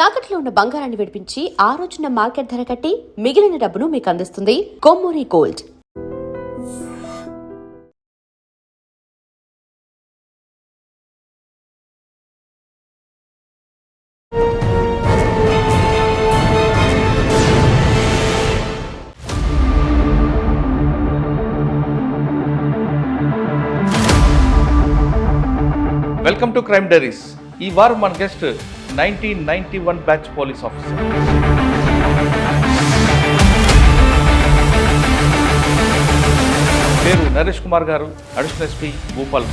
తాకట్లో ఉన్న బంగారాన్ని విడిపించి ఆ రోజున మార్కెట్ ధర కట్టి మిగిలిన డబ్బును మీకు అందిస్తుంది Kommuri gold. Welcome to crime diaries. ఈ వారం మన గెస్ట్ 1991 బ్యాచ్ పోలీస్ ఆఫీసర్. పేరు నరేష్ కుమార్ గారు, అడిషనల్ ఎస్పీ భూపాల్.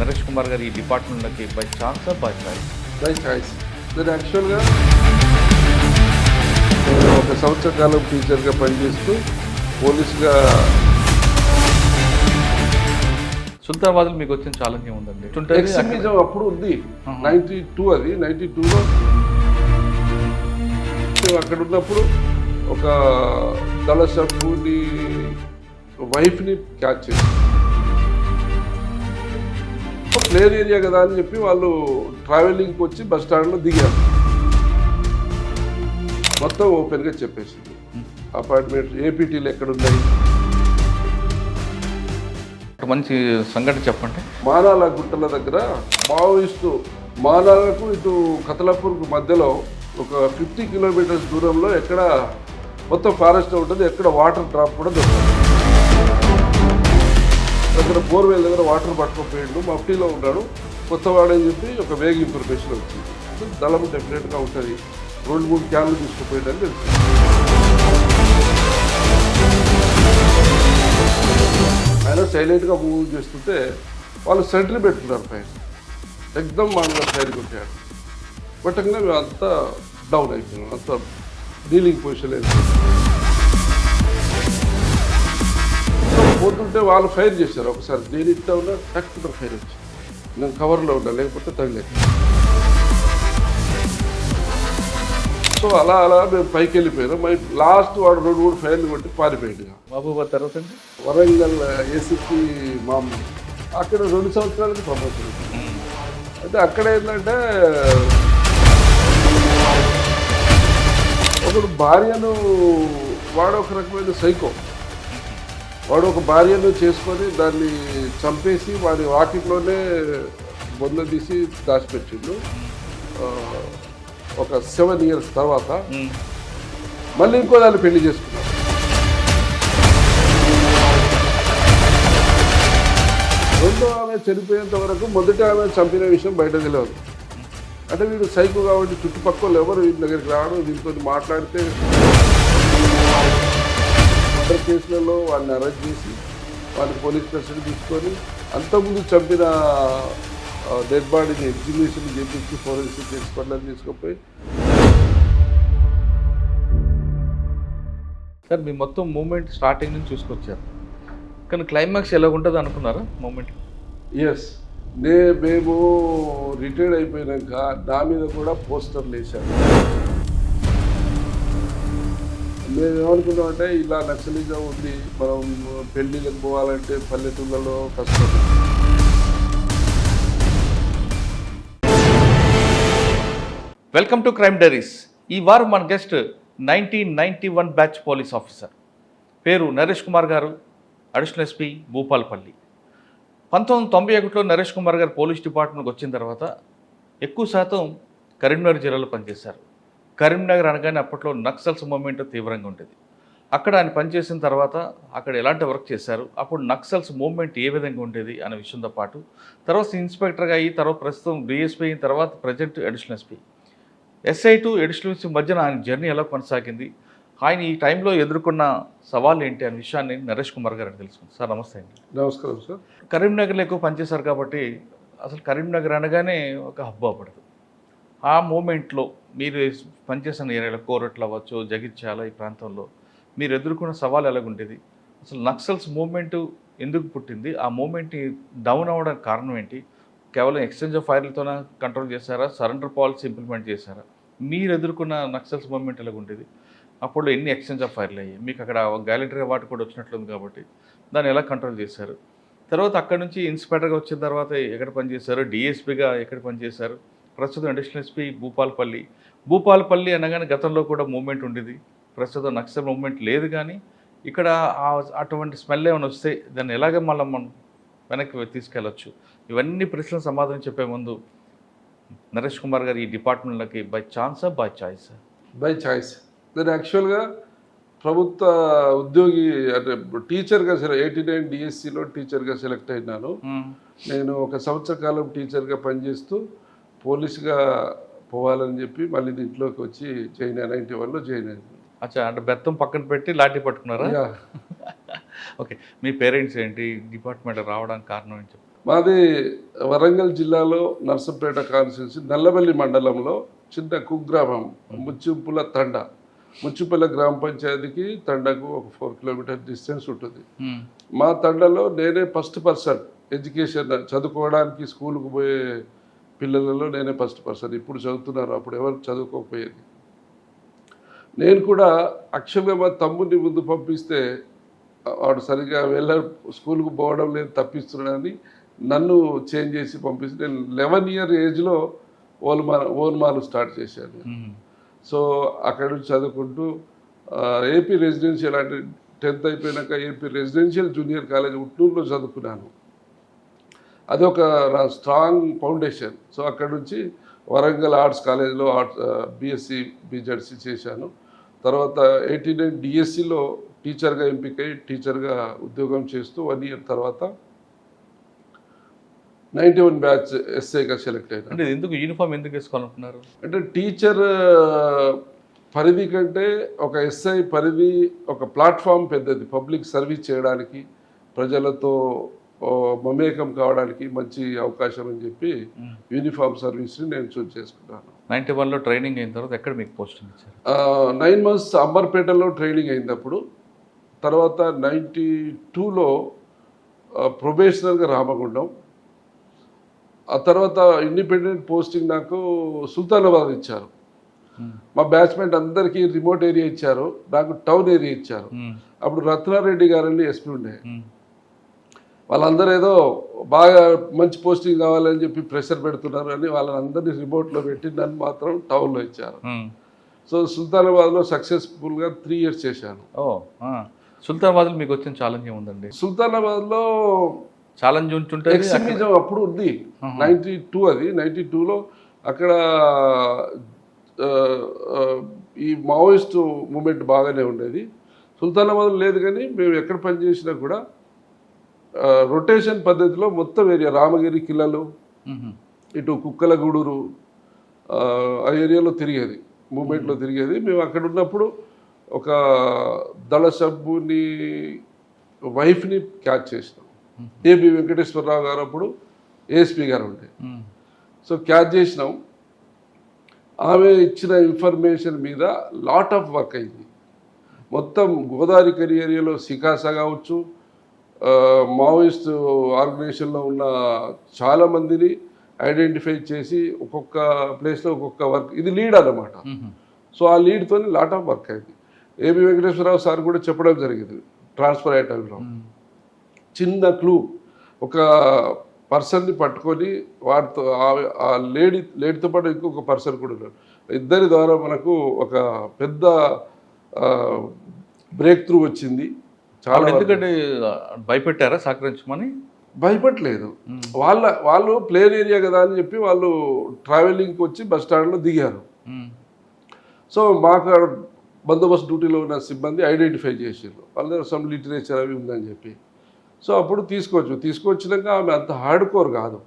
నరేష్ కుమార్ గారు ఈ డిపార్ట్మెంట్లోకి by chance by choice? By choice. నేను యాక్చువల్గా ఒక సంవత్సర కాలం టీచర్గా పనిచేస్తూ పోలీసుగా. సుల్తానాబాద్లో మీకు వచ్చిన ఛాలెంజ్ ఏముందండి? ఎక్స్ట్రీమిజం అప్పుడు ఉంది. 92 అది 92లో అక్కడ ఉన్నప్పుడు ఒక దళ సభ్యుని వైఫ్ని క్యాచ్ చేసి ప్లేన్ ఏరియా కదా అని చెప్పి వాళ్ళు ట్రావెలింగ్కి వచ్చి బస్ స్టాండ్లో దిగారు. మొత్తం ఓపెన్గా చెప్పేసింది. అపార్ట్మెంట్ ఏపీటీలు ఎక్కడున్నాయి, మంచి సంఘటన చెప్పండి. మానాల గుట్టల దగ్గర మావోయిస్టు మానాలకు ఇటు కతలాపూర్కు మధ్యలో ఒక 50 కిలోమీటర్స్ దూరంలో ఎక్కడ మొత్తం ఫారెస్ట్ ఉంటుంది, ఎక్కడ వాటర్ డ్రాప్ కూడా దొరుకుతుంది. దగ్గర బోర్వెల్ దగ్గర వాటర్ పట్టుకుపోయిండు, మఫ్టీలో ఉన్నాడు, కొత్తవాడని చెప్పి ఒక వేగ ఇన్ఫర్మేషన్ వచ్చింది. దళం డెఫినెట్గా ఉంటుంది, 2-3 క్యాన్లు తీసుకుపోయిందని తెలుసు. ఆయన సైలెంట్గా మూవ్ చేస్తుంటే వాళ్ళు సెంట్రీ పెట్టుకున్నారు పైన. ఎగ్దమ్ మామూలుగా సైడ్ కొట్టాడు. కొట్టగానే మేము అంతా డౌన్ అయిపోయినాం, అంతా డీలింగ్ పొజిషన్ లేదు. పోతుంటే వాళ్ళు ఫైర్ చేశారు. ఒకసారి నేను ఇట్లా ఉన్నా టక్కున ఫైర్ వచ్చింది. నేను కవర్లో ఉన్నా, లేకపోతే తగిలేదు. సో అలా మేము పైకి వెళ్ళిపోయినాం. లాస్ట్ వాడు 2-3 ఫైర్లు కొట్టి పారిపోయింది. మహబూబాద్ తర్వాత వరంగల్ ఏసీపీ మామూలు అక్కడ 2 సంవత్సరాలకి ప్రమోషన్. అయితే అక్కడ ఏంటంటే ఒకడు భార్యను, వాడు ఒక రకమైన సైకో, వాడు ఒక భార్యను చేసుకొని దాన్ని చంపేసి వాడి వాకిట్లోనే బొంద తీసి దాచిపెట్టిండు. ఒక 7 years తర్వాత మళ్ళీ ఇంకో దాన్ని పెళ్లి చేసుకున్నాడు. రెండో ఆమె చనిపోయేంత వరకు మొదటి ఆమె చంపిన విషయం బయట తెలియదు. అంటే వీడు సైకో కాబట్టి చుట్టుపక్కల ఎవరు వీడి దగ్గరికి రావడం, వీటితో మాట్లాడితే మర్డర్ కేసులలో వాళ్ళని అరెస్ట్ చేసి వాళ్ళని పోలీస్ కస్టడీ తీసుకొని అంతకుముందు చంపిన డెడ్ బాడీని ఎగ్జిబిషన్ చేపించి ఫోరెన్సిక్ ఎక్స్పర్ట్లను తీసుకుపోయి. సార్ మీ మొత్తం మూమెంట్ స్టార్టింగ్ నుంచి చూసుకొచ్చారు, కానీ క్లైమాక్స్ ఎలా ఉంటుంది అనుకున్నారా మూమెంట్? ఎస్, మేము రిటైర్డ్ అయిపోయాక నా మీద కూడా పోస్టర్లు వేశాను. మేము ఏమనుకున్నామంటే ఇలా నక్సలిజం ఉంది, మనం పెళ్లిళ్ళకి పోవాలంటే పల్లెటూళ్ళలో కష్టం. Welcome to crime diaries. ఈ వారం మన గెస్ట్ 1991 బ్యాచ్ పోలీస్ ఆఫీసర్. పేరు నరేష్ కుమార్ గారు, అడిషనల్ ఎస్పీ భూపాలపల్లి. 1991లో నరేష్ కుమార్ గారు పోలీస్ డిపార్ట్మెంట్కి వచ్చిన తర్వాత ఎక్కువ శాతం కరీంనగర్ జిల్లాలో పనిచేశారు. కరీంనగర్ అనగానే అప్పట్లో నక్సల్స్ మూవ్మెంట్ తీవ్రంగా ఉండేది. అక్కడ ఆయన పనిచేసిన తర్వాత అక్కడ ఎలాంటి వర్క్ చేశారు, అప్పుడు నక్సల్స్ మూవ్మెంట్ ఏ విధంగా ఉండేది అనే విషయంతో పాటు తర్వాత ఇన్స్పెక్టర్గా అయ్యి తర్వాత ప్రస్తుతం డిఎస్పీ అయిన తర్వాత present additional SP, SI to additional SP మధ్యన ఆయన జర్నీ ఎలా కొనసాగింది, ఆయన ఈ టైంలో ఎదుర్కొన్న సవాళ్ళు ఏంటి అనే విషయాన్ని నరేష్ కుమార్ గారు తెలుసుకుంది. సార్ నమస్తే అండి. నమస్కారం సార్. కరీంనగర్లో ఎక్కువ పనిచేశారు కాబట్టి అసలు కరీంనగర్ అనగానే ఒక హబ్బు అవ్వడదు. ఆ మూమెంట్లో మీరు పనిచేసిన ఏరియాలో కోరట్లు అవ్వచ్చు, జగిత్యాల ఈ ప్రాంతంలో మీరు ఎదుర్కొన్న సవాలు ఎలాగుండేది, అసలు నక్సల్స్ మూవ్మెంట్ ఎందుకు పుట్టింది, ఆ మూవ్మెంట్ని డౌన్ అవ్వడానికి కారణం ఏంటి, కేవలం ఎక్స్చేంజ్ ఆఫ్ ఫైర్లతోనే కంట్రోల్ చేశారా, సరెండర్ పాలసీ ఇంప్లిమెంట్ చేశారా, మీరు ఎదుర్కొన్న నక్సల్స్ మూవ్మెంట్ ఎలాగుండేది, అప్పుడు ఎన్ని ఎక్స్చేంజ్ ఆఫ్ ఫైర్లు అయ్యాయి, మీకు అక్కడ గ్యాలరీ అవార్డు కూడా వచ్చినట్లుంది కాబట్టి దాన్ని ఎలా కంట్రోల్ చేశారు? తర్వాత అక్కడ నుంచి ఇన్స్పెక్టర్గా వచ్చిన తర్వాత ఎక్కడ పనిచేశారు? డిఎస్పీగా ఎక్కడ పనిచేశారు? ప్రస్తుతం అడిషనల్ ఎస్పీ భూపాలపల్లి. భూపాలపల్లి అనగానే గతంలో కూడా మూవ్మెంట్ ఉండేది. ప్రస్తుతం నక్సల్ మూవ్మెంట్ లేదు, కానీ ఇక్కడ అటువంటి స్మెల్ ఏమైనా వస్తే దాన్ని ఎలాగ మళ్ళీ మనం వెనక్కి తీసుకెళ్ళచ్చు? ఇవన్నీ ప్రశ్నలు సమాధానం చెప్పే ముందు నరేష్ కుమార్ గారు ఈ డిపార్ట్మెంట్లోకి బై ఛాన్సా బై చాయిస్? By choice. నేను యాక్చువల్గా ప్రభుత్వ ఉద్యోగి అంటే టీచర్గా 89 డిఎస్సిలో టీచర్గా సెలెక్ట్ అయినాను. నేను 1 సంవత్సర కాలం టీచర్గా పనిచేస్తూ పోలీస్గా పోవాలని చెప్పి మళ్ళీ ఇంట్లోకి వచ్చి జాయిన్ 91లో జాయిన్ అయింది. అచ్చా, అంటే బెత్తం పక్కన పెట్టి లాఠీ పట్టుకున్నారా? ఓకే, మీ పేరెంట్స్ ఏంటి డిపార్ట్మెంట్ రావడానికి కారణం ఏంటి? మాది వరంగల్ జిల్లాలో నర్సంపేట కాన్స్టిట్యున్సీ నల్లబెల్లి మండలంలో చిన్న కుగ్రామం ముచ్చింపుల తండ. ముచ్చింపుల గ్రామ పంచాయతీకి తండకు ఒక 4 కిలోమీటర్ డిస్టెన్స్ ఉంటుంది. మా తండలో నేనే ఫస్ట్ పర్సన్ ఎడ్యుకేషన్ చదువుకోవడానికి స్కూల్కి పోయే పిల్లలలో నేనే ఫస్ట్ పర్సన్. ఇప్పుడు చదువుతున్నారు, అప్పుడు ఎవరు చదువుకోకపోయేది. నేను కూడా యాక్చువల్గా మా తమ్ముడిని ముందు పంపిస్తే వాడు సరిగ్గా స్కూల్కి పోవడం లేదు, తప్పిస్తున్నాడని నన్ను చేంజ్ చేసి పంపిస్తే నేను 11 ఇయర్ ఏజ్లో ఓన్మాలు స్టార్ట్ చేశాను. సో అక్కడ నుంచి చదువుకుంటూ ఏపీ రెసిడెన్షియల్ అంటే 10th అయిపోయినాక ఏపీ రెసిడెన్షియల్ జూనియర్ కాలేజ్ ఉట్నూరులో చదువుకున్నాను. అదొక నా స్ట్రాంగ్ ఫౌండేషన్. సో అక్కడ నుంచి వరంగల్ ఆర్ట్స్ కాలేజ్లో బీఎస్సీ బీజెడ్సీ చేశాను. తర్వాత 89 డిఎస్సిలో టీచర్గా ఎంపికై టీచర్గా ఉద్యోగం చేస్తూ 1 ఇయర్ తర్వాత 91 బ్యాచ్ ఎస్ఐగా సెలెక్ట్ అయినా. అంటే ఎందుకు యూనిఫామ్ ఎందుకు వేసుకోవాలనుకున్నారు? అంటే టీచర్ పరిధి కంటే ఒక ఎస్ఐ పరిధి, ఒక ప్లాట్ఫామ్ పెద్దది. పబ్లిక్ సర్వీస్ చేయడానికి, ప్రజలతో మమేకం కావడానికి మంచి అవకాశం అని చెప్పి యూనిఫామ్ సర్వీస్ని నేను చూస్ చేసుకున్నాను. 91లో ట్రైనింగ్ అయిన తర్వాత ఎక్కడ మీకు పోస్టింగ్ ఇచ్చారు? 9 months అంబర్పేటలో ట్రైనింగ్ అయింది అప్పుడు. తర్వాత 92లో ప్రొబేషనర్గా రామగుండం. ఆ తర్వాత ఇండిపెండెంట్ పోస్టింగ్ నాకు సుల్తానాబాద్ ఇచ్చారు. మా బ్యాచ్మెంట్ అందరికీ రిమోట్ ఏరియా ఇచ్చారు, నాకు టౌన్ ఏరియా ఇచ్చారు. అప్పుడు రత్నారెడ్డి గారని ఎస్పీ ఉండే. వాళ్ళందరూ ఏదో బాగా మంచి పోస్టింగ్ కావాలని చెప్పి ప్రెషర్ పెడుతున్నారు అని వాళ్ళందరినీ రిమోట్లో పెట్టి నన్ను మాత్రం టౌన్లో ఇచ్చారు. సో సుల్తానాబాద్లో సక్సెస్ఫుల్గా 3 years చేశాను. సుల్తానాబాద్లో మీకు వచ్చిన ఛాలెంజ్ ఏముందండి? సుల్తానాబాద్లో ఛాలెంజ్ ఉంటుంటే ఎక్స్ట్రీమిజం అప్పుడు ఉంది. 92 అది. 92లో అక్కడ ఈ మావోయిస్ట్ మూమెంట్ బాగానే ఉండేది. సుల్తానాబాద్లో లేదు, కానీ మేము ఎక్కడ పనిచేసినా కూడా రొటేషన్ పద్ధతిలో మొత్తం ఏరియా రామగిరి కిల్లలు, ఇటు కుక్కలగూడూరు ఆ ఏరియాలో తిరిగేది, మూమెంట్లో తిరిగేది. మేము అక్కడ ఉన్నప్పుడు ఒక దళ సభ్యుని వైఫ్ని క్యాచ్ చేసినాం. ఏబి వెంకటేశ్వరరావు గారు అప్పుడు ఏఎస్పీ గారు ఉండే. సో క్యాచ్ చేసినాం. ఆమె ఇచ్చిన ఇన్ఫర్మేషన్ మీద లాట్ ఆఫ్ వర్క్ అయింది. మొత్తం గోదావరి కరి ఏరియాలో సికాసా కావచ్చు, మావోయిస్ట్ ఆర్గనైజేషన్లో ఉన్న చాలామందిని ఐడెంటిఫై చేసి ఒక్కొక్క ప్లేస్లో ఒక్కొక్క వర్క్, ఇది లీడ్ అన్నమాట. సో ఆ లీడ్తో లాట్ ఆఫ్ వర్క్ అయింది. ఏబి వెంకటేశ్వరరావు సార్ కూడా చెప్పడం జరిగింది ట్రాన్స్ఫర్ అయ్యే టైంలో. చిన్న క్లూ, ఒక పర్సన్ని పట్టుకొని వాటితో ఆ లేడీతో పాటు ఇంకొక పర్సన్ కూడా ఉన్నారు. ఇద్దరి ద్వారా మనకు ఒక పెద్ద బ్రేక్ త్రూ వచ్చింది. చాలా. ఎందుకంటే భయపెట్టారా సహకరించమని? భయపడలేదు. వాళ్ళు ప్లేన్ ఏరియా కదా అని చెప్పి వాళ్ళు ట్రావెలింగ్కి వచ్చి బస్ స్టాండ్లో దిగారు. సో మాకు బందోబస్తు డ్యూటీలో ఉన్న సిబ్బంది ఐడెంటిఫై చేసారు, వాళ్ళ దగ్గర సమ్ లిటరేచర్ అవి ఉందని చెప్పి. సో అప్పుడు తీసుకొచ్చినాక ఆమె అంత హార్డ్ కోర్ కాదు.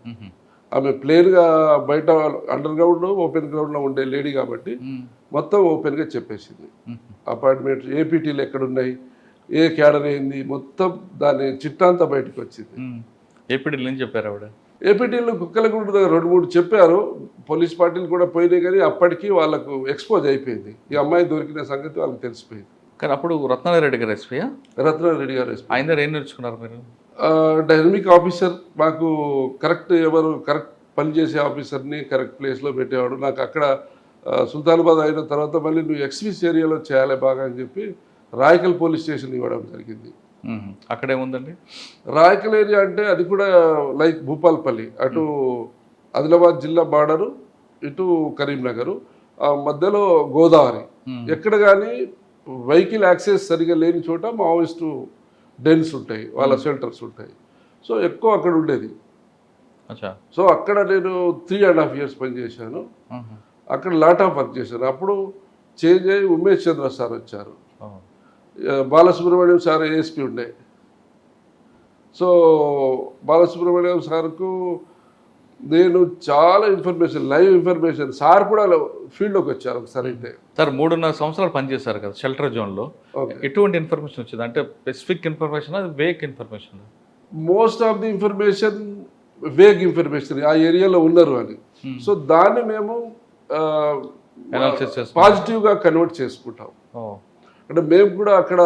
ఆమె ప్లేన్గా బయట అండర్ గ్రౌండ్లో ఓపెన్ గ్రౌండ్లో ఉండే లేడీ కాబట్టి మొత్తం ఓపెన్గా చెప్పేసింది. అపార్ట్మెంట్ ఏపీటీలు ఎక్కడున్నాయి, ఏ క్యాడర్ అయింది, మొత్తం దాని చిట్టాంతా బయటకు వచ్చింది. ఏపీటీలు ఏం చెప్పారు ఆవిడ? ఏపీటీలో కుక్కలగూడ దగ్గర 2-3 చెప్పారు. పోలీస్ పార్టీలు కూడా పోయినాయి, కానీ అప్పటికి వాళ్ళకు ఎక్స్పోజ్ అయిపోయింది. ఈ అమ్మాయి దొరికిన సంగతి వాళ్ళకి తెలిసిపోయింది. కానీ అప్పుడు రత్నారెడ్డి గారు ఎస్పీయా? రత్నారెడ్డి గారు ఎస్పీ. ఆయన దగ్గర ఏం నేర్చుకున్నారు మీరు? Dynamic officer. నాకు కరెక్ట్ పనిచేసే ఆఫీసర్ని కరెక్ట్ ప్లేస్లో పెట్టేవాడు. నాకు అక్కడ సుల్తానాబాద్ అయిన తర్వాత మళ్ళీ నువ్వు ఎక్స్పీస్ ఏరియాలో చేయాలి బాగా అని చెప్పి రాయకల్ పోలీస్ స్టేషన్ ఇవ్వడం జరిగింది. అక్కడేముందండి? రాయకల్ ఏరియా అంటే అది కూడా లైక్ భూపాల్పల్లి, అటు ఆదిలాబాద్ జిల్లా బార్డరు, ఇటు కరీంనగర్, ఆ మధ్యలో గోదావరి. ఎక్కడ కానీ వెహికల్ యాక్సెస్ సరిగా లేని చోట మావోయిస్టు డెన్స్ ఉంటాయి, వాళ్ళ షెల్టర్స్ ఉంటాయి. సో ఎక్కువ అక్కడ ఉండేది. సో అక్కడ నేను 3.5 years పనిచేశాను. అక్కడ లాట్ ఆఫ్ వర్క్ చేశాను. అప్పుడు చేంజ్ అయ్యి ఉమేష్ చంద్ర సార్ వచ్చారు, బాలసుబ్రహ్మణ్యం సార్ ఏఎస్పీ ఉండే. సో బాలసుబ్రహ్మణ్యం సార్కు నేను చాలా ఇన్ఫర్మేషన్, లైవ్ ఇన్ఫర్మేషన్, సార్ కూడా ఫీల్డ్లోకి వచ్చారు ఒకసారి. అయితే సార్ 3.5 సంవత్సరాలు పనిచేశారు కదా షెల్టర్ జోన్లో. ఎటువంటి ఇన్ఫర్మేషన్ వచ్చింది? అంటే స్పెసిఫిక్ ఇన్ఫర్మేషన్, అది vague information? Most of the information vague information, ఆ ఏరియాలో ఉన్నారు అని. సో దాన్ని మేము పాజిటివ్గా కన్వర్ట్ చేసుకుంటాం. అంటే మేము కూడా అక్కడ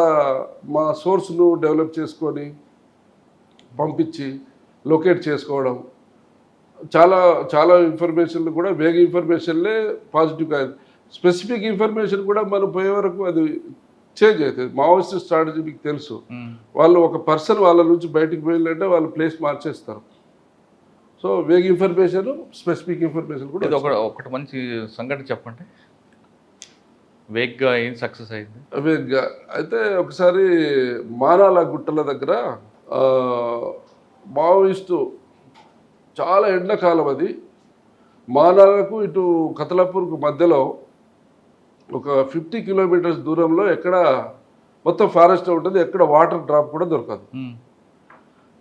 మా సోర్స్ను డెవలప్ చేసుకొని పంపించి లొకేట్ చేసుకోవడం, చాలా చాలా ఇన్ఫర్మేషన్లు కూడా వేగ ఇన్ఫర్మేషన్లే పాజిటివ్గా. స్పెసిఫిక్ ఇన్ఫర్మేషన్ కూడా మనం పోయే వరకు అది చేంజ్ అవుతుంది. మావోయిస్ట్ స్ట్రాటజీ మీకు తెలుసు, వాళ్ళు ఒక పర్సన్ వాళ్ళ నుంచి బయటకు పోయిందంటే వాళ్ళు ప్లేస్ మార్చేస్తారు. సో వేగ ఇన్ఫర్మేషన్, స్పెసిఫిక్ ఇన్ఫర్మేషన్ కూడా. ఇది ఒకటి మంచి సంఘటన చెప్పండి, వేగ్గా ఏం సక్సెస్ అయింది? వేగ్గా అయితే ఒకసారి మానాల గుట్టల దగ్గర మావోయిస్టు, చాలా ఎండాకాలం అది, మానాలకు ఇటు కతలాపూర్కు మధ్యలో ఒక 50 kilometers దూరంలో ఎక్కడ మొత్తం ఫారెస్ట్ ఉంటుంది, ఎక్కడ వాటర్ డ్రాప్ కూడా దొరకదు.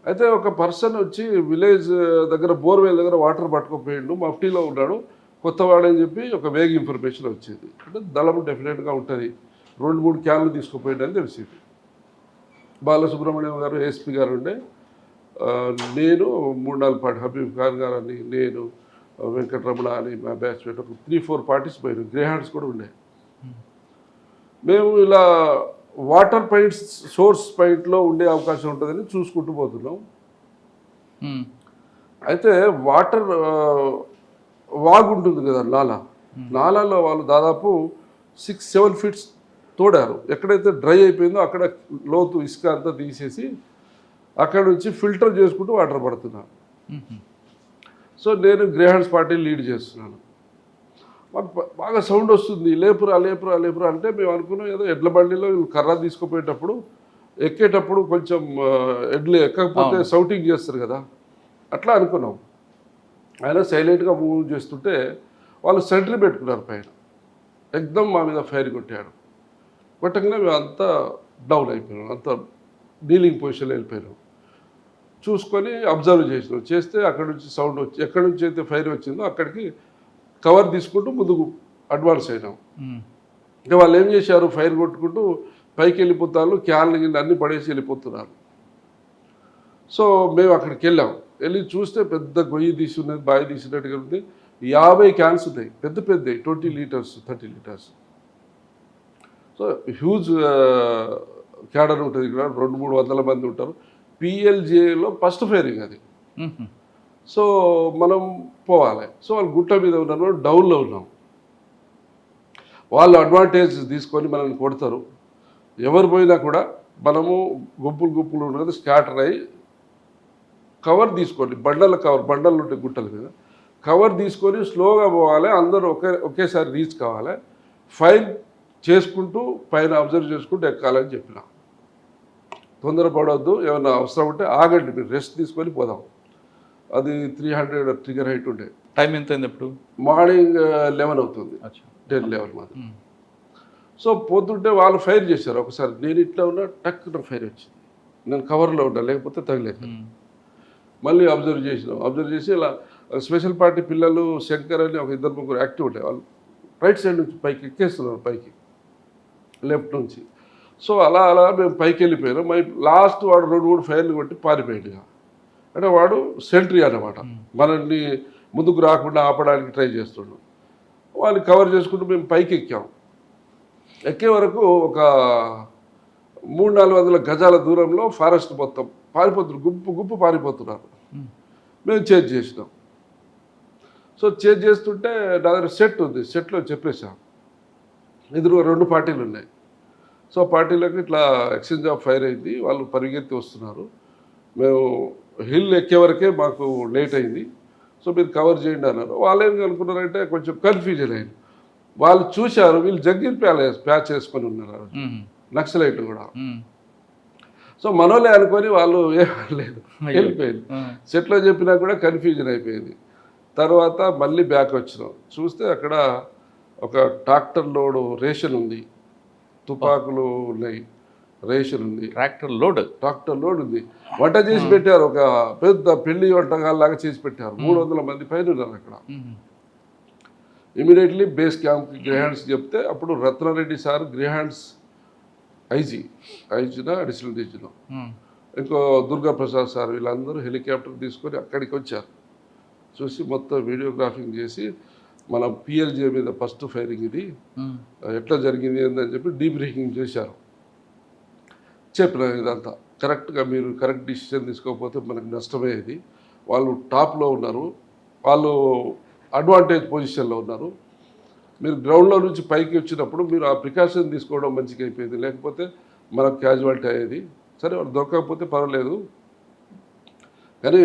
అయితే ఒక పర్సన్ వచ్చి విలేజ్ దగ్గర బోర్వెల్ దగ్గర వాటర్ పట్టుకుపోయిండు, మఫ్టీలో ఉన్నాడు, కొత్తవాడు అని చెప్పి ఒక వేగ ఇన్ఫర్మేషన్ వచ్చింది. అంటే దళం డెఫినెట్గా ఉంటుంది, 2-3 క్యాన్లు తీసుకుపోయిండు అని తెలిసింది. బాలసుబ్రహ్మణ్యం గారు ఏఎస్పీ గారు ఉండే, నేను 3-4 పార్టీ, హబీబ్ ఖాన్ గారు అని, నేను, వెంకటరమణ అని, మా బ్యాచ్ ఒక 3-4 పార్టీస్ పోయినాం. గ్రే హ్యాండ్స్ కూడా ఉండే. మేము ఇలా వాటర్ పాయింట్స్, సోర్స్ పాయింట్లో ఉండే అవకాశం ఉంటుందని చూసుకుంటూ పోతున్నాం. అయితే వాటర్ వాగు ఉంటుంది కదా, నాలాలో వాళ్ళు దాదాపు 6-7 feet తోడారు. ఎక్కడైతే డ్రై అయిపోయిందో అక్కడ లోతు ఇసుక అంతా తీసేసి అక్కడ నుంచి ఫిల్టర్ చేసుకుంటూ వాటర్ పడుతున్నాను. సో నేను గ్రే హ్యాండ్స్ పార్టీ లీడ్ చేస్తున్నాను. మాకు బాగా సౌండ్ వస్తుంది, లేపురా లేపురా లేపురా అంటే మేము అనుకున్నాం ఏదో ఎడ్ల బండిలో కర్ర తీసుకుపోయేటప్పుడు ఎక్కేటప్పుడు కొంచెం ఎడ్లు ఎక్కకపోతే సౌటింగ్ చేస్తారు కదా, అట్లా అనుకున్నాం. ఆయన సైలెంట్గా మూవ్ చేస్తుంటే వాళ్ళు సెంట్రీ పెట్టుకున్నారు పైన, ఎక్దమ్ మా మీద ఫైర్ కొట్టాడు. కొట్టగానే మేము అంతా డౌన్ అయిపోయినాం, అంతా డీలింగ్ పొజిషన్లో వెళ్ళిపోయినాం. చూసుకొని అబ్జర్వ్ చేసినాం. చేస్తే అక్కడ నుంచి సౌండ్ వచ్చి, ఎక్కడి నుంచి అయితే ఫైర్ వచ్చిందో అక్కడికి కవర్ తీసుకుంటూ ముందుకు అడ్వాన్స్ అయినాం. ఇంకా వాళ్ళు ఏం చేశారు, ఫైర్ కొట్టుకుంటూ పైకి వెళ్ళిపోతారు, క్యాన్లు కింద అన్నీ పడేసి వెళ్ళిపోతున్నారు. సో మేము అక్కడికి వెళ్ళి చూస్తే పెద్ద గొయ్యి తీసి ఉన్నది, బావి తీసినట్టుగా ఉంది. 50 క్యాన్స్ ఉన్నాయి, పెద్ద పెద్దవి, 20 liters 30 liters. So huge cadre ఉంటుంది ఇక్కడ, 200-300 మంది ఉంటారు. PLJలో ఫస్ట్ ఫైరింగ్ అది. సో మనం పోవాలి. సో వాళ్ళు గుట్ట మీద ఉన్నారు, డౌన్లో ఉన్నాం. వాళ్ళు అడ్వాంటేజ్ తీసుకొని మనల్ని కొడతారు. ఎవరు పోయినా కూడా మనము గుంపులు ఉన్నది స్కాటర్ అయ్యి కవర్ తీసుకోండి, బండలు ఉంటాయి గుట్టల మీద, కవర్ తీసుకొని స్లోగా పోవాలి. అందరూ ఒకేసారి రీచ్ కావాలి. ఫైర్ చేసుకుంటూ పైన అబ్జర్వ్ చేసుకుంటూ ఎక్కాలని చెప్పిన. తొందరపడవద్దు, ఏమైనా అవసరం ఉంటే ఆగండి, మీరు రెస్ట్ తీసుకొని పోదాం. అది 300 ట్రిగర్ హైట్ ఉండే. టైం ఎంత అయింది? ఎప్పుడు? మార్నింగ్ 11 అవుతుంది, 10-11 మాది. సో పోతుంటే వాళ్ళు ఫైర్ చేశారు. ఒకసారి నేను ఇట్లా ఉన్నా, టక్ నాకు ఫైర్ వచ్చింది. నేను కవర్లో ఉన్నా, లేకపోతే తగిలేదు. మళ్ళీ అబ్జర్వ్ చేసి ఇలా స్పెషల్ పార్టీ పిల్లలు, శంకర్ అని ఒక 2-3 యాక్టివ్ ఉంటాయి. వాళ్ళు రైట్ సైడ్ నుంచి పైకి ఎక్కేస్తున్నారు, పైకి లెఫ్ట్ నుంచి. సో అలా మేము పైకి వెళ్ళిపోయినాం. లాస్ట్ వాడు 2-3 ఫైర్లు కొట్టి పారిపోయాడు. అంటే వాడు సెంట్రీ అన్నమాట, మనల్ని ముందుకు రాకుండా ఆపడానికి ట్రై చేస్తున్నాడు. వాళ్ళని కవర్ చేసుకుంటూ మేము పైకి ఎక్కే వరకు ఒక 300-400 గజాల దూరంలో ఫారెస్ట్ మొత్తం పారిపోతున్నారు, గుంపు పారిపోతున్నారు. మేము చేంజ్ చేసినాం. సో చేంజ్ చేస్తుంటే నా దగ్గర సెట్ ఉంది, సెట్లో చెప్పేసాం, ఎదురుగా 2 పార్టీలు ఉన్నాయి. సో పార్టీలకు ఇట్లా ఎక్స్చేంజ్ ఆఫ్ ఫైర్ అయింది. వాళ్ళు పరిగెత్తి వస్తున్నారు. మేము హిల్ ఎక్కే వరకే మాకు లేట్ అయింది, సో మీరు కవర్ చేయండి అన్నారు. వాళ్ళు ఏం అనుకున్నారంటే కొంచెం కన్ఫ్యూజన్ అయింది. వాళ్ళు చూశారు, వీళ్ళు జగ్గిల్ ప్యాచ్ వేసుకొని ఉన్నారు, నక్సలైట్లు కూడా. సో మనోలే అనుకొని వాళ్ళు ఏమనలేదు, వెళ్ళిపోయింది. సెట్లో చెప్పినా కూడా కన్ఫ్యూజన్ అయిపోయింది. తర్వాత మళ్ళీ బ్యాక్ వచ్చినాం, చూస్తే అక్కడ ఒక ట్రాక్టర్ లోడు రేషన్ ఉంది, తుపాకులు ఉన్నాయి, రేషన్ ఉంది, ట్రాక్టర్ లోడ్ ఉంది. వంట చేసి పెట్టారు, ఒక పెద్ద పెళ్లి వంటకాల్లాగా చేసి పెట్టారు. 300 మంది పైన ఉన్నారు అక్కడ. ఇమీడియట్లీ బేస్ క్యాంప్కి గ్రేహాండ్స్ చెప్తే అప్పుడు రత్నారెడ్డి సార్ గ్రేహాండ్స్ ఐజీనా అడిషనల్ డీజీలో, ఇంకో దుర్గా ప్రసాద్ సార్, వీళ్ళందరూ హెలికాప్టర్ తీసుకొని అక్కడికి వచ్చారు. చూసి మొత్తం వీడియోగ్రాఫింగ్ చేసి మన పిఎల్జే మీద ఫస్ట్ ఫైరింగ్ ఇది ఎట్లా జరిగింది అని చెప్పి డీబ్రీఫింగ్ చేశారు. చెప్పిన ఇదంతా కరెక్ట్గా, మీరు కరెక్ట్ డిసిషన్ తీసుకోకపోతే మనకు నష్టమే. ఇది వాళ్ళు టాప్లో ఉన్నారు, వాళ్ళు అడ్వాంటేజ్ పొజిషన్లో ఉన్నారు. మీరు గ్రౌండ్లో నుంచి పైకి వచ్చినప్పుడు మీరు ఆ ప్రికాషన్ తీసుకోవడం మంచిగా అయిపోయింది, లేకపోతే మనకు క్యాజువాలిటీ అయ్యేది. సరే వాళ్ళు దొరకకపోతే పర్వాలేదు, కానీ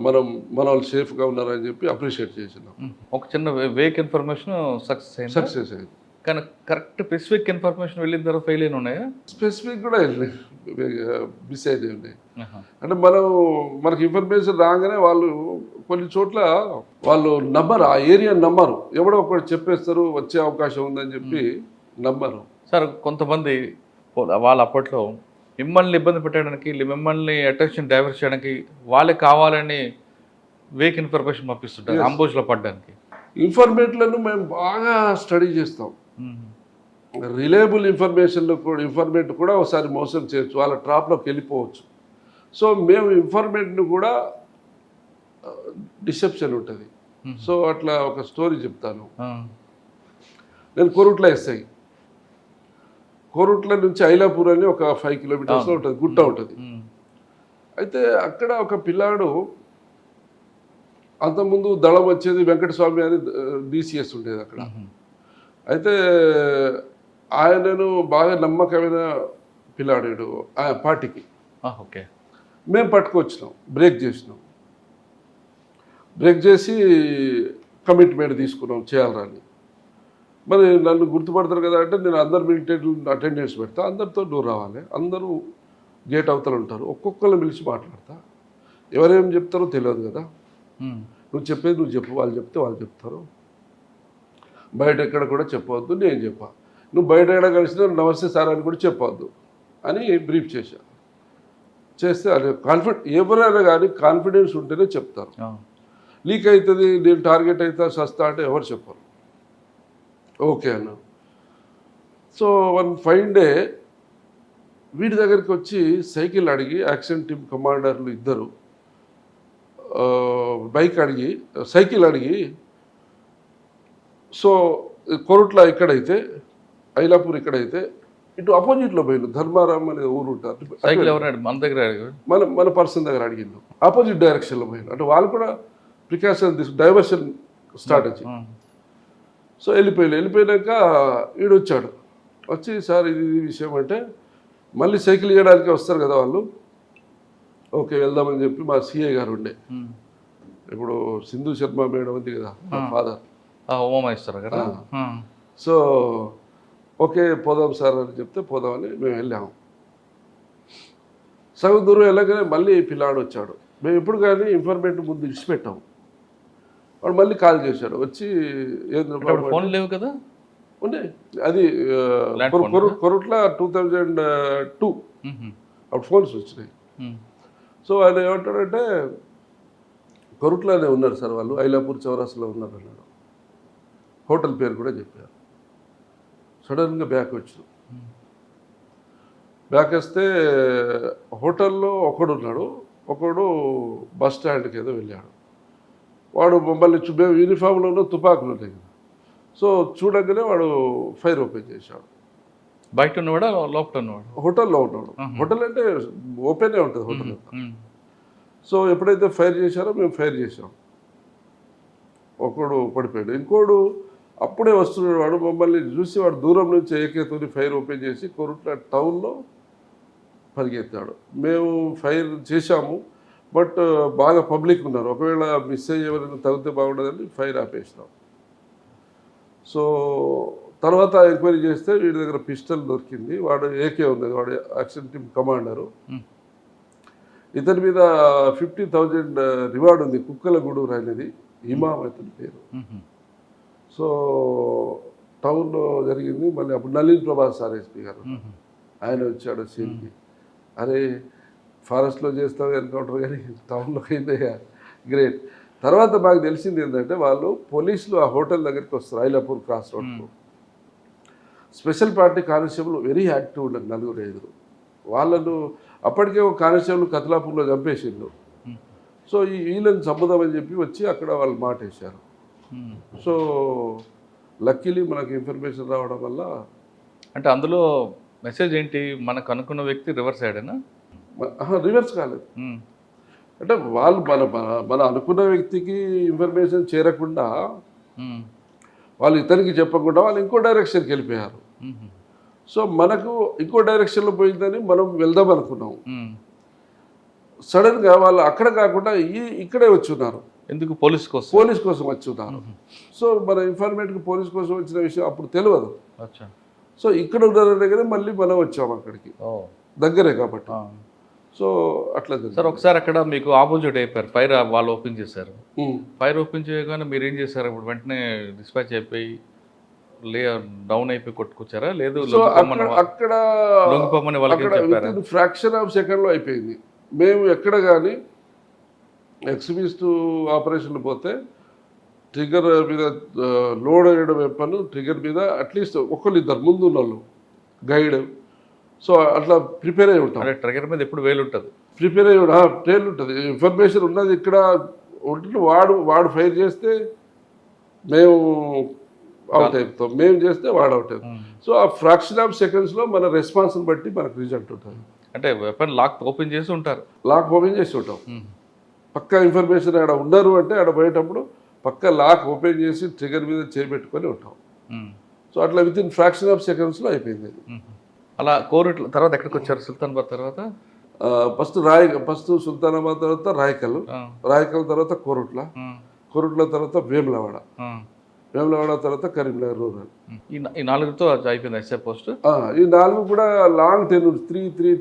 మన వాళ్ళు సేఫ్గా ఉన్నారని చెప్పి అప్రిషియేట్ చేసినాం. ఒక చిన్న వేక్ ఇన్ఫర్మేషన్ సక్సెస్ అయింది, కానీ కరెక్ట్ స్పెసిఫిక్ ఇన్ఫర్మేషన్ వెళ్ళిన తర్వాత ఫెయిల్ అయిన ఉన్నాయా? స్పెసిఫిక్ కూడా మిస్ అయినవి ఉన్నాయి. అంటే మనకి ఇన్ఫర్మేషన్ రాగానే వాళ్ళు కొన్ని చోట్ల వాళ్ళు నమ్మరు, ఆ ఏరియా నమ్మరు, ఎవడో ఒకటి చెప్పేస్తారు వచ్చే అవకాశం ఉందని చెప్పి నమ్మరు. సార్ కొంతమంది వాళ్ళు అప్పట్లో మిమ్మల్ని ఇబ్బంది పెట్టడానికి, మిమ్మల్ని అటెన్షన్ డైవర్ట్ చేయడానికి వాళ్ళే కావాలని వేక్ ఇన్ఫర్మేషన్ పంపిస్తుంటారు అంబుష్లో పడడానికి. ఇన్ఫర్మేట్లను మేము బాగా స్టడీ చేస్తాం. రిలయబుల్ ఇన్ఫర్మేట్ కూడా ఒకసారి మోసం చేయొచ్చు, వాళ్ళ ట్రాప్లోకి వెళ్ళిపోవచ్చు. సో మేము ఇన్ఫర్మేట్ను కూడా డిసెప్షన్ ఉంటుంది. సో అట్లా ఒక స్టోరీ చెప్తాను. నేను కోరుట్ల ఎస్ఐ, కోరుట్ల నుంచి ఐలాపూర్ అని ఒక 5 కిలోమీటర్స్లో ఉంటుంది, గుట్ట ఉంటుంది. అయితే అక్కడ ఒక పిల్లాడు, అంతకుముందు దళం వచ్చేది వెంకటస్వామి అని డిసిఎస్ ఉండేది అక్కడ. అయితే ఆయనను బాగా నమ్మకమైన పిల్లాడు పార్టీకి. ఓకే, మేము పట్టుకొచ్చినాం, బ్రేక్ చేసి కమిట్మెంట్ తీసుకున్నాం చేయాలని. మరి నన్ను గుర్తుపడతారు కదా అంటే నేను అందరు మిలిటరీ అటెండెన్స్ పెడతా, అందరితో దూరం రావాలి, అందరూ గేట్ అవతల ఉంటారు, ఒక్కొక్కరిని పిలిచి మాట్లాడతా. ఎవరేం చెప్తారో తెలియదు కదా, నువ్వు చెప్పేది నువ్వు చెప్పు, వాళ్ళు చెప్తే వాళ్ళు చెప్తారు, బయట ఎక్కడ కూడా చెప్పవద్దు, నేను చెప్పా, నువ్వు బయట ఎక్కడ కలిసినా నమస్తే సార్ అని కూడా చెప్పవద్దు అని బ్రీఫ్ చేస్తే అది ఎవరైనా కానీ కాన్ఫిడెన్స్ ఉంటేనే చెప్తారు. లీక్ అవుతుంది, నేను టార్గెట్ అవుతా సస్తా అంటే ఎవరు చెప్పరు. ఓకే అన్న. సో ఫైన్ డే వీడి దగ్గరికి వచ్చి సైకిల్ అడిగి, యాక్షన్ టీమ్ కమాండర్లు ఇద్దరు సైకిల్ అడిగి, సో కొరుట్ల ఇక్కడైతే, ఐలాపూర్ ఇక్కడైతే, ఇటు అపోజిట్లో పోయిండు, ధర్మారాం అనే ఊరు ఉంటారు, మన పర్సన్ దగ్గర అడిగిండు, ఆపోజిట్ డైరెక్షన్లో పోయిండు. అంటే వాళ్ళు కూడా ప్రికాషన్ డైవర్షన్ స్టార్ట్ వచ్చింది. సో వెళ్ళిపోయినాక వీడు వచ్చి సార్ ఇది విషయం అంటే, మళ్ళీ సైకిల్ ఇవ్వడానికి వస్తారు కదా వాళ్ళు, ఓకే వెళ్దామని చెప్పి మా సిఐ గారు ఉండే, ఇప్పుడు సింధు శర్మ మేడం ఉంది కదా ఫాదర్, ఉమామేశ్వర కదా. సో ఓకే పోదాం సార్ అని చెప్తే పోదామని మేము వెళ్ళాము. సగం దూరం వెళ్ళగానే మళ్ళీ పిల్లాడు వచ్చాడు. మేము ఎప్పుడు కానీ ఇన్ఫర్మేట్ ముందు ఇచ్చిపెట్టాము. వాడు మళ్ళీ కాల్ చేశాడు, వచ్చి ఫోన్ లేవు కదా ఉన్నాయి, అది కొరుట్ల 2002 అప్పుడు ఫోన్స్ వచ్చినాయి. సో ఆయన ఏమంటాడంటే, కొరుట్లోనే ఉన్నారు సార్ వాళ్ళు, ఐలాపూర్ చౌరాస్లో ఉన్నారు అన్నాడు. హోటల్ పేరు కూడా చెప్పారు. సడన్గా బ్యాక్ వచ్చాం. బ్యాక్ వస్తే హోటల్లో ఒకడు బస్ స్టాండ్కి ఏదో వెళ్ళాడు. వాడు మమ్మల్ని మేము యూనిఫామ్లో ఉన్న తుపాకులు ఉంటాయి కదా, సో చూడగానే వాడు ఫైర్ ఓపెన్ చేశాడు. బయట ఉన్నవాడా లోపల ఉన్నవాడు? హోటల్లో ఉన్నాడు. హోటల్ అంటే ఓపెనే ఉంటుంది హోటల్. సో ఎప్పుడైతే ఫైర్ చేశారో మేము ఫైర్ చేసాం, ఒకడు పడిపోయాడు. ఇంకోడు అప్పుడే వస్తున్నాడు వాడు. మమ్మల్ని చూసి వాడు దూరం నుంచి ఏకేతోని ఫైర్ ఓపెన్ చేసి కొరుట్ల టౌన్లో పరిగెత్తాడు. మేము ఫైర్ చేశాము, బట్ బాగా పబ్లిక్ ఉన్నారు, ఒకవేళ మిస్ అయ్యి ఎవరైనా తగ్గితే బాగుండదని ఫైర్ ఆపేసినాం. సో తర్వాత ఎంక్వైరీ చేస్తే వీడి దగ్గర పిస్టల్ దొరికింది, వాడు ఏకే ఉన్నది, వాడు యాక్షన్ టీమ్ కమాండరు. ఇతని మీద 50,000 రివార్డ్ ఉంది, కుక్కలగూడూరు అనేది ఇమాం అతని పేరు. సో టౌన్లో జరిగింది. మళ్ళీ అప్పుడు నళిన్ ప్రభాస్ సార్ ఎస్పీ గారు ఆయన వచ్చాడు సీన్కి. అరే ఫారెస్ట్లో చేస్తావు ఎన్కౌంటర్ కానీ టౌన్లోకి అయితే గ్రేట్. తర్వాత మాకు తెలిసింది ఏంటంటే వాళ్ళు పోలీసులు ఆ హోటల్ దగ్గరికి వస్తారు, ఐలాపూర్ క్రాస్ రోడ్లో. Special party constable very active ఉండదు, 4-5 వాళ్ళను. అప్పటికే ఒక కానిస్టేబుల్ కతలాపూర్లో చంపేసిండు. సో ఈ వీళ్ళని చంపుదామని చెప్పి వచ్చి అక్కడ వాళ్ళు మాట వేశారు. సో లక్కీలీ మనకు ఇన్ఫర్మేషన్ రావడం వల్ల. అంటే అందులో మెసేజ్ ఏంటి, మనకు అనుకున్న వ్యక్తి రివర్స్ అయ్యాడేనా? రివర్స్ కాలేదు, అంటే వాళ్ళు మన అనుకున్న వ్యక్తికి ఇన్ఫర్మేషన్ చేరకుండా, వాళ్ళు ఇతనికి చెప్పకుండా వాళ్ళు ఇంకో డైరెక్షన్కి వెళ్ళిపోయారు. సో మనకు ఇంకో డైరెక్షన్లో పోయిందని మనం వెళ్దాం అనుకున్నాం. సడన్గా వాళ్ళు అక్కడ కాకుండా ఇక్కడే వచ్చున్నారు. ఎందుకు? పోలీస్ కోసం వచ్చున్నారు. సో మన ఇన్ఫర్మేట్కి పోలీస్ కోసం వచ్చిన విషయం అప్పుడు తెలియదు. సో ఇక్కడ ఉన్న దగ్గర మళ్ళీ మనం వచ్చాము అక్కడికి, దగ్గరే కాబట్టి. సో అట్లా సార్ ఒకసారి అక్కడ మీకు ఆపోజిట్ అయిపోయారు, ఫైర్ వాళ్ళు ఓపెన్ చేశారు. ఫైర్ ఓపెన్ చేయగానే మీరు ఏం చేశారు? అప్పుడు వెంటనే డిస్పాచ్ అయిపోయి డౌన్ అయిపోయి కొట్టుకొచ్చారా? లేదు అక్కడ చెప్పారా? ఫ్రాక్షన్ ఆఫ్ సెకండ్లో అయిపోయింది. మేము ఎక్కడ కానీ ఎక్స్ట్రీమిస్ట్ ఆపరేషన్లు పోతే ట్రిగర్ మీద లోడ్ అయ్యడం వెపన్ ట్రిగర్ మీద అట్లీస్ట్ ఒకళ్ళిద్దరు ముందు ఉన్న వాళ్ళు గైడ్. సో అట్లా ప్రిపేర్ అయి ఉంటాం. ట్రిగర్ మీద ఎప్పుడు వేలు ఉంటుంది, ప్రిపేర్ అయ్యి ట్రైన్ ఉంటుంది, ఇన్ఫర్మేషన్ ఉన్నది ఇక్కడ ఉంటుంది. వాడు ఫైర్ చేస్తే మేము అవుట్ అయిపోతాం, మేము చేస్తే వాడు అవుట్ అవుతాం. సో ఆ ఫ్రాక్షన్ ఆఫ్ సెకండ్స్లో మన రెస్పాన్స్ని బట్టి మనకు రిజల్ట్ ఉంటుంది. అంటే వెపన్ లాక్ ఓపెన్ చేసి ఉంటారు, లాక్ ఓపెన్ చేసి ఉంటాం. పక్కా ఇన్ఫర్మేషన్ ఆడ ఉన్నారు అంటే ఆడ పోయేటప్పుడు పక్కా లాక్ ఓపెన్ చేసి ట్రిగర్ మీద చేపెట్టుకొని ఉంటాం. సో అట్లా విత్ ఇన్ ఫ్రాక్షన్ ఆఫ్ సెకండ్స్లో అయిపోయింది. అలా కోరుట్ల తర్వాత ఎక్కడికి వచ్చారు? సుల్తానాబాద్ తర్వాత ఫస్ట్ సుల్తానాబాద్ తర్వాత రాయకల్ తర్వాత కోరుట్ల తర్వాత వేములవాడ తర్వాత కరీంనగర్ రూరల్. ఈ 4తో అయిపోయింది ఎస్ఐ పోస్ట్. ఈ 4 కూడా లాంగ్ టెన్యూర్ 3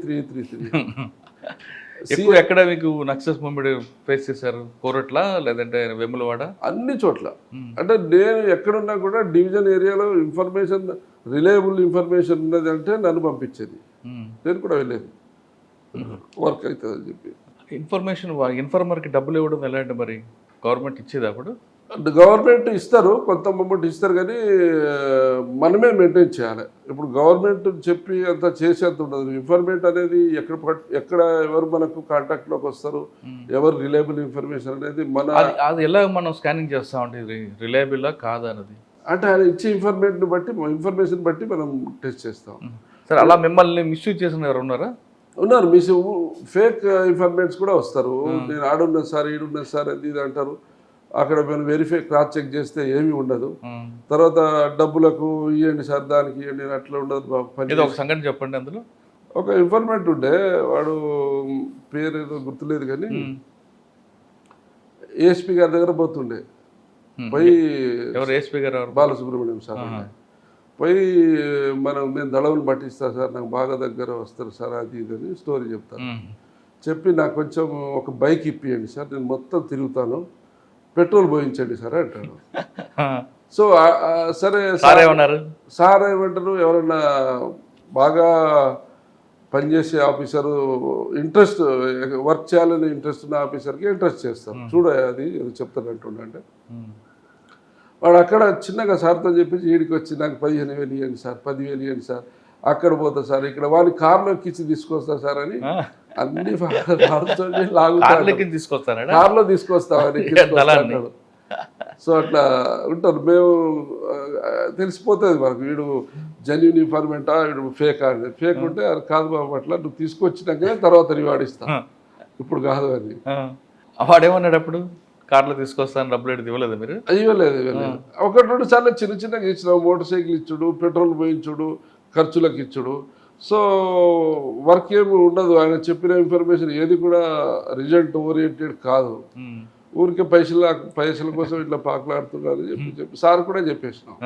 ఎక్కువ ఎక్కడ మీకు నక్సల్స్ మూవ్మెంట్ ఫేస్ చేశారు? కోరుట్ల లేదంటే వేములవాడ? అన్ని చోట్ల. అంటే నేను ఎక్కడున్నా కూడా డివిజన్ ఏరియాలో ఇన్ఫర్మేషన్ రిలయబుల్ ఇన్ఫర్మేషన్ ఉన్నది అంటే నన్ను పంపించేది, నేను కూడా వెళ్ళేది, వర్క్ అవుతుంది అని చెప్పి. ఇన్ఫర్మర్కి డబ్బులు ఇవ్వడం ఎలా అంటే మరి గవర్నమెంట్ ఇచ్చేది? అప్పుడు గవర్నమెంట్ ఇస్తారు, కొంత అమౌంట్ ఇస్తారు, కానీ మనమే మెయింటైన్ చేయాలి. ఇప్పుడు గవర్నమెంట్ చెప్పి అంత చేసేంత ఉండదు. ఇన్ఫర్మేట్ అనేది ఎక్కడ ఎవరు మనకు కాంటాక్ట్లోకి వస్తారు, ఎవరు రిలయబుల్ ఇన్ఫర్మేషన్ అనేది అది ఎలా మనం స్కానింగ్ చేస్తామంటే రిలయబుల్ కాదా అన్నది? అంటే ఆయన ఇచ్చే ఇన్ఫర్మేషన్ బట్టి మనం టెస్ట్ చేస్తాం. సరే, అలా మిమ్మల్ని మిస్యూజ్ చేసిన ఎవరు ఉన్నారా? ఉన్నారు. ఫేక్ ఇన్ఫర్మేట్స్ కూడా వస్తారు. నేను ఆడున్నా సార్, ఈడున్నా సార్ అది ఇది అంటారు. అక్కడ మేము వెరిఫై క్రాస్ చెక్ చేస్తే ఏమీ ఉండదు. తర్వాత డబ్బులకు ఇవ్వండి సార్, దానికి ఇవ్వండి, అట్లా ఉండదు. ఒక సంఘటన చెప్పండి. అందులో ఒక ఇన్ఫర్మేట్ ఉండే, వాడు పేరు ఏదో గుర్తులేదు కానీ ఏఎస్పీ గారి దగ్గర పోతుండే. పోయి ఏఎస్పీ గారు బాలసుబ్రహ్మణ్యం సార్ పోయి నేను దళవులు పట్టిస్తా సార్, నాకు బాగా దగ్గర వస్తారు సార్, అది ఇది అని స్టోరీ చెప్తాను. చెప్పి నాకు కొంచెం ఒక బైక్ ఇప్పియండి సార్, నేను మొత్తం తిరుగుతాను, పెట్రోల్ పోయించండి సార్ అంటాడు. సో సరే సార్ ఏమంటారు, ఎవరన్నా బాగా పనిచేసే ఆఫీసరు ఇంట్రెస్ట్ వర్క్ చేయాలని ఇంట్రెస్ట్ ఉన్న ఆఫీసర్కి ఇంట్రెస్ట్ చేస్తారు. చూడ అది చెప్తాను అంటుండే. వాడు అక్కడ చిన్నగా సార్తో చెప్పేసి వీడికి వచ్చి నాకు 15,000 ఇవ్వండి సార్, 10,000 ఇవ్వండి సార్, అక్కడ పోతా సార్, ఇక్కడ వాడి కార్లో ఎక్కించి తీసుకొస్తా సార్ అని అన్ని కార్లో తీసుకొస్తామని. సో అట్లా ఉంటారు. మేము తెలిసిపోతుంది మనకు, వీడు జెన్యూన్ ఇన్ఫర్మేటా, వీడు ఫేక్ అని. ఫేక్ ఉంటే అది కాదు బాబు, అట్లా నువ్వు తీసుకొచ్చినాకనే తర్వాత రివార్డ్ ఇస్తా, ఇప్పుడు కాదు అని. వాడేమన్నాడు అప్పుడు? కార్లో తీసుకొస్తాను డబ్బులు ఎడితే ఇవ్వలేదు మీరు? ఇవ్వలేదు. ఒకటి రెండు సార్లు చిన్న చిన్నగా ఇచ్చినాం, మోటార్ సైకిల్ ఇచ్చుడు, పెట్రోల్ పోయించుడు, ఖర్చులకు ఇచ్చుడు. సో వర్క్ ఏమి ఉండదు. ఆయన చెప్పిన ఇన్ఫర్మేషన్ ఏది కూడా రిజల్ట్ ఓరియంటెడ్ కాదు. ఊరికే పైసల కోసం ఇట్లా పాకులాడుతున్నారు చెప్పి సార్ కూడా చెప్పేసినాం.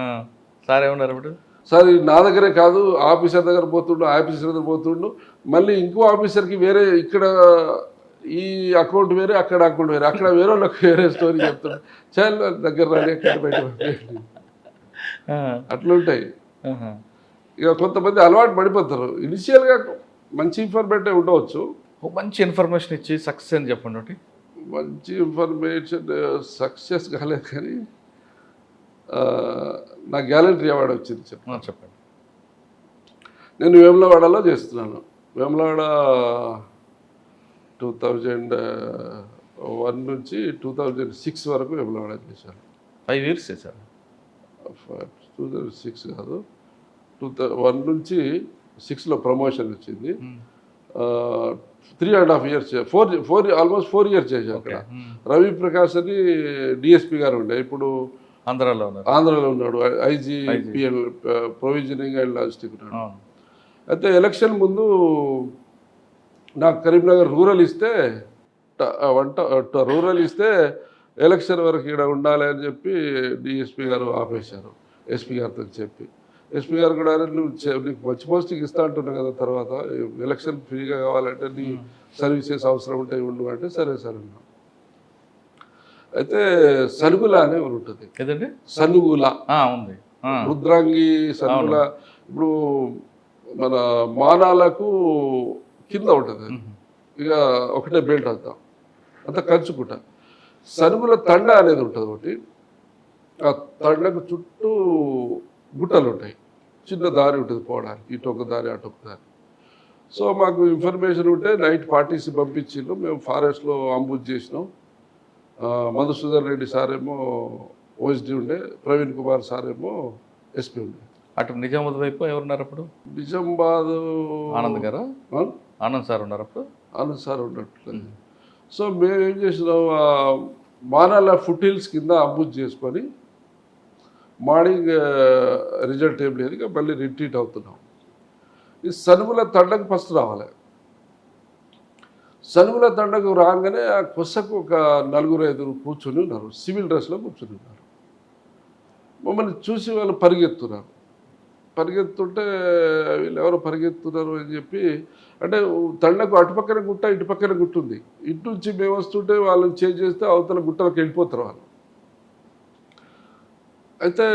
సార్ ఏమన్నారు అప్పుడు? సార్ నా దగ్గరే కాదు, ఆఫీసర్ దగ్గర పోతుండు, ఆఫీసర్ దగ్గర పోతుండు, మళ్ళీ ఇంకో ఆఫీసర్కి వేరే, ఇక్కడ ఈ అకౌంట్ వేరే, అక్కడ అకౌంట్ వేరే, అక్కడ వేరే వాళ్ళకి వేరే స్టోరీ చెప్తాడు. చాలా దగ్గర రాని ఎక్కడ బయట అట్లుంటాయి. ఇక కొంతమంది అలవాటు పడిపోతారు. ఇనిషియల్గా మంచి ఇన్ఫర్మేటివ్ ఉండవచ్చు. మంచి ఇన్ఫర్మేషన్ ఇచ్చి సక్సెస్ అని చెప్పండి. ఒకటి మంచి ఇన్ఫర్మేషన్ సక్సెస్ కాలేదు కానీ నా గ్యాలంటరీ అవార్డు వచ్చింది. చెప్పండి. నేను వేములవాడలో చేస్తున్నాను. వేములవాడ 2001 నుంచి 2006 వరకు వేములవాడ చేశాను. 5 years చేశారు. 2006 కాదు, 2001 నుంచి 6లో ప్రమోషన్ వచ్చింది. 3.5 years, ఆల్మోస్ట్ 4 years చేశాను అక్కడ. రవి ప్రకాష్ అని డిఎస్పీ గారు ఉండే, ఇప్పుడు ఆంధ్రాలో ఉన్నాడు. ఐజీపీఎల్ ప్రొవిజనింగ్ అండ్ లాజిస్టిక్ ఉన్నాడు. అయితే ఎలక్షన్ ముందు నాకు కరీంనగర్ రూరల్ ఇస్తే ఎలక్షన్ వరకు ఇక్కడ ఉండాలి అని చెప్పి డిఎస్పీ గారు ఆపేశారు ఎస్పీ గారితో చెప్పి. ఎస్పీ గారు కూడా నువ్వు నీకు మంచి పోస్టింగ్ ఇస్తా అంటున్నావు కదా, తర్వాత ఎలక్షన్ ఫ్రీగా కావాలంటే నీ సర్వీసెస్ అవసరం ఉంటాయి ఉండు అంటే సరే సార్ అన్నా. అయితే సనుగుల అనే ఉంటుంది, సనుగుల ఉంది, రుద్రాంగి సనుగుల. ఇప్పుడు మన మానాలకు కింద ఉంటుంది, ఇక ఒకటే బెల్ట్ అంతా కంచుకుంట. సనుగుల తండ అనేది ఉంటుంది ఒకటి. ఆ తండకు చుట్టూ గుట్టలు ఉంటాయి, చిన్న దారి ఉంటుంది పోవడానికి, ఇటు ఒక దారి అటు ఒక దారి. సో మాకు ఇన్ఫర్మేషన్ ఉంటే నైట్ పార్టీస్ పంపించిండు. మేము ఫారెస్ట్లో అంబుజ్ చేసినాం. మధుసూదన్ రెడ్డి సార్ ఏమో ఓఎస్డీ ఉండే, ప్రవీణ్ కుమార్ సార్ ఏమో ఎస్పీ ఉండే. అటు నిజామాబాద్ వైపు ఎవరున్నారు అప్పుడు? నిజామాబాద్ ఆనంద్ గారు, ఆనంద్ సార్ ఉన్నారు అప్పుడు. ఆనంద్ సార్ ఉన్నట్లేదు. సో మేము ఏం చేసినాం, మానాల ఫుట్ హిల్స్ కింద అంబుజ్ చేసుకొని మార్నింగ్ రిజల్ట్ ఏం లేదు, ఇక మళ్ళీ రిట్రీట్ అవుతున్నాం. ఈ సనుముల తండకు ఫస్ట్ రావాలి. సనుముల తండకు రాగానే ఆ కొసకు ఒక 4-5 కూర్చొని ఉన్నారు, సివిల్ డ్రెస్లో కూర్చొని ఉన్నారు. మమ్మల్ని చూసి వాళ్ళు పరిగెత్తుంటే వీళ్ళు ఎవరో పరిగెత్తున్నారు అని చెప్పి, అంటే తండకు అటుపక్కన గుట్ట ఇటుపక్కన గుట్ట ఉంది. ఇటు నుంచి మేము వస్తుంటే వాళ్ళని చేంజ్ చేస్తే అవతల గుట్టలకు వెళ్ళిపోతారు వాళ్ళు. అయితే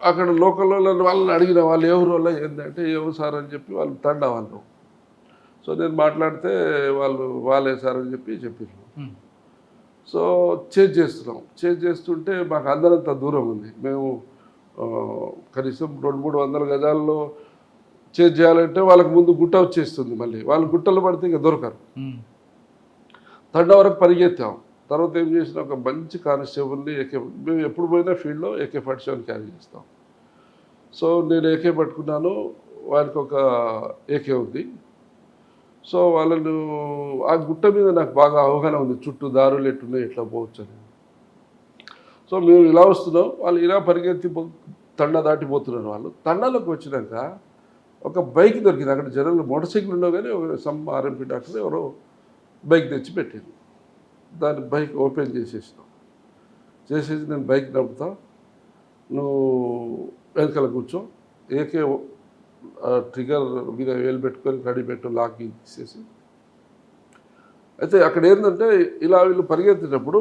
అక్కడ లోకల్ వాళ్ళని అడిగిన, వాళ్ళు ఎవరు వల్ల ఏంటంటే ఎవరు సార్ అని చెప్పి వాళ్ళు తండ వాళ్ళు. సో నేను మాట్లాడితే వాళ్ళే సార్ అని చెప్పారు. సో చేంజ్ చేస్తుంటే మాకు అందరంత దూరం ఉంది. మేము కనీసం 200-300 గజాల్లో చేంజ్ చేయాలంటే వాళ్ళకి ముందు గుట్ట వచ్చేస్తుంది. మళ్ళీ వాళ్ళు గుట్టలు పడితే ఇక దొరకరు. తండ వరకు పరిగెత్తాం. తర్వాత ఏం చేసిన, ఒక మంచి కానిస్టేబుల్ని మేము ఎప్పుడు పోయినా ఫీల్డ్లో AK-47 క్యారీ చేస్తాం. సో నేను AK పట్టుకున్నాను, వారికి ఒక AK ఉంది. సో వాళ్ళను ఆ గుట్ట మీద నాకు బాగా అవగాహన ఉంది, చుట్టూ దారులు ఎట్టున్నాయి, ఎట్లా పోవచ్చు అని. సో మేము ఇలా వస్తున్నాం, వాళ్ళు ఇలా పరిగెత్తి తండ దాటిపోతున్నారు. వాళ్ళు తండాలోకి వచ్చినాక ఒక బైక్ దొరికింది. అక్కడ జనరల్ మోటార్ సైకిల్ ఉండవు కానీ ఒక RMP డాక్టర్ ఎవరో బైక్ తెచ్చి పెట్టింది. దాన్ని బైక్ ఓపెన్ చేసేసి నేను బైక్ నడుపుతా, నువ్వు వెనకాల కూర్చో, AK ట్రిగర్ మీద వేలు పెట్టుకొని రెడీ పెట్టు, లాక్ తీసేసి. అయితే అక్కడ ఏంటంటే ఇలా వీళ్ళు పరిగెత్తేటప్పుడు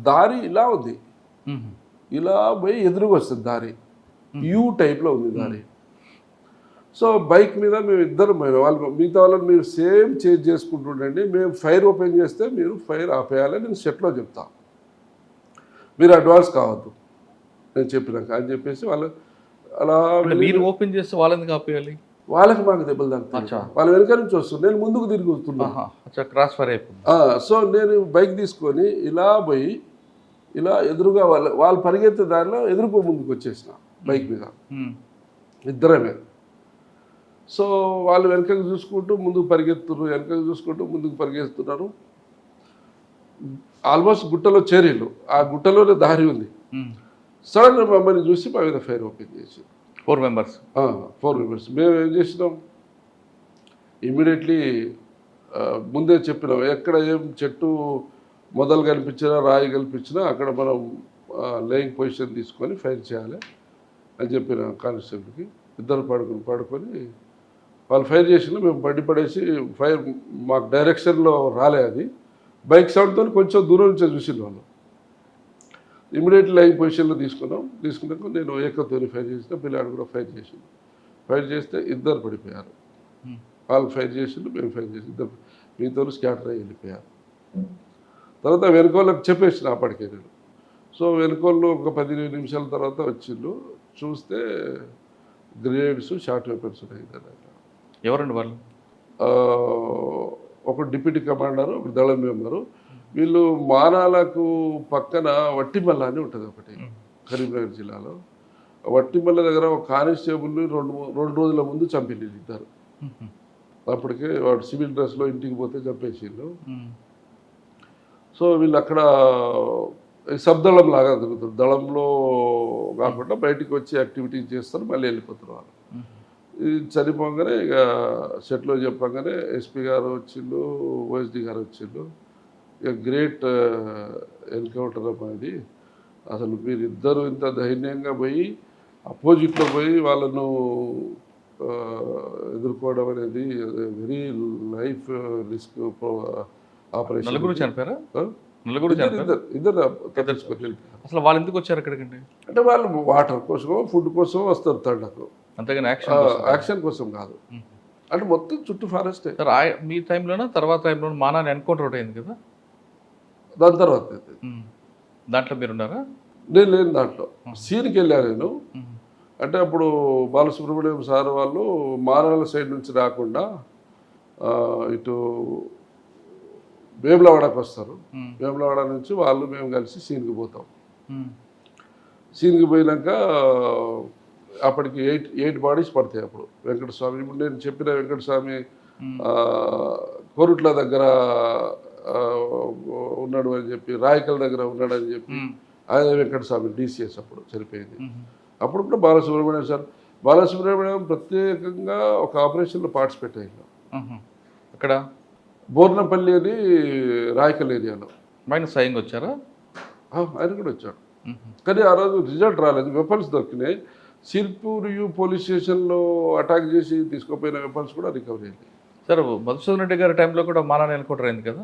దారి ఇలా ఉంది, ఇలా పోయి ఎదురుగా వస్తుంది దారి, యూ టైప్లో ఉంది దారి. సో బైక్ మీద మేము ఇద్దరం పోయినాం. వాళ్ళు మిగతా వాళ్ళని మీరు సేమ్ చేంజ్ చేసుకుంటుండండి, మేము ఫైర్ ఓపెన్ చేస్తే మీరు ఫైర్ ఆపేయాలని నేను సెట్లో చెప్తా, మీరు అడ్వాన్స్ కావద్దు నేను చెప్పినాక అని చెప్పేసి వాళ్ళు అలా. మీరు ఓపెన్ చేస్తే వాళ్ళని ఆపేయాలి, వాళ్ళకి మాకు దెబ్బలు తగ్గుతాయి. వాళ్ళ వెనక నుంచి వస్తుంది, నేను ముందుకు తిరిగి వస్తున్నా, క్రాస్ ఫైర్ అయిపోయింది. సో నేను బైక్ తీసుకొని ఇలా పోయి ఇలా ఎదురుగా వాళ్ళు పరిగెత్తే దారిలో ఎదురుకో ముందుకు వచ్చేసిన బైక్ మీద ఇద్దరమే. సో వాళ్ళు వెనకకు చూసుకుంటూ ముందుకు పరిగెత్తున్నారు, వెనకకు చూసుకుంటూ ముందుకు పరిగెత్తున్నారు. ఆల్మోస్ట్ గుట్టలో చేరిళ్ళు, ఆ గుట్టలోనే దారి ఉంది. సడన్గా మమ్మల్ని చూసి మా మీద ఫైర్ ఓపెన్ చేసి 4 మెంబర్స్ 4 మెంబర్స్. మేము ఏం చేసినాం, ఇమ్మీడియట్లీ ముందే చెప్పినాం, ఎక్కడ ఏం చెట్టు మొదలు కనిపించినా రాయి కనిపించినా అక్కడ మనం లేయింగ్ పొజిషన్ తీసుకొని ఫైర్ చేయాలి అని చెప్పిన కానిస్టేబుల్కి. ఇద్దరు పడుకొని వాళ్ళు ఫైర్ చేసిన, మేము బండి పడేసి ఫైర్ మాకు డైరెక్షన్లో రాలే, అది బైక్ సౌండ్తో కొంచెం దూరం నుంచి చూసిన వాళ్ళు. ఇమీడియట్ లైవ్ పొజిషన్లో తీసుకున్నాక నేను ఏకతోని ఫైర్ చేసిన, పిల్లాడు కూడా ఫైర్ చేసిండు. ఫైర్ చేస్తే ఇద్దరు పడిపోయారు. వాళ్ళు ఫైర్ చేసిండు, మేము ఫైర్ చేసి ఇద్దరు మీతో స్కాటర్ అయ్యి వెళ్ళిపోయారు. తర్వాత వెనుకోళ్ళకి చెప్పేసిన అప్పటికే నేను. సో వెనుకోళ్ళు ఒక 15 నిమిషాల తర్వాత వచ్చిండు, చూస్తే గ్రెనేడ్స్ షార్ట్ వెపన్స్ ఉన్నాయి. ఎవరండి వాళ్ళు? ఒక డిప్యూటీ కమాండరు, ఒక దళం మెంబరు. వీళ్ళు మానాలకు పక్కన వట్టిమల్ల అని ఉంటుంది ఒకటి కరీంనగర్ జిల్లాలో. వట్టిమల్ల దగ్గర ఒక కానిస్టేబుల్ని 2 రోజుల ముందు చంపింది ఇద్దరు. అప్పటికే వాడు సివిల్ డ్రెస్లో ఇంటికి పోతే చంపేసిండు. సో వీళ్ళు అక్కడ సబ్దళం లాగా తిరుగుతారు, దళంలో కాకుండా బయటికి వచ్చి యాక్టివిటీస్ చేస్తారు, మళ్ళీ వెళ్ళిపోతారు వాళ్ళు. ఇది చనిపోగానే ఇక సెట్లో చెప్పగానే ఎస్పీ గారు వచ్చిండు, ఓఎస్డి గారు వచ్చిండు. ఇక గ్రేట్ ఎన్కౌంటర్ అనేది. అసలు మీరిద్దరూ ఇంత ధైర్యంగా పోయి అపోజిట్లో పోయి వాళ్ళను ఎదుర్కోవడం అనేది వెరీ లైఫ్ రిస్క్ ఆపరేషన్. నలుగురు చనిపోయారా? ఇద్దరు అసలు వాళ్ళు ఎందుకు వచ్చారు అక్కడికండి? అంటే వాళ్ళు వాటర్ కోసం, ఫుడ్ కోసం వస్తారు తండకు, అంతేగాని యాక్షన్ కోసం కాదు. అంటే మొత్తం చుట్టూ ఫారెస్ట్. మీ టైంలోనా తర్వాత టైంలో మానాన్ని ఎన్కౌంటర్ ఒకటి అయింది కదా, దాని తర్వాత దాంట్లో మీరున్నారా? నేను లేని దాంట్లో సీన్కి వెళ్ళాను నేను. అంటే అప్పుడు బాలసుబ్రహ్మణ్యం సార్ వాళ్ళు మానవుల సైడ్ నుంచి రాకుండా ఇటు వేములవాడకు వస్తారు. వేములవాడ నుంచి వాళ్ళు మేము కలిసి సీన్కి పోతాం. సీన్కి పోయినాక అప్పటికి 8 బాడీస్ పడతాయి. అప్పుడు వెంకటస్వామి, ఇప్పుడు నేను చెప్పిన వెంకటస్వామి కోరుట్ల దగ్గర ఉన్నాడు అని చెప్పి, రాయకల్ దగ్గర ఉన్నాడు అని చెప్పి, ఆయన వెంకటస్వామి DCS అప్పుడు చనిపోయింది. అప్పుడు కూడా బాలసుబ్రహ్మణ్యం ప్రత్యేకంగా ఒక ఆపరేషన్లో పార్టిసిపేట్ అయ్యాను. అక్కడ బోర్నపల్లి అని రాయకల్ ఏరియాలో. ఆయన స్వయంగా వచ్చారా? ఆయన కూడా వచ్చాడు, కానీ ఆ రోజు రిజల్ట్ రాలేదు. వెపన్స్ దొరికినాయి. సిర్పూర్ పోలీస్ స్టేషన్లో అటాక్ చేసి తీసుకుపోయిన వెపన్స్ కూడా రికవరీ అయింది. సార్ మధుసూదన్ రెడ్డి గారి టైంలో కూడా మానాన్ని ఎన్కౌంటర్ అయింది కదా,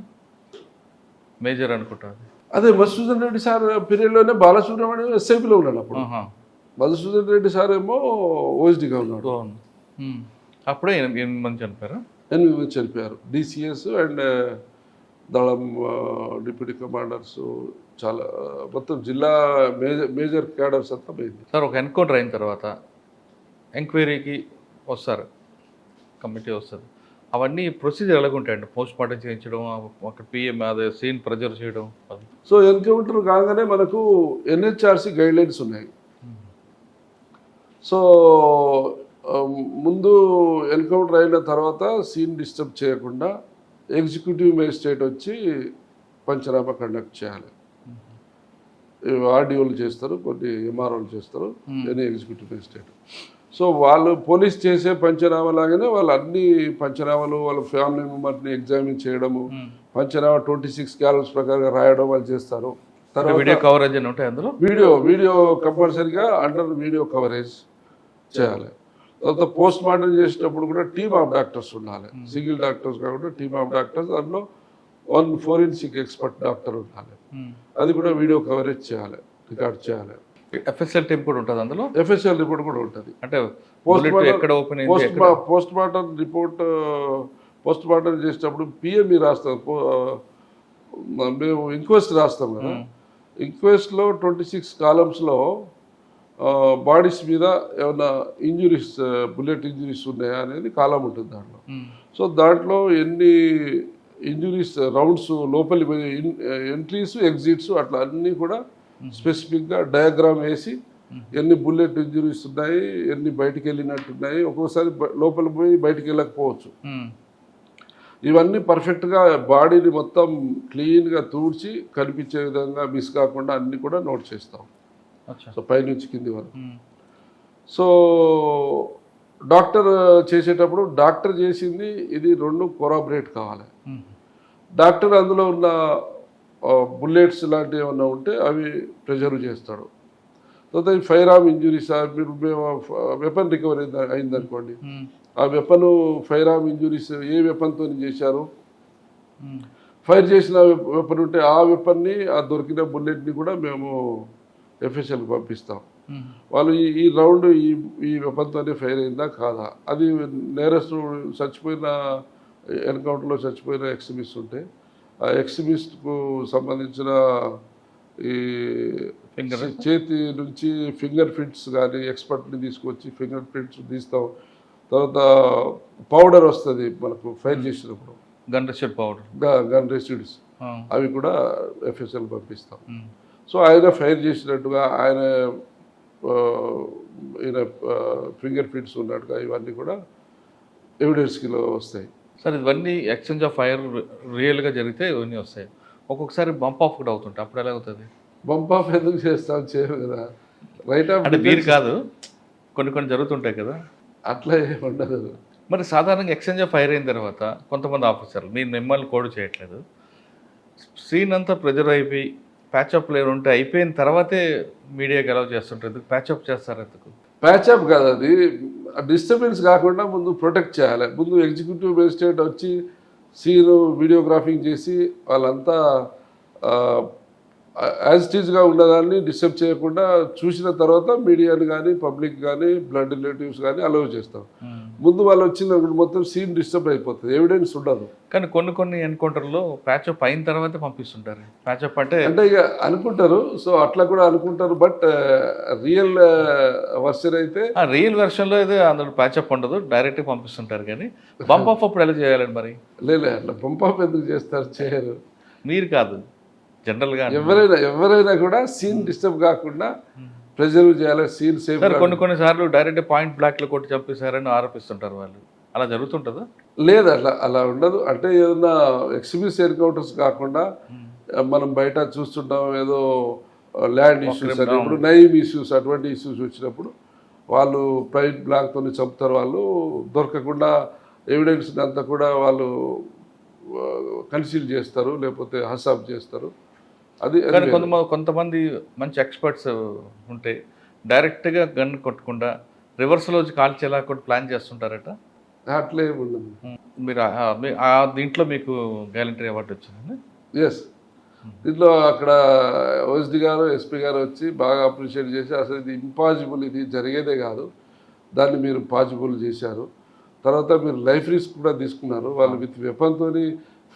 మేజర్ అనుకుంటారు. అదే మధుసూదన్ రెడ్డి సార్ పీరియడ్లోనే బాలసుబ్రహ్మణ్యం SIPలో ఉన్నాడు. అప్పుడు మధుసూదన్ రెడ్డి సార్ ఏమో OSDగా ఉన్నాడు. అప్పుడే 8 మంది చనిపోయారు. 8 మంది చనిపోయారు. DCS అండ్ దళం డిప్యూటీ కమాండర్స్, చాలా మొత్తం జిల్లా మేజర్ క్యాడర్స్ అంతా పోయింది. సార్ ఒక ఎన్కౌంటర్ అయిన తర్వాత ఎంక్వైరీకి వస్తారు, కమిటీ వస్తుంది. అవన్నీ ప్రొసీజర్ ఎలాగుంటాయండి? పోస్ట్ మార్టం చేయించడం, అక్కడ PM అదే సీన్ ప్రెజర్ చేయడం. సో ఎన్కౌంటర్ కాగానే మనకు NHRC గైడ్లైన్స్ ఉన్నాయి. సో ముందు ఎన్కౌంటర్ అయిన తర్వాత సీన్ డిస్టర్బ్ చేయకుండా ఎగ్జిక్యూటివ్ మేజిస్ట్రేట్ వచ్చి పంచనామా కండక్ట్ చేయాలి. RDOలు చేస్తారు, కొన్ని MROలు చేస్తారు, ఎనీ ఎగ్జిక్యూటివ్ మేజిస్ట్రేట్. సో వాళ్ళు పోలీస్ చేసే పంచనామా లాగానే వాళ్ళు అన్ని పంచనామాలు, వాళ్ళ ఫ్యామిలీ మెంబర్ని ఎగ్జామిన్ చేయడము, పంచనామా 26 క్యాలమ్స్ ప్రకారంగా రాయడం వాళ్ళు చేస్తారు. తర్వాత వీడియో కవరేజ్ అని ఉంటాయి అందులో. వీడియో కంపల్సరీగా అండర్ వీడియో కవరేజ్ చేయాలి. తర్వాత పోస్ట్ మార్టం చేసేటప్పుడు కూడా టీమ్ ఆఫ్ డాక్టర్స్ ఉండాలి. సింగిల్ డాక్టర్స్ కాకుండా టీమ్ ఆఫ్ డాక్టర్స్, దాంట్లో 1 ఫోరెన్సిక్ ఎక్స్పర్ట్ డాక్టర్ ఉండాలి. అది కూడా వీడియో కవరేజ్ చేయాలి, రికార్డ్ చేయాలి. FSL టీమ్ కూడా ఉంటుంది అందులో. FSL రిపోర్ట్ కూడా ఉంటుంది. అంటే post mortem report post mortem చేసేటప్పుడు PME రాస్తాం, మేము ఇంక్వెస్ట్ రాస్తాం కదా. ఇంక్వెస్ట్లో 26 కాలమ్స్లో బాడీస్ మీద ఏమైనా ఇంజురీస్, బుల్లెట్ ఇంజురీస్ ఉన్నాయా అనేది కాలం ఉంటుంది దాంట్లో. సో దాంట్లో ఎన్ని ఇంజురీస్, రౌండ్స్, లోపలి ఎంట్రీస్, ఎగ్జిట్స్, అట్లా అన్నీ కూడా స్పెసిఫిక్గా డయాగ్రామ్ వేసి ఎన్ని బుల్లెట్ ఇంజురీస్ ఉన్నాయి, ఎన్ని బయటికి వెళ్ళినట్టున్నాయి, ఒక్కోసారి లోపల పోయి బయటికి వెళ్ళకపోవచ్చు. ఇవన్నీ పర్ఫెక్ట్గా బాడీని మొత్తం క్లీన్గా తూడ్చి కనిపించే విధంగా మిస్ కాకుండా అన్నీ కూడా నోట్ చేస్తాం. అచ్చా. సో పైనుంచి కింది వరకు. సో డాక్టర్ చేసేటప్పుడు డాక్టర్ చేసింది ఇది రెండు కొరాబరేట్ కావాలి. డాక్టర్ అందులో ఉన్న బుల్లెట్స్ లాంటివి ఏమన్నా ఉంటే అవి ప్రిజర్వ్ చేస్తాడు. తర్వాత ఈ ఫైర్ ఆర్మ్ ఇంజురీస్ మీరు వెపన్ రికవరీ అయిందనుకోండి, ఆ వెపన్ ఫైర్ ఆర్మ్ ఇంజురీస్ ఏ వెపన్తో చేశారు, ఫైర్ చేసిన వెపన్ ఉంటే ఆ వెపన్ని ఆ దొరికిన బుల్లెట్ని కూడా మేము ఎఫ్ఎస్ఎల్కి పంపిస్తాం. వాళ్ళు ఈ రౌండ్ ఈ వెపన్తోనే ఫైర్ అయిందా కాదా, అది నేరస్తుడు చచ్చిపోయిన ఎన్కౌంటర్లో చచ్చిపోయిన ఎక్స్ట్రీమిస్ట్ ఉంటే ఆ ఎక్స్ట్రీమిస్ట్కు సంబంధించిన ఈ చేతి నుంచి ఫింగర్ ప్రింట్స్ కానీ ఎక్స్పర్ట్ని తీసుకొచ్చి ఫింగర్ ప్రింట్స్ తీస్తాం. తర్వాత పౌడర్ వస్తుంది మనకు ఫైర్ చేసినప్పుడు, గన్ రెసిడ్ పౌడర్, గన్ రెసిడ్స్, అవి కూడా ఎఫ్ఎస్ఎల్ పంపిస్తాం. సో ఆయన ఫైర్ చేసినట్టుగా ఆయన ఫింగర్ ప్రింట్స్ ఉన్నట్టుగా ఇవన్నీ కూడా ఎవిడెన్స్కిలో వస్తాయి. సార్ ఇవన్నీ ఎక్స్చేంజ్ ఆఫ్ ఫైర్ రియల్గా జరిగితే ఇవన్నీ వస్తాయి. ఒక్కొక్కసారి బంప్ ఆఫ్ కూడా అవుతుంటాయి, అప్పుడు ఎలా అవుతుంది? బంప్ ఆఫ్ ఎందుకు చేస్తాం, చేయము కదా. రైట్ ఆఫ్ అంటే మీరు కాదు, కొన్ని జరుగుతుంటాయి కదా, అట్లా ఏమి ఉండదు. మరి సాధారణంగా ఎక్స్చేంజ్ ఆఫ్ ఫైర్ అయిన తర్వాత కొంతమంది ఆఫీసర్లు మీరు మిమ్మల్ని కోడ్ చేయట్లేదు, సీన్ అంతా ప్రెజర్ అయిపోయి ప్యాచప్ లేరు ఉంటే అయిపోయిన తర్వాతే మీడియాకి అలౌ చేస్తుంటారు. ఎందుకు ప్యాచప్ చేస్తారు? ఎందుకు ప్యాచప్ కాదు, అది డిస్టర్బెన్స్ కాకుండా ముందు ప్రొటెక్ట్ చేయాలి. ముందు ఎగ్జిక్యూటివ్ మేజిస్ట్రేట్ వచ్చి సీను వీడియోగ్రాఫింగ్ చేసి వాళ్ళంతా యాజ్ ఇట్ ఈజ్గా ఉన్నదాన్ని డిస్టర్బ్ చేయకుండా చూసిన తర్వాత మీడియాని కానీ పబ్లిక్ కానీ బ్లడ్ రిలేటివ్స్ కానీ అలౌ చేస్తాం. ముందు వాళ్ళు వచ్చిన మొత్తం సీన్ డిస్టర్బ్ అయిపోతుంది, ఎవిడెన్స్ ఉండదు. కానీ కొన్ని ఎన్కౌంటర్లో ప్యాచప్ అయిన తర్వాతే పంపిస్తుంటారు. ప్యాచప్ అంటే ఇక అనుకుంటారు, సో అట్లా కూడా అనుకుంటారు. బట్ రియల్ వర్షన్ అయితే రియల్ వెర్షన్లో అయితే అందులో ప్యాచప్ ఉండదు, డైరెక్ట్గా పంపిస్తుంటారు. కానీ బంప్ ఆఫ్ అప్పుడు ఎలా చేయాలండి? మరి లేదు, అట్లా బంప్ ఆఫ్ ఎందుకు చేస్తారు, చేయరు. మీరు కాదు, జనరల్గా ఎవరైనా కూడా సీన్ డిస్టర్బ్ కాకుండా ప్రిజర్వ్ చేయాలి, సీన్ సేఫ్. కొన్నిసార్లు డైరెక్ట్ పాయింట్ బ్లాక్లో కొట్టి చంపేశారని ఆరోపిస్తుంటారు వాళ్ళు, అలా జరుగుతుంటుందా? లేదు, అలా ఉండదు. అంటే ఏదన్నా ఎక్స్ట్రీమిస్ట్ ఎన్కౌంటర్స్ కాకుండా మనం బయట చూస్తుంటాం, ఏదో ల్యాండ్ ఇష్యూస్ అని, ఇప్పుడు నైమ్ ఇష్యూస్, అటువంటి ఇష్యూస్ వచ్చినప్పుడు వాళ్ళు పాయింట్ బ్లాక్తో చంపుతారు. వాళ్ళు దొరకకుండా ఎవిడెన్స్ అంతా కూడా వాళ్ళు కన్సీల్ చేస్తారు, లేకపోతే హసాబ్ చేస్తారు. అది కొంతమంది మంచి ఎక్స్పర్ట్స్ ఉంటే డైరెక్ట్గా గన్ కొట్టకుండా రివర్స్లో కాల్చేలా కూడా ప్లాన్ చేస్తుంటారట. అట్లే ఉండదు. మీరు దీంట్లో మీకు గ్యాలంటరీ అవార్డు వచ్చిందండి? ఎస్, దీంట్లో అక్కడ ఓఎస్డి గారు ఎస్పీ గారు వచ్చి బాగా అప్రిషియేట్ చేసి అసలు ఇది ఇంపాసిబుల్, ఇది జరిగేదే కాదు, దాన్ని మీరు పాసిబుల్ చేశారు. తర్వాత మీరు లైఫ్ రిస్క్ కూడా తీసుకున్నారు. వాళ్ళు విత్ వెపన్తో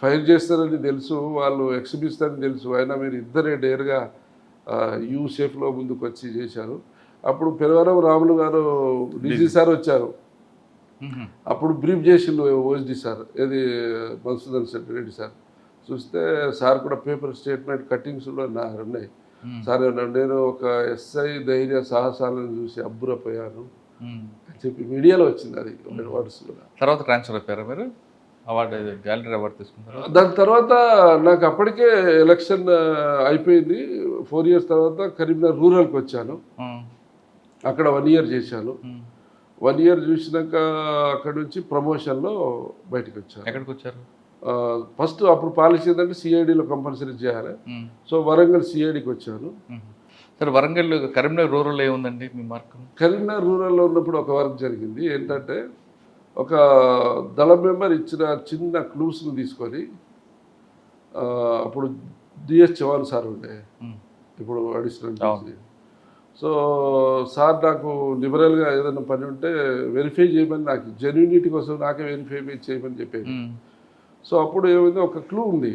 ఫైర్ చేస్తారని తెలుసు, వాళ్ళు ఎక్స్ట్రీమిస్ట్ అని తెలుసు, అయినా మీరు ఇద్దరే డేర్గా యూ సేఫ్లో ముందుకు వచ్చి చేశారు. అప్పుడు పెరవరం రాములు గారు డీజీ సార్ వచ్చారు, అప్పుడు బ్రీఫ్ చేసిండు ఓఎస్డి సార్, ఏది మధుసూదన్ రెడ్డి సార్. చూస్తే సార్ కూడా పేపర్ స్టేట్మెంట్ కట్టింగ్స్ కూడా ఉన్నాయి. సార్ నేను ఒక ఎస్ఐ ధైర్య సాహసాలను చూసి అబ్బురపోయాను అని చెప్పి మీడియాలో వచ్చింది. అది వర్డ్స్ కూడా. తర్వాత ట్రాన్స్ఫర్ అయిపోయారా మీరు? అవార్డు గ్యాలరీ అవార్డు తీసుకున్నారు. దాని తర్వాత నాకు అప్పటికే ఎలక్షన్ అయిపోయింది. 4 years తర్వాత కరీంనగర్ రూరల్కి వచ్చాను, అక్కడ 1 year చేశాను. 1 year చూసినాక అక్కడ నుంచి ప్రమోషన్లో బయటకు వచ్చాను. ఎక్కడికి వచ్చారు? ఫస్ట్ అప్పుడు పాలసీ ఏంటంటే సిఐడిలో కంపల్సరీ చేయాలి. సో వరంగల్ సిఐడికి వచ్చాను. సరే, వరంగల్ కరీంనగర్ రూరల్ ఏముందండి మీ మార్క్? కరీంనగర్ రూరల్లో ఉన్నప్పుడు ఒక వర్క్ జరిగింది. ఏంటంటే ఒక దళ మెంబర్ ఇచ్చిన చిన్న క్లూస్ను తీసుకొని, అప్పుడు డిఎస్ చవాన్ సార్ ఉండే, ఇప్పుడు అడిషనల్ డీజీ. సో సార్ నాకు లిబరల్గా ఏదైనా పని ఉంటే వెరిఫై చేయమని, నాకు జెన్యూనిటీ కోసం నాకే వెరిఫై చేయమని చెప్పేది. సో అప్పుడు ఏమైంది, ఒక క్లూ ఉంది,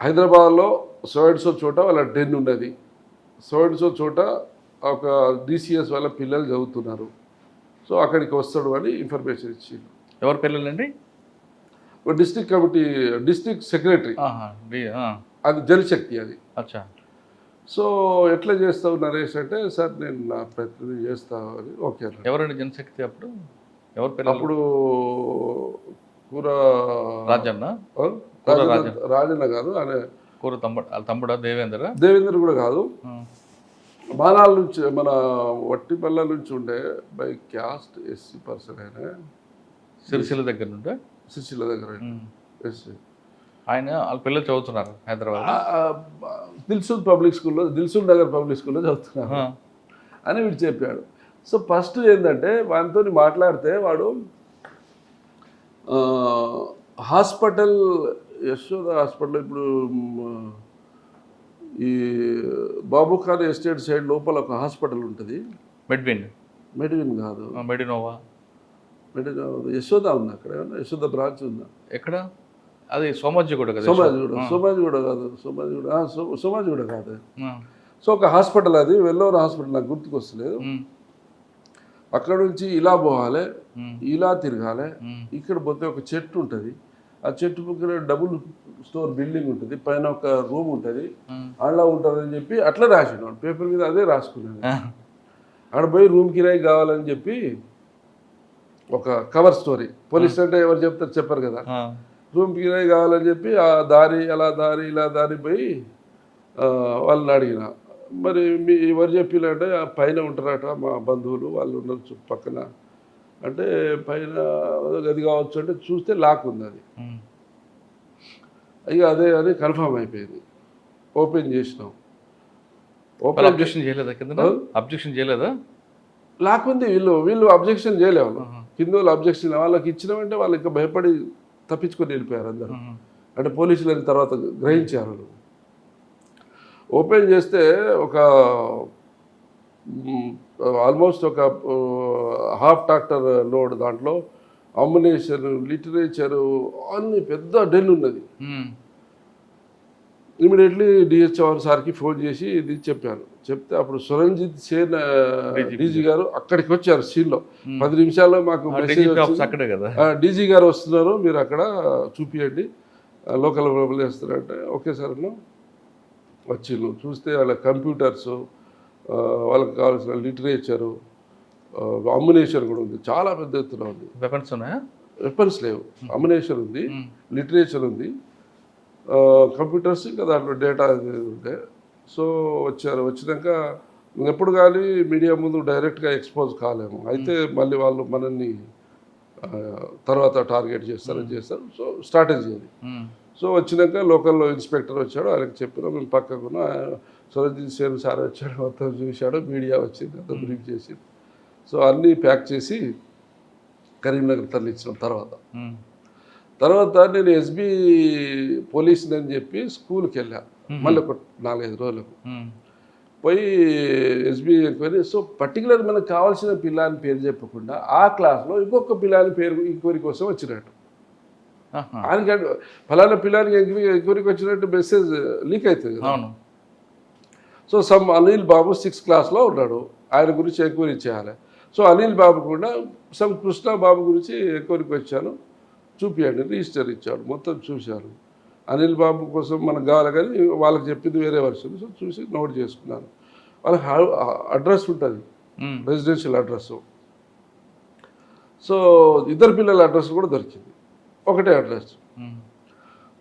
హైదరాబాద్లో సో చోట వాళ్ళ డెన్ ఉన్నది, సో చోట ఒక డిసిఎస్ వాళ్ళ పిల్లలు చదువుతున్నారు, సో అక్కడికి వస్తాడు అని ఇన్ఫర్మేషన్ ఇచ్చిండు. ఎవరి పిల్లలండి? డిస్ట్రిక్ట్ కమిటీ, డిస్ట్రిక్ట్ సెక్రటరీ, అది జలశక్తి అది. అచ్చా. సో ఎట్లా చేస్తావు నరేష్ అంటే, సార్ నేను నా ప్రయత్నం చేస్తా అని. ఓకే. ఎవరండి జనశక్తి? అప్పుడు ఎవరు పిల్లలు? అప్పుడు కూర రాజన్న రాజన్న కాదు ఆయన కూర తమ్ముడా దేవేంద్ర దేవేంద్ర కూడా కాదు, బాణాల నుంచి మన వట్టిపల్ల నుంచి ఉండే బై క్యాస్ట్ ఎస్సీ పర్సన్ ఆయన, సిరిసిల్ల దగ్గర నుండే, సిరిసిల్ల దగ్గర ఎస్సీ. ఆయన వాళ్ళ పిల్లలు చదువుతున్నారు హైదరాబాద్ దిల్సుఖ్ పబ్లిక్ స్కూల్లో, దిల్సుఖ్ నగర్ పబ్లిక్ స్కూల్లో చదువుతున్నారు అని వీడు చెప్పాడు. సో ఫస్ట్ ఏంటంటే వానితో మాట్లాడితే వాడు హాస్పిటల్, యశోద హాస్పిటల్, ఇప్పుడు ఈ బాబుఖాన్ ఎస్టేట్ సైడ్ లోపల ఒక హాస్పిటల్ ఉంటుంది. మెడివిన్ కాదు, మెడినోవా, యశోద ఉంది అక్కడ, ఏమన్నా యశోద బ్రాంచ్ ఉందా ఎక్కడ? అది సోమాజిగూడ కదా, సోమాజిగూడ కాదు, సోమాజిగూడ కాదు. సో ఒక హాస్పిటల్, అది వెల్లోర్ హాస్పిటల్, నాకు గుర్తుకొస్తలేదు. అక్కడ నుంచి ఇలా పోవాలి, ఇలా తిరగాలి, ఇక్కడ పోతే ఒక చెట్టు ఉంటుంది, ఆ చెట్టు పక్కన డబుల్ స్టోర్ బిల్డింగ్ ఉంటుంది, పైన ఒక రూమ్ ఉంటుంది, అలా ఉంటుందని చెప్పి అట్లా రాసిండు పేపర్ మీద, అదే రాసుకున్నాను. ఆడ పోయి రూమ్ కిరాయి కావాలని చెప్పి ఒక కవర్ స్టోరీ, పోలీస్ అంటే ఎవరు చెప్తారు చెప్పారు కదా, రూమ్ కిరాయి కావాలని చెప్పి ఆ దారి అలా దారి ఇలా దారి పోయి వాళ్ళని అడిగిన, మరి మీ ఎవరు చెప్పినంటే పైన ఉంటారట మా బంధువులు, వాళ్ళు ఉన్నారు చుట్టుపక్కన అంటే, పైన గది కావచ్చు అంటే చూస్తే లాక్ ఉంది, అది ఇక అదే అని కన్ఫర్మ్ అయిపోయింది. ఓపెన్ చేసినాం, అబ్జెక్షన్ చేయలేదా? లాక్ ఉంది, వీళ్ళు అబ్జెక్షన్ చేయలేవు, కింద వాళ్ళు అబ్జెక్షన్, వాళ్ళకి ఇచ్చినామంటే వాళ్ళు ఇంకా భయపడి తప్పించుకొని వెళ్ళిపోయారు అందరూ, అంటే పోలీసులు తర్వాత గ్రహించారు. ఓపెన్ చేస్తే ఒక ఆల్మోస్ట్ ఒక హాఫ్ ట్రాక్టర్ లోడ్, దాంట్లో అమ్యునేషన్, లిటరేచరు అన్ని పెద్ద డెల్ ఉన్నది. ఇమీడియట్లీ డిహెచ్ఓ సార్కి ఫోన్ చేసి ఇది చెప్పాను. చెప్తే అప్పుడు సురంజిత్ సేన్ డీజీ గారు అక్కడికి వచ్చారు సీన్లో. 10 నిమిషాల్లో మాకు మెసేజ్ వచ్చింది, డీజీ గారు వస్తున్నారు, మీరు అక్కడ చూపియండి, లోకల్ ప్రాబ్లం చేస్తారంటే ఓకే సార్ అన్న. వచ్చిండు, చూస్తే వాళ్ళ కంప్యూటర్స్, వాళ్ళకి కావాల్సిన లిటరేచరు, అమ్యునేషన్ కూడా ఉంది, చాలా పెద్ద ఎత్తున ఉంది. వెపన్స్ ఉన్నాయా? వెపన్స్ లేవు, అమ్యునేషన్ ఉంది, లిటరేచర్ ఉంది, కంప్యూటర్స్ ఇంకా దాంట్లో డేటా ఉంటే. సో వచ్చినాక ఎప్పుడు కానీ మీడియా ముందు డైరెక్ట్గా ఎక్స్పోజ్ కాలేము, అయితే మళ్ళీ వాళ్ళు మనల్ని తర్వాత టార్గెట్ చేస్తారు. సో స్ట్రాటజీ అది. సో వచ్చినాక లోకల్లో ఇన్స్పెక్టర్ వచ్చాడు, ఆయనకు చెప్పినా మేము పక్కకున్న సురంజిత్ సేన్ సార్ వచ్చాడు, మొత్తం చూశాడు, మీడియా వచ్చింది, అంతా బ్రీఫ్ చేసి, సో అన్నీ ప్యాక్ చేసి కరీంనగర్ తరలించిన తర్వాత నేను ఎస్బీ పోలీసుని అని చెప్పి స్కూల్కి వెళ్ళాను. మళ్ళీ ఒక 4-5 రోజులకు పోయి ఎస్బీ ఎంక్వైరీ. సో పర్టికులర్ మనకు కావాల్సిన పిల్లాని పేరు చెప్పకుండా ఆ క్లాస్లో ఇంకొక పిల్లాని పేరు ఎంక్వైరీ కోసం వచ్చినట్టు, ఆయనకి ఫలానా పిల్లానికి ఎంక్వైరీకి వచ్చినట్టు మెసేజ్ లీక్ అవుతుంది కదా. సో సమ్ అనిల్ బాబు 6th క్లాస్లో ఉన్నాడు, ఆయన గురించి ఎంక్వైరీ చేయాలి. సో అనిల్ బాబు కూడా సమ్ కృష్ణ బాబు గురించి ఎంక్వైరీకి వచ్చాను, చూపించండి, రిజిస్టర్ ఇచ్చాడు, మొత్తం చూశాను. అనిల్ బాబు కోసం మనకు కావాలి కానీ వాళ్ళకి చెప్పింది వేరే వర్షన్. సో చూసి నోట్ చేసుకున్నాను. వాళ్ళకి అడ్రస్ ఉంటుంది, రెసిడెన్షియల్ అడ్రస్. సో ఇద్దరు పిల్లల అడ్రస్ కూడా దొరికింది, ఒకటే అడ్రస్.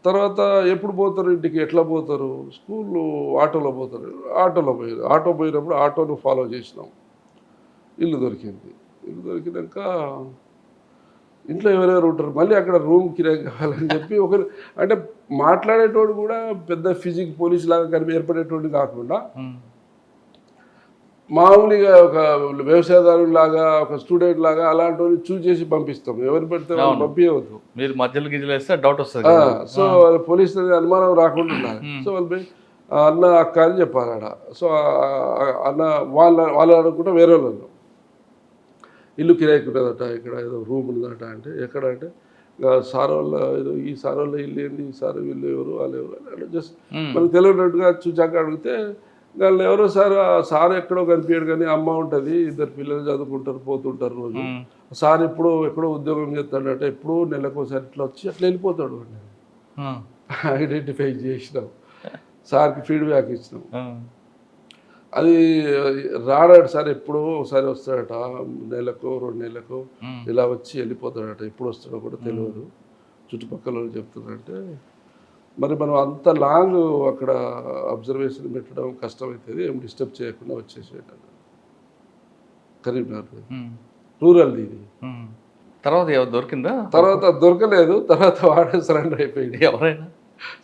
తర్వాత ఎప్పుడు పోతారు ఇంటికి, ఎట్లా పోతారు, స్కూల్లో ఆటోలో పోతారు, ఆటో పోయినప్పుడు ఆటోను ఫాలో చేసినాం. ఇల్లు దొరికింది, ఇల్లు దొరికినాక ఇంట్లో ఎవరెవరు ఉంటారు, మళ్ళీ అక్కడ రూమ్ కిరాయి కావాలని చెప్పి ఒకరు, అంటే మాట్లాడేటోడు కూడా పెద్ద ఫిజిక్ పోలీస్ లాగా ఏర్పడేటోడు కాకుండా మామూలుగా ఒక వ్యవసాయదారులాగా, ఒక స్టూడెంట్ లాగా అలాంటి చూస్ చేసి పంపిస్తాం, ఎవరు పెడితే వాళ్ళు పంపించవద్దు, మీరు మధ్యలో గిజలేస్తే డౌట్ వస్తుంది. సో పోలీసు అనుమానం రాకుండా ఉండాలి. సో వాళ్ళు అన్న అక్క అని చెప్పాలి ఆడ. సో అన్న వాళ్ళు అనుకుంటే వేరే వాళ్ళు ఇల్లు కిరాయికి ఉన్నదట, ఇక్కడ ఏదో రూమ్ ఉందట. అంటే ఎక్కడ అంటే సార్ వాళ్ళ ఏదో, ఈ సార్ వాళ్ళ ఇల్లు ఏంది, ఈ సార్ వీళ్ళు ఎవరు, వాళ్ళు ఎవరు అంటే జస్ట్ మనకు తెలియనట్టుగా చూచాక అడిగితే వాళ్ళు ఎవరో సార్ ఎక్కడో కనిపించాడు కానీ అమ్మ ఉంటుంది, 2 పిల్లలు చదువుకుంటారు, పోతుంటారు రోజు. సార్ ఎక్కడో ఉద్యోగం చేస్తాడట, ఎప్పుడో నెలకోసారి ఇట్లా వచ్చి అట్లా వెళ్ళిపోతాడు. ఐడెంటిఫై చేసినాం, సార్కి ఫీడ్బ్యాక్ ఇచ్చినాం. అది రాడాడు సార్, ఎప్పుడో ఒకసారి వస్తాడట, నెలకు 2 నెలలకు ఇలా వచ్చి వెళ్ళిపోతాడట, ఎప్పుడు వస్తాడో కూడా తెలియదు. చుట్టుపక్కల వాళ్ళు చెప్తున్నారంటే మరి మనం అంత లాంగ్ అక్కడ అబ్జర్వేషన్ పెట్టడం కష్టమవుతుంది, ఏం డిస్టర్బ్ చేయకుండా వచ్చేసేట కరీంనగర్ రూరల్ ఇది. తర్వాత దొరికిందా? తర్వాత దొరకలేదు, తర్వాత వాడే సరెండర్ అయిపోయింది. ఎవరైనా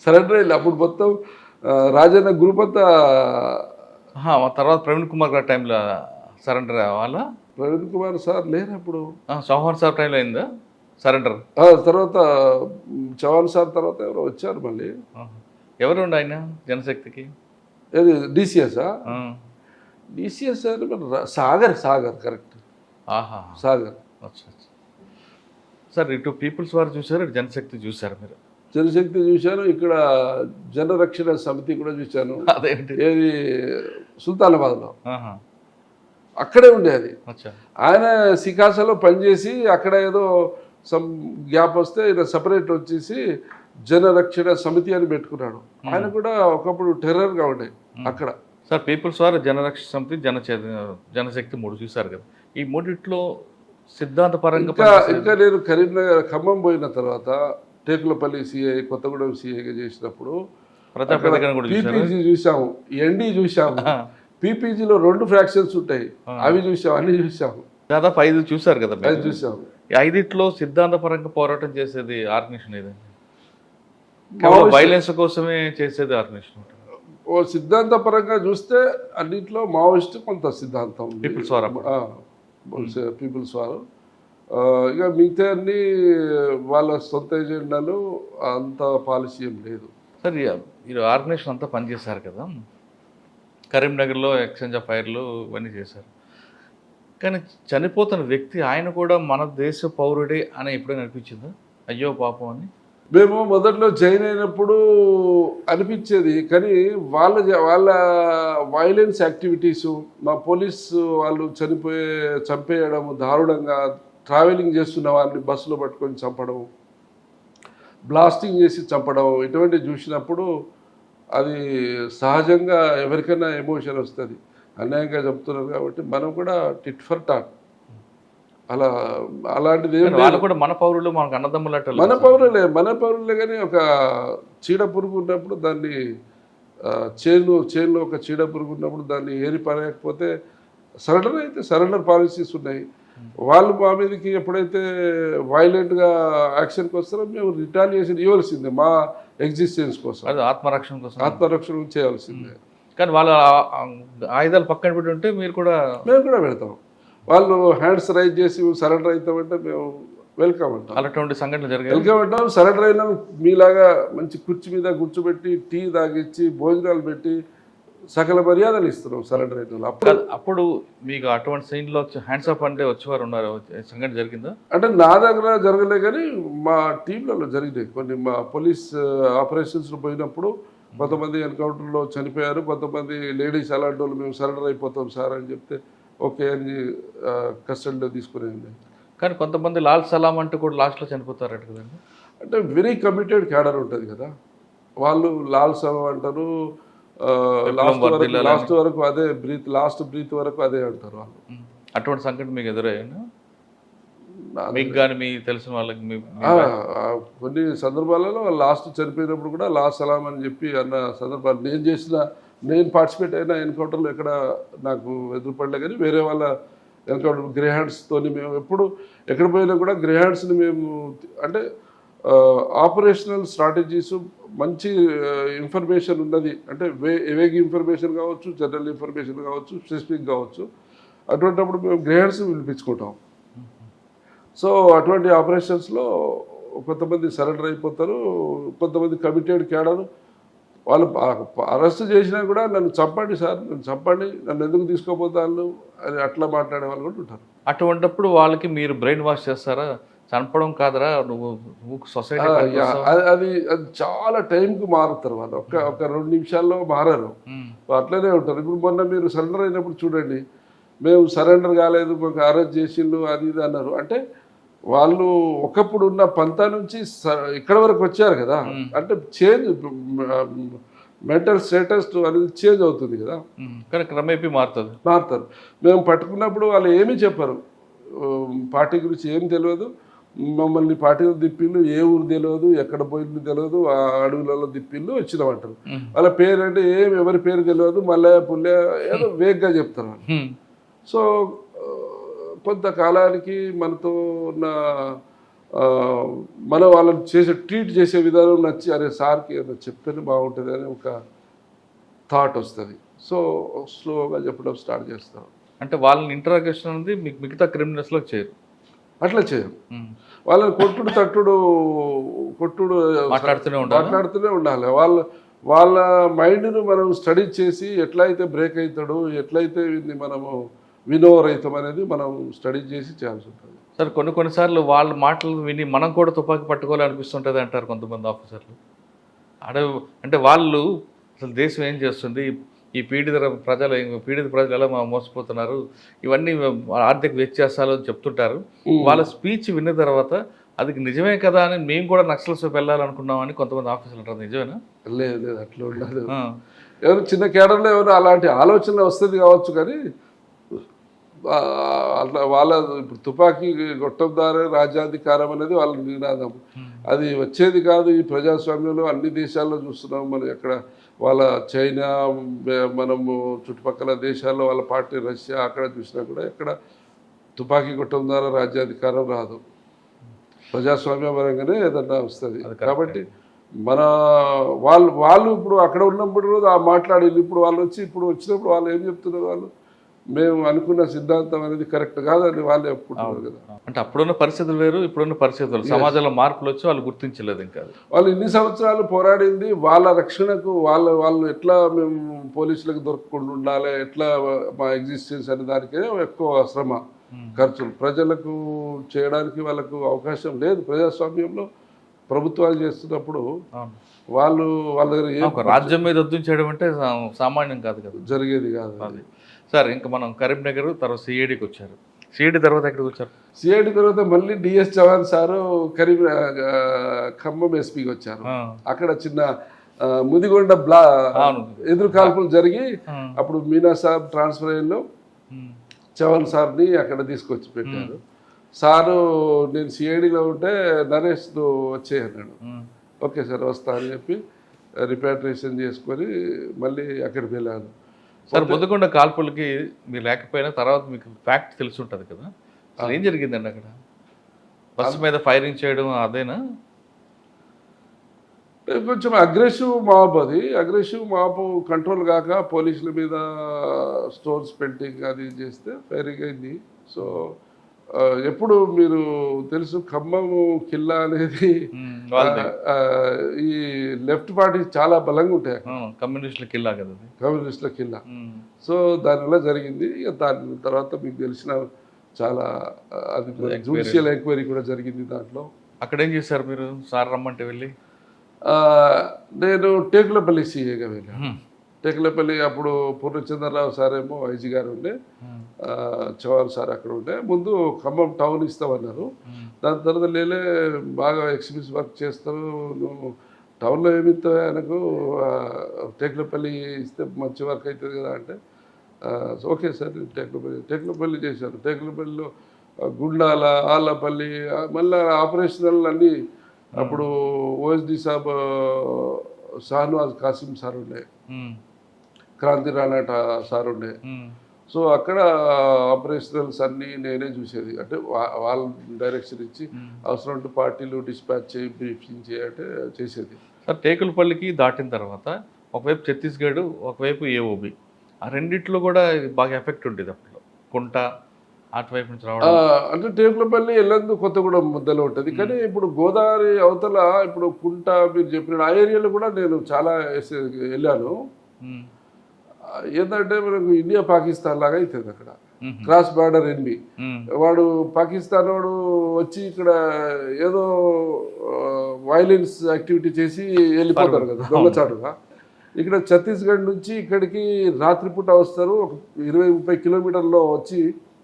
సరెండర్ అయ్యింది. అప్పుడు మొత్తం రాజన్న గ్రూప్ అంతా. తర్వాత ప్రవీణ్ కుమార్ గారి టైంలో సరెండర్ అవ్వాలా? ప్రవీణ్ కుమార్ సార్ లేరు అప్పుడు. చౌహాన్ సార్ టైంలో అయిందా సరెండర్? తర్వాత చౌహాన్ సార్ తర్వాత ఎవరో వచ్చారు మళ్ళీ. ఎవరు ఉండి ఆయన జనశక్తికి? ఏది DCS? DCS Sagar correct. Sagar. Sir ఇటు పీపుల్స్ వారు చూసారు, ఇటు జనశక్తి చూసారు మీరు? జనశక్తి చూశాను, ఇక్కడ జనరక్షణ సమితి కూడా చూశాను. అదేంటి? ఏది సుల్తానాబాద్లో అక్కడే ఉండేది. ఆయన సికాసాలో పనిచేసి అక్కడ ఏదో సమ్ గ్యాప్ వస్తే ఈయన సపరేట్ వచ్చేసి జనరక్షణ సమితి అని పెట్టుకున్నాడు. ఆయన కూడా ఒకప్పుడు టెర్రర్గా ఉండే అక్కడ. సార్ పీపుల్స్ వారు, జనరక్షణ సమితి, జనశక్తి మూడు చూసారు కదా, ఈ మూడిట్లో సిద్ధాంతపరంగా ఇంకా నేను కరీంనగర్ ఖమ్మం పోయిన తర్వాత టేకులపల్లి సిఐ, కొత్తగూడెం సిఐగా చేసినప్పుడు పీపీజీ చూసాము, ఎన్డీ చూసాము. పీపీజీలో 2 ఫ్రాక్షన్స్ ఉంటాయి, అవి చూసాము, అన్ని చూసాము. దాదాపు 5 చూసారు కదా? 5 చూసాము. 5 సిద్ధాంతపరంగా పోరాటం చేసేది ఆర్గనైజేషన్ ఏదండి? వైలెన్స్ కోసమే చేసేది ఆర్గనైజేషన్. ఓ సిద్ధాంతపరంగా చూస్తే అన్నింటిలో మావోయిస్ట్ కొంత సిద్ధాంతం, పీపుల్స్ వారు, పీపుల్స్ వారు. ఇక మిగతా అన్ని వాళ్ళ సొంత ఎజెండాలు, అంత పాలసీ ఏం లేదు. సార్ మీరు ఆర్గనైజేషన్ అంతా పనిచేశారు కదా, కరీంనగర్లో ఎక్స్చేంజ్ ఆఫ్ ఫైర్లు ఇవన్నీ చేశారు, కానీ చనిపోతున్న వ్యక్తి ఆయన కూడా మన దేశ పౌరుడే అని ఎప్పుడైనా అనిపించిందా? అయ్యో పాపం అని. మేము మొదట్లో జాయిన్ అయినప్పుడు అనిపించేది, కానీ వాళ్ళ వైలెన్స్ యాక్టివిటీసు, మా పోలీసు వాళ్ళు చంపేయడం, దారుణంగా ట్రావెలింగ్ చేస్తున్న వాళ్ళని బస్సులో పట్టుకొని చంపడం, బ్లాస్టింగ్ చేసి చంపడం, ఇటువంటివి చూసినప్పుడు అది సహజంగా ఎవరికైనా ఎమోషన్ వస్తుంది. అన్యాయంగా చెప్తున్నారు కాబట్టి మనం కూడా టిట్ ఫర్ టాట్ అలాంటిది కూడా మన పౌరులు, మనకు అన్నదమ్ములట, మన పౌరులే కానీ ఒక చీడ పురుగు ఉన్నప్పుడు దాన్ని చేనులో ఒక చీడ పురుగు ఉన్నప్పుడు దాన్ని ఏరి పారేయకపోతే సరెండర్ అయితే సరెండర్ పాలసీస్ ఉన్నాయి. వాళ్ళు మా మీదకి ఎప్పుడైతే వైలెంట్గా యాక్షన్కి వస్తారో మేము రిటాలియేషన్ ఇవ్వాల్సిందే, మా ఎగ్జిస్టెన్స్ కోసం, ఆత్మరక్షణ చేయాల్సిందే. కానీ వాళ్ళ ఆయుధాలు పక్కన పెట్టి ఉంటే మేము కూడా పెడతాం. వాళ్ళు హ్యాండ్స్ రైజ్ చేసి సరెండర్ అవుతామంటే మేము వెల్కమ్ అంటాం. అలాంటి సంఘటనలు జరిగాయి. వెల్కమ్ అంటాం. సరెండర్ అయినా మీలాగా మంచి కుర్చీ మీద కూర్చోబెట్టి టీ తాగిచ్చి భోజనాలు పెట్టి సకల మర్యాదలు ఇస్తున్నాం సరెండర్ అయిన. అప్పుడు మీకు అటువంటి సీన్లో హ్యాండ్స్ అప్ అంటే వచ్చేవారు ఉన్నారు, సంఘటన జరిగిందా? అంటే నా దగ్గర జరగలే కానీ మా టీంలలో జరిగినాయి కొన్ని. మా పోలీస్ ఆపరేషన్స్లో పోయినప్పుడు కొంతమంది ఎన్కౌంటర్లో చనిపోయారు, కొంతమంది లేడీస్ అలాంటి వాళ్ళు మేము సరెండర్ అయిపోతాం సార్ అని చెప్తే ఓకే అని కస్టడీలో తీసుకునేది. కానీ కొంతమంది లాల్ సలాం అంటూ కూడా లాస్ట్లో చనిపోతారట కదండి. అంటే వెరీ కమిటెడ్ క్యాడర్ ఉంటుంది కదా, వాళ్ళు లాల్ సలాం అంటారు, లాస్ట్ వరకు అదే లాస్ట్ బ్రీత్ వరకు అదే అంటారు వాళ్ళు. అటువంటి సంఘటన మీకు ఎదురయ్యాను? మీకు కానీ మీకు తెలిసిన వాళ్ళకి కొన్ని సందర్భాలలో లాస్ట్ చనిపోయినప్పుడు కూడా లాస్ట్ సలాం అని చెప్పి అన్న సందర్భాలు నేను పార్టిసిపేట్ అయిన ఎన్కౌంటర్లో ఎక్కడ నాకు ఎదురుపడలే. కానీ వేరే వాళ్ళ ఎన్కౌంటర్ గ్రేహాండ్స్తో మేము ఎక్కడ పోయినా కూడా గ్రేహాండ్స్ని మేము అంటే ఆపరేషనల్ స్ట్రాటజీస్ మంచి ఇన్ఫర్మేషన్ ఉన్నది అంటే వేగ్ ఇన్ఫర్మేషన్ కావచ్చు, జనరల్ ఇన్ఫర్మేషన్ కావచ్చు, స్పెసిఫిక్ కావచ్చు, అటువంటిప్పుడు మేము గ్రేహాండ్స్ పిలిపించుకుంటాం. సో అటువంటి ఆపరేషన్స్లో కొంతమంది సరెండర్ అయిపోతారు, కొంతమంది కమిటెడ్ క్యాడర్ వాళ్ళు అరెస్ట్ చేసినా కూడా నన్ను చంపండి సార్, నన్ను చంపండి, నన్ను ఎందుకు తీసుకోపోతాను అని అట్లా మాట్లాడే వాళ్ళు కూడా ఉంటారు. అటువంటిప్పుడు వాళ్ళకి మీరు బ్రెయిన్ వాష్ చేస్తారా? చంపడం కాదరా నువ్వు సొసైటీ, అది చాలా టైంకి మారుతారు వాళ్ళు, ఒక 2 నిమిషాల్లో మారారు, అట్లనే ఉంటారు. ఇప్పుడు మొన్న మీరు సరెండర్ అయినప్పుడు చూడండి, మేము సరెండర్ కాలేదు, మాకు అరెస్ట్ చేసిండు అది ఇది అన్నారు. అంటే వాళ్ళు ఒకప్పుడు ఉన్న పంతా నుంచి ఇక్కడ వరకు వచ్చారు కదా, అంటే చేంజ్ మెంటల్ స్టేటస్ అనేది చేంజ్ అవుతుంది కదా, కానీ క్రమేపీ మారుతారు. మేము పట్టుకున్నప్పుడు వాళ్ళు ఏమీ చెప్పారు, పార్టీ గురించి ఏం తెలియదు, మమ్మల్ని పార్టీలో దిప్పిళ్ళు, ఏ ఊరు తెలియదు, ఎక్కడ పోయింది తెలియదు, ఆ అడవులలో దిప్పిళ్ళు వచ్చినామంటారు. వాళ్ళ పేరు అంటే ఎవరి పేరు తెలియదు, మల్లయ్య పుల్లయ్య ఏదో వేగ్గా చెప్తారు వాళ్ళు. సో కొంతకాలానికి మనతో ఉన్న మనం వాళ్ళని ట్రీట్ చేసే విధానం నచ్చి అరే సార్కి ఏదో చెప్తేనే బాగుంటుంది అని ఒక థాట్ వస్తుంది. సో స్లోగా చెప్పడం స్టార్ట్ చేస్తాం. అంటే వాళ్ళని ఇంటరాగేషన్ అనేది మీకు మిగతా క్రిమినల్స్లో చేయరు, అట్లా చేయరు. వాళ్ళని కొట్టుడు మాట్లాడుతూనే ఉండాలి. వాళ్ళ మైండ్ను మనం స్టడీ చేసి ఎట్లయితే బ్రేక్ అవుతాడు, ఎట్లయితే మనము వినోవర్ అవుతాం అనేది మనం స్టడీ చేసి చేయాల్సి ఉంటుంది. సార్ కొన్నిసార్లు వాళ్ళ మాటలు విని మనం కూడా తుపాకీ పట్టుకోవాలనిపిస్తుంటుంది అంటారు కొంతమంది ఆఫీసర్లు. అంటే వాళ్ళు అసలు దేశం ఏం చేస్తుంది, ఈ పీడిత ప్రజలు ఎలా మోసపోతున్నారు, ఇవన్నీ ఆర్థిక వ్యత్యాసాలు అని చెప్తుంటారు. వాళ్ళ స్పీచ్ విన్న తర్వాత అది నిజమే కదా అని మేము కూడా నక్సల్స్ వెళ్ళాలనుకున్నామని కొంతమంది ఆఫీసర్లు అంటారు. నిజమేనా? లేదు, అట్లా ఉండదు. ఎవరు చిన్న కేడర్లో ఎవరు అలాంటి ఆలోచన వస్తుంది కావచ్చు, కానీ అట్లా వాళ్ళ ఇప్పుడు తుపాకీ గొట్టం ద్వారా రాజ్యాధికారం అనేది వాళ్ళ నినాదం. అది వచ్చేది కాదు. ఈ ప్రజాస్వామ్యంలో అన్ని దేశాల్లో చూస్తున్నాం మనం. ఎక్కడ వాళ్ళ చైనా, మనము చుట్టుపక్కల దేశాల్లో వాళ్ళ పార్టీ రష్యా, అక్కడ చూసినా కూడా ఎక్కడ తుపాకీ గొట్టం ద్వారా రాజ్యాధికారం రాదు. ప్రజాస్వామ్య పరంగానే ఏదన్నా వస్తుంది. కాబట్టి మన వాళ్ళు ఇప్పుడు అక్కడ ఉన్నప్పుడు మాట్లాడేది, ఇప్పుడు వాళ్ళు వచ్చినప్పుడు వాళ్ళు ఏం చెప్తున్నారు, వాళ్ళు మేము అనుకున్న సిద్ధాంతం అనేది కరెక్ట్ కాదని వాళ్ళే ఒప్పుకుంటున్నారు కదా. అంటే అప్పుడున్న పరిస్థితులు వేరు, ఇప్పుడున్న పరిస్థితులు, సమాజంలో మార్పులు వచ్చి వాళ్ళు గుర్తించలేదు. ఇంకా వాళ్ళు ఇన్ని సంవత్సరాలు పోరాడింది వాళ్ళ రక్షణకు, వాళ్ళు ఎట్లా మేము పోలీసులకు దొరకకుండా ఉండాలి, ఎట్లా మా ఎగ్జిస్టెన్స్ అనే దానికే ఎక్కువ శ్రమ, ఖర్చులు. ప్రజలకు చేయడానికి వాళ్ళకు అవకాశం లేదు. ప్రజాస్వామ్యంలో ప్రభుత్వాలు చేస్తున్నప్పుడు వాళ్ళ దగ్గర రాజ్యం మీద యుద్ధం చేయడం అంటే సామాన్యం కాదు కదా, జరిగేది కాదు అది. సార్ ఇంకా మనం కరీంనగర్ తర్వాత సిఐడికి వచ్చారు. సిఐడి తర్వాత ఎక్కడికి వచ్చారు? సిఐడి తర్వాత మళ్ళీ డిఎస్ చవాన్ సారు ఖమ్మం ఎస్పీకి వచ్చారు. అక్కడ చిన్న ముదిగొండ ఎదురు కాల్పులు జరిగి అప్పుడు మీనా సాబ్ ట్రాన్స్ఫర్ అయ్యిందో చవాన్ సార్ని అక్కడ తీసుకొచ్చి పెట్టారు. సారు నేను సిఐడిలో ఉంటే నరేష్ వచ్చే అన్నాడు. ఓకే సార్ వస్తా అని చెప్పి రిపాట్రియేషన్ చేసుకొని మళ్ళీ అక్కడికి వెళ్ళాను. సార్ ముదిగొండ కాల్పులకి మీరు లేకపోయినా తర్వాత మీకు ఫ్యాక్ట్ తెలిసి ఉంటుంది కదా, అసలు ఏం జరిగిందండి అక్కడ? బస్సు మీద ఫైరింగ్ చేయడం అదేనా? కొంచెం అగ్రెసివ్ మాబ్, అది అగ్రెసివ్ మాబ్ కంట్రోల్ కాక పోలీసుల మీద స్టోన్స్ పెయింటింగ్ అది చేస్తే ఫైరింగ్ అయింది. సో ఎప్పుడు మీరు తెలుసు ఖమ్మం కిల్లా అనేది ఈ లెఫ్ట్ పార్టీ చాలా బలంగా ఉంటాయి, కమ్యూనిస్టుల కిల్లా కదా, కమ్యూనిస్టుల కిల్లా. సో దానివల్ల జరిగింది. దాని తర్వాత మీకు తెలిసిన చాలా అది జ్యుడిషియల్ ఎంక్వైరీ కూడా జరిగింది దాంట్లో. అక్కడ ఏం చేశారు మీరు? సార్ రమ్మంటే వెళ్ళి నేను టేకులపల్లి సీఏగా వెళ్ళాను. టేకులపల్లి అప్పుడు పూర్ణచంద్రరావు సార్ ఏమో ఐజీ గారు ఉండే, చవాన్ సార్ అక్కడ ఉండే. ముందు ఖమ్మం టౌన్ ఇస్తామన్నారు. దాని తర్వాత లేలే బాగా ఎక్స్పీరియన్స్ వర్క్ చేస్తారు, నువ్వు టౌన్లో ఏమి ఇస్తావు ఆయనకు, టేకులపల్లి ఇస్తే మంచి వర్క్ అవుతుంది కదా అంటే ఓకే సార్ టేకులపల్లి చేశాను. టేకులపల్లిలో గుండాల, ఆళ్ళపల్లి, మళ్ళీ ఆపరేషనల్ అన్నీ అప్పుడు ఓఎస్డి సాబ్ షాహనవాజ్ కాసిం సార్ ఉండే, క్రాంతి రాణాట సార్ ఉండే. సో అక్కడ ఆపరేషనల్స్ అన్నీ నేనే చూసేది. అంటే వాళ్ళ డైరెక్షన్ ఇచ్చి అవసరం ఉంటే పార్టీలు డిస్పాచ్ చేయి, బ్రీఫింగ్ చేయంటే చేసేది. సార్ టేకులపల్లికి దాటిన తర్వాత ఒకవైపు ఛత్తీస్గఢ్, ఒకవైపు ఏఓబి, ఆ రెండిట్లో కూడా బాగా ఎఫెక్ట్ ఉండేది అప్పుడు. కుంట అటువైపు నుంచి రావడం అంటే టేకులపల్లి వెళ్ళందు కొత్తగూడెం మధ్యలో ఉంటుంది. కానీ ఇప్పుడు గోదావరి అవతల ఇప్పుడు కుంట మీరు చెప్పిన ఆ ఏరియాలో కూడా నేను చాలా వెళ్ళాను. ఏంటంటే మనకు ఇండియా పాకిస్తాన్ లాగా అవుతుంది అక్కడ, క్రాస్ బార్డర్ ఎన్బి. వాడు పాకిస్తాన్ వాడు వచ్చి ఇక్కడ ఏదో వైలెన్స్ యాక్టివిటీ చేసి వెళ్ళిపోతారు కదా దొంగచాటుగా. ఇక్కడ ఛత్తీస్గఢ్ నుంచి ఇక్కడికి రాత్రిపూట వస్తారు, ఒక 20-30 కిలోమీటర్లో వచ్చి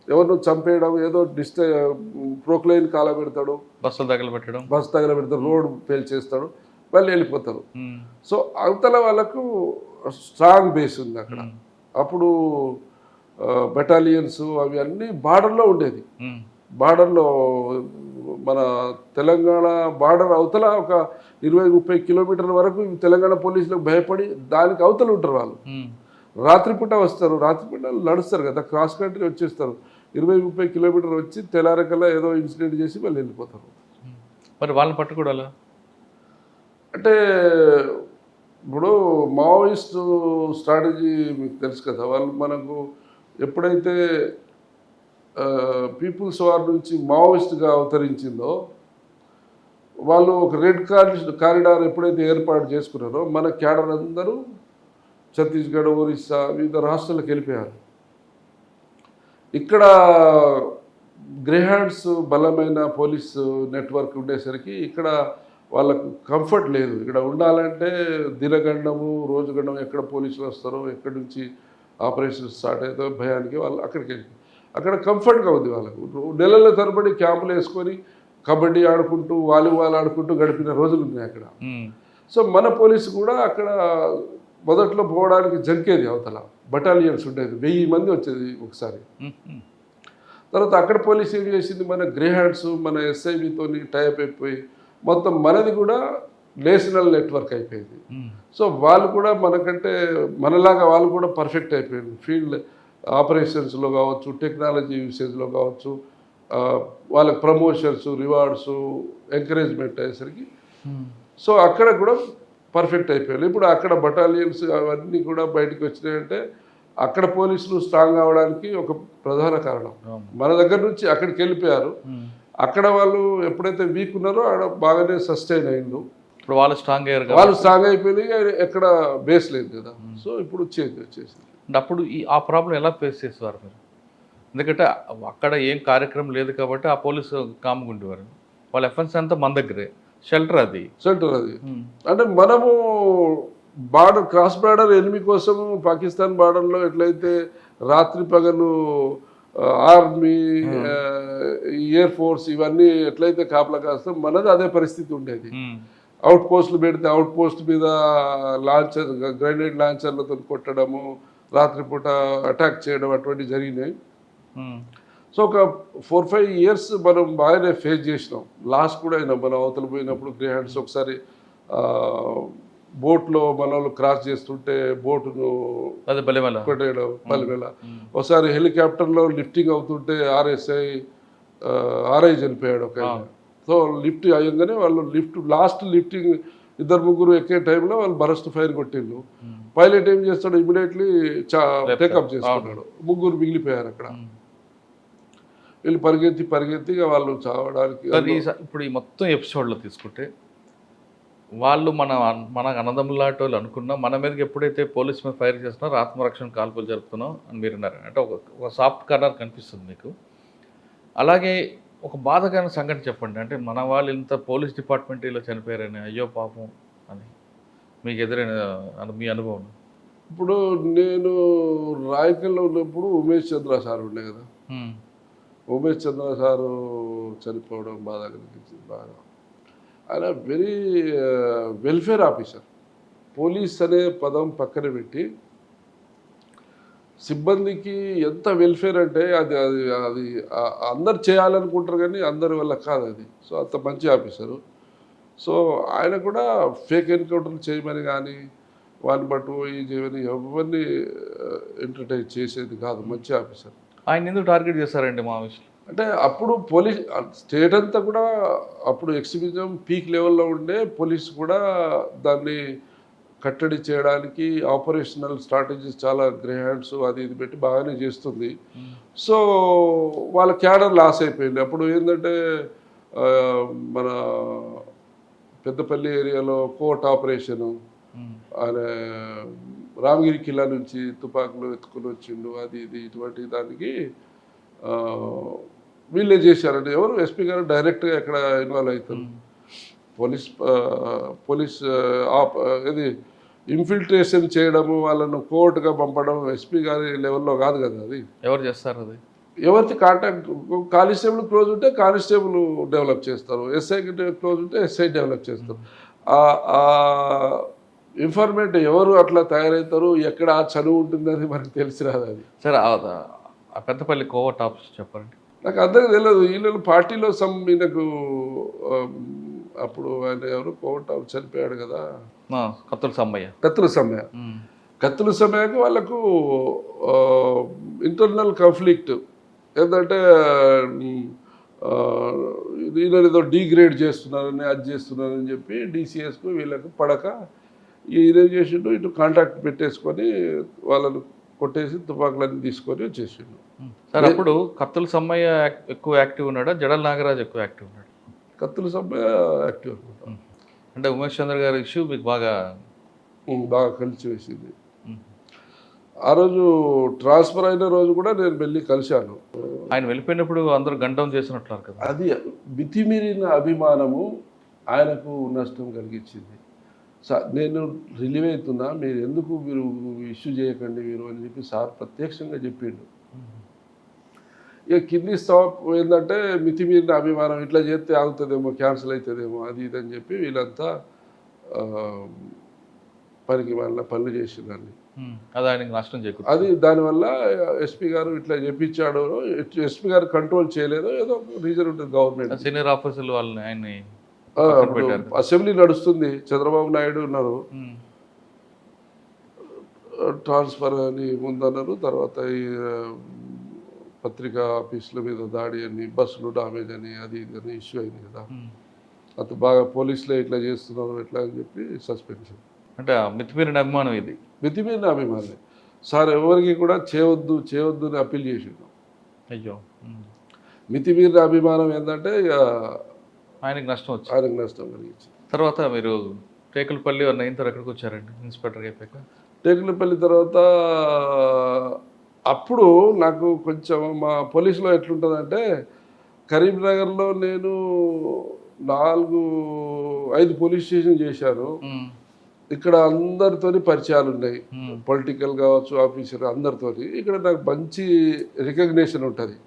ఎవరినో చంపేయడం, ఏదో ప్రోక్లైన్ కాల పెడతాడు, బస్సు తగలబెడతాడు, రోడ్ పేల్చేస్తాడు, మళ్ళీ వెళ్ళిపోతారు. సో అవతల వాళ్ళకు స్ట్రాంగ్ బేస్ ఉంది అక్కడ. అప్పుడు బెటాలియన్స్ అవి అన్నీ బార్డర్లో ఉండేది. బార్డర్లో మన తెలంగాణ బార్డర్ అవతల ఒక 20-30 కిలోమీటర్ల వరకు తెలంగాణ పోలీసులకు భయపడి దానికి అవతల ఉంటారు వాళ్ళు. రాత్రిపూట వస్తారు, రాత్రిపూట నడుస్తారు కదా, క్రాస్ కంట్రీ వచ్చేస్తారు. 20-30 కిలోమీటర్లు వచ్చి తెల్లారకల్లా ఏదో ఇన్సిడెంట్ చేసి మళ్ళీ వెళ్ళిపోతారు. మరి వాళ్ళని పట్టుకోవాలా అంటే ఇప్పుడు మావోయిస్టు స్ట్రాటజీ మీకు తెలుసు కదా, వాళ్ళు మనకు ఎప్పుడైతే పీపుల్స్ వార్ నుంచి మావోయిస్ట్గా అవతరించిందో వాళ్ళు ఒక రెడ్ కారిడార్ ఎప్పుడైతే ఏర్పాటు చేసుకున్నారో మన క్యాడర్ అందరూ ఛత్తీస్గఢ్, ఒరిస్సా వివిధ రాష్ట్రాలకు వెళ్ళిపోయారు. ఇక్కడ గ్రేహాండ్స్ బలమైన పోలీసు నెట్వర్క్ ఉండేసరికి ఇక్కడ వాళ్ళకు కంఫర్ట్ లేదు. ఇక్కడ ఉండాలంటే దినగండము రోజుగండం ఎక్కడ పోలీసులు వస్తారో ఎక్కడి నుంచి ఆపరేషన్ స్టార్ట్ అవుతారో భయానికి వాళ్ళు అక్కడ కంఫర్ట్గా ఉంది వాళ్ళకు. నెలల తరబడి క్యాంపులు వేసుకొని కబడ్డీ ఆడుకుంటూ వాలీబాల్ ఆడుకుంటూ గడిపిన రోజులు ఉన్నాయి అక్కడ. సో మన పోలీసు కూడా అక్కడ మొదట్లో పోవడానికి జంకేది, అవతల బటాలియన్స్ ఉండేది, 1000 మంది వచ్చేది ఒకసారి. తర్వాత అక్కడ పోలీసు ఏం చేసింది, మన గ్రేహాండ్స్ మన ఎస్ఐబితో టైప్ అయిపోయి మొత్తం మనది కూడా నేషనల్ నెట్వర్క్ అయిపోయింది. సో వాళ్ళు కూడా మనకంటే మనలాగా వాళ్ళు కూడా పర్ఫెక్ట్ అయిపోయింది. ఫీల్డ్ ఆపరేషన్స్లో కావచ్చు, టెక్నాలజీ యూసేజ్లో కావచ్చు, వాళ్ళకి ప్రమోషన్స్, రివార్డ్స్, ఎంకరేజ్మెంట్ అయ్యేసరికి సో అక్కడ కూడా పర్ఫెక్ట్ అయిపోయారు. ఇప్పుడు అక్కడ బటాలియన్స్ అవన్నీ కూడా బయటకు వచ్చినాయంటే అక్కడ పోలీసులు స్ట్రాంగ్ అవడానికి ఒక ప్రధాన కారణం. మన దగ్గర నుంచి అక్కడికి వెళ్ళిపోయారు. అక్కడ వాళ్ళు ఎప్పుడైతే వీక్ ఉన్నారో అక్కడ బాగానే సస్టైన్ అయిండు. ఇప్పుడు వాళ్ళు స్ట్రాంగ్ అయ్యారు, వాళ్ళు స్ట్రాంగ్ అయిపోయి ఎక్కడ బేస్ లేదు కదా. సో ఇప్పుడు చేంజ్ వచ్చేసింది. అప్పుడు ఆ ప్రాబ్లం ఎలా ఫేస్ చేసేవారు మీరు? ఎందుకంటే అక్కడ ఏం కార్యక్రమం లేదు కాబట్టి ఆ పోలీసు కామ్గా ఉండేవారు. వాళ్ళ ఎఫెన్స్ అంతా మన దగ్గరే, షెల్టర్ అది అంటే మనము బార్డర్ క్రాస్ బార్డర్ ఎనిమి కోసం పాకిస్తాన్ బార్డర్లో ఎట్లయితే రాత్రి పగలు ఆర్మీ, ఎయిర్ ఫోర్స్ ఇవన్నీ ఎట్లయితే కాపలా కాస్తాం, మనది అదే పరిస్థితి ఉండేది. అవుట్ పోస్టులు పెడితే అవుట్ పోస్ట్ మీద లాంచర్, గ్రెనేడ్ లాంచర్లతో కొట్టడము, రాత్రిపూట అటాక్ చేయడం అటువంటివి జరిగినాయి. సో ఒక 4-5 ఇయర్స్ మనం బాగానే ఫేస్ చేసినాం. లాస్ట్ కూడా అయినా మనం అవతల పోయినప్పుడు గ్రేహాండ్స్ ఒకసారి బోట్లో మన వాళ్ళు క్రాస్ చేస్తుంటే బోటును కొట్టేయడం, పల్లెవేళ ఒకసారి హెలికాప్టర్లో లిఫ్టింగ్ అవుతుంటే ఆర్ఐ చనిపోయాడు ఒక. సో లిఫ్ట్ అయ్యంగానే వాళ్ళు లాస్ట్ లిఫ్టింగ్ 2-3 ఎక్కే టైంలో వాళ్ళు బరస్ట్ ఫైర్ కొట్టిండు. పైలట్ ఏం చేస్తాడు, ఇమీడియట్లీ టేకప్ చేసుకున్నాడు. 3 మిగిలిపోయారు అక్కడ. వీళ్ళు పరిగెత్తి వాళ్ళు చావడానికి. ఇప్పుడు ఈ మొత్తం ఎపిసోడ్లో తీసుకుంటే వాళ్ళు మన అన్నదమ్ములాంటి వాళ్ళు అనుకున్నా మన మీదకి ఎప్పుడైతే పోలీస్ మీద ఫైర్ చేస్తున్నారో ఆత్మరక్షణ కాల్పులు జరుపుతున్నాం అని మీరు అన్నారు. అంటే ఒక సాఫ్ట్ కార్నర్ కనిపిస్తుంది మీకు. అలాగే ఒక బాధకరమైన సంఘటన చెప్పండి. అంటే మన వాళ్ళు ఇంత పోలీస్ డిపార్ట్మెంట్ ఇలా చనిపోయారని, అయ్యో పాపం అని మీకు ఎదురైన మీ అనుభవం? ఇప్పుడు నేను రాయకల్లో ఉన్నప్పుడు ఉమేష్ చంద్ర సార్ ఉండే కదా, ఉమేష్ చంద్ర సారు చనిపోవడం బాధ కలిగించింది బాగా. ఆయన వెరీ వెల్ఫేర్ ఆఫీసర్. పోలీస్ అనే పదం పక్కన పెట్టి సిబ్బందికి ఎంత వెల్ఫేర్ అంటే అది అది అది అందరు చేయాలనుకుంటారు కానీ అందరి వల్ల కాదు అది. సో అంత మంచి ఆఫీసరు. సో ఆయన కూడా ఫేక్ ఎన్కౌంటర్లు చేయమని కానీ వాళ్ళని బట్టు ఈ చేయమని ఎవరిని ఎంటర్టైన్ చేసేది కాదు. మంచి ఆఫీసర్. ఆయన ఎందుకు టార్గెట్ చేస్తారండి మా విషయం? అంటే అప్పుడు పోలీస్ స్టేట్ అంతా కూడా అప్పుడు ఎక్స్ట్రీమిజం పీక్ లెవెల్లో ఉండే, పోలీస్ కూడా దాన్ని కట్టడి చేయడానికి ఆపరేషనల్ స్ట్రాటజీస్ చాలా గ్రేహాండ్స్ అది ఇది పెట్టి బాగానే చేస్తుంది. సో వాళ్ళ క్యాడర్ లాస్ అయిపోయింది. అప్పుడు ఏంటంటే మన పెద్దపల్లి ఏరియాలో కోర్ట్ ఆపరేషను, ఆయన రామగిరి కిల్లా నుంచి తుపాకులు ఎత్తుకుని వచ్చిండు, అది ఇది ఇటువంటి దానికి వీళ్ళే చేశారండి. ఎవరు ఎస్పీ గారు డైరెక్ట్గా ఎక్కడ ఇన్వాల్వ్ అవుతారు. పోలీస్ ఇది ఇన్ఫిల్ట్రేషన్ చేయడము, వాళ్ళను కోర్టుగా పంపడం ఎస్పీ గారి లెవెల్లో కాదు కదా. అది ఎవరు చేస్తారు? అది ఎవరికి కాంటాక్ట్, కానిస్టేబుల్ క్లోజ్ ఉంటే కానిస్టేబుల్ డెవలప్ చేస్తారు, ఎస్ఐకి క్లోజ్ ఉంటే ఎస్ఐ డెవలప్ చేస్తారు. ఆ ఇన్ఫర్మేట్ ఎవరు అట్లా తయారవుతారు, ఎక్కడ ఆ చదువు ఉంటుందని మనకు తెలిసి రాదు. అది సరే, ఆ పెద్దపల్లి కోవర్ట్ ఆఫీస్ చెప్పండి. నాకు అర్థం తెలియదు వీళ్ళు పార్టీలో ఈయనకు అప్పుడు ఆయన ఎవరు కోట చనిపోయాడు కదా, కత్తుల సమ్మయ్య. కత్తుల సమయానికి వాళ్ళకు ఇంటర్నల్ కాన్ఫ్లిక్ట్ ఏంటంటే ఈయన ఏదో డీగ్రేడ్ చేస్తున్నారని అది చేస్తున్నారని చెప్పి డీసీఎస్కు వీళ్ళకు పడక ఈయన ఏం చేసిండు, ఇటు కాంట్రాక్ట్ పెట్టేసుకొని వాళ్ళను కొట్టేసి తుపాకులన్నీ తీసుకొని వచ్చేసిండు. సార్ అప్పుడు కత్తుల సమ్మయ్య ఎక్కువ యాక్టివ్ ఉన్నాడా, జడల నాగరాజు ఎక్కువ యాక్టివ్ ఉన్నాడు? కత్తుల సమయ యాక్టివ్ అనుకుంటా. అంటే ఉమేష్ చంద్ర గారి ఇష్యూ మీకు బాగా కలిసి వేసింది. ఆ రోజు ట్రాన్స్ఫర్ అయిన రోజు కూడా నేను వెళ్ళి కలిశాను. ఆయన వెళ్ళిపోయినప్పుడు అందరూ గండం చేసినట్లున్నారు కదా. అది మితిమీరిన అభిమానము ఆయనకు నష్టం కలిగించింది. నేను రిలీవ్ అవుతున్నా, మీరు ఎందుకు మీరు ఇష్యూ చేయకండి మీరు అని చెప్పి సార్ ప్రత్యక్షంగా చెప్పిండు. ఇక కిడ్నీ స్టాప్ ఏంటంటే మితిమీరిన అభిమానం, ఇట్లా చేస్తే ఆగుతుందేమో, క్యాన్సిల్ అవుతుందేమో, అది ఇది అని చెప్పి వీళ్ళంతా పనికి వాళ్ళ పనులు చేసిందని అది ఆయనకి నష్టం చేకూరు. అది దానివల్ల ఎస్పీ గారు ఇట్లా చెప్పించాడు, ఎస్పీ గారు కంట్రోల్ చేయలేదు, ఏదో రీజన్ ఉంటుంది గవర్నమెంట్. సీనియర్ ఆఫీసర్లు వాళ్ళని ఆయన్ని అసెంబ్లీ నడుస్తుంది, చంద్రబాబు నాయుడు ఉన్నారు, ట్రాన్స్ఫర్ అని ముందన్నారు, తర్వాత ఈ పత్రికా ఆఫీసుల మీద దాడి అని, బస్సులు డామేజ్ అని, అది ఇది అని ఇష్యూ అయింది కదా. అంత బాగా పోలీసులే ఇట్లా చేస్తున్నారు ఎట్లా అని చెప్పి సస్పెన్షన్. అంటే మితిమీరిన అభిమానం, ఇది మితిమీరిన అభిమానం. సార్ ఎవరికి కూడా చేయవద్దు అని అప్పీల్ చేసిండు. అయ్యో, మితిమీరిన అభిమానం ఏంటంటే ఇక ఆయనకు నష్టం కలిగించింది. తర్వాత మీరు టేకులపల్లి అయిన తర్వాత ఎక్కడికి వచ్చారండి ఇన్స్పెక్టర్ అయిపోయాక? టేకులపల్లి తర్వాత అప్పుడు నాకు కొంచెం మా పోలీసులో ఎట్లుంటుందంటే, కరీంనగర్లో నేను 4-5 పోలీస్ స్టేషన్ చేశాను. ఇక్కడ అందరితోని పరిచయాలు ఉన్నాయి, పొలిటికల్ కావచ్చు, ఆఫీసర్ అందరితోని. ఇక్కడ నాకు మంచి రికగ్నేషన్ ఉంటుంది,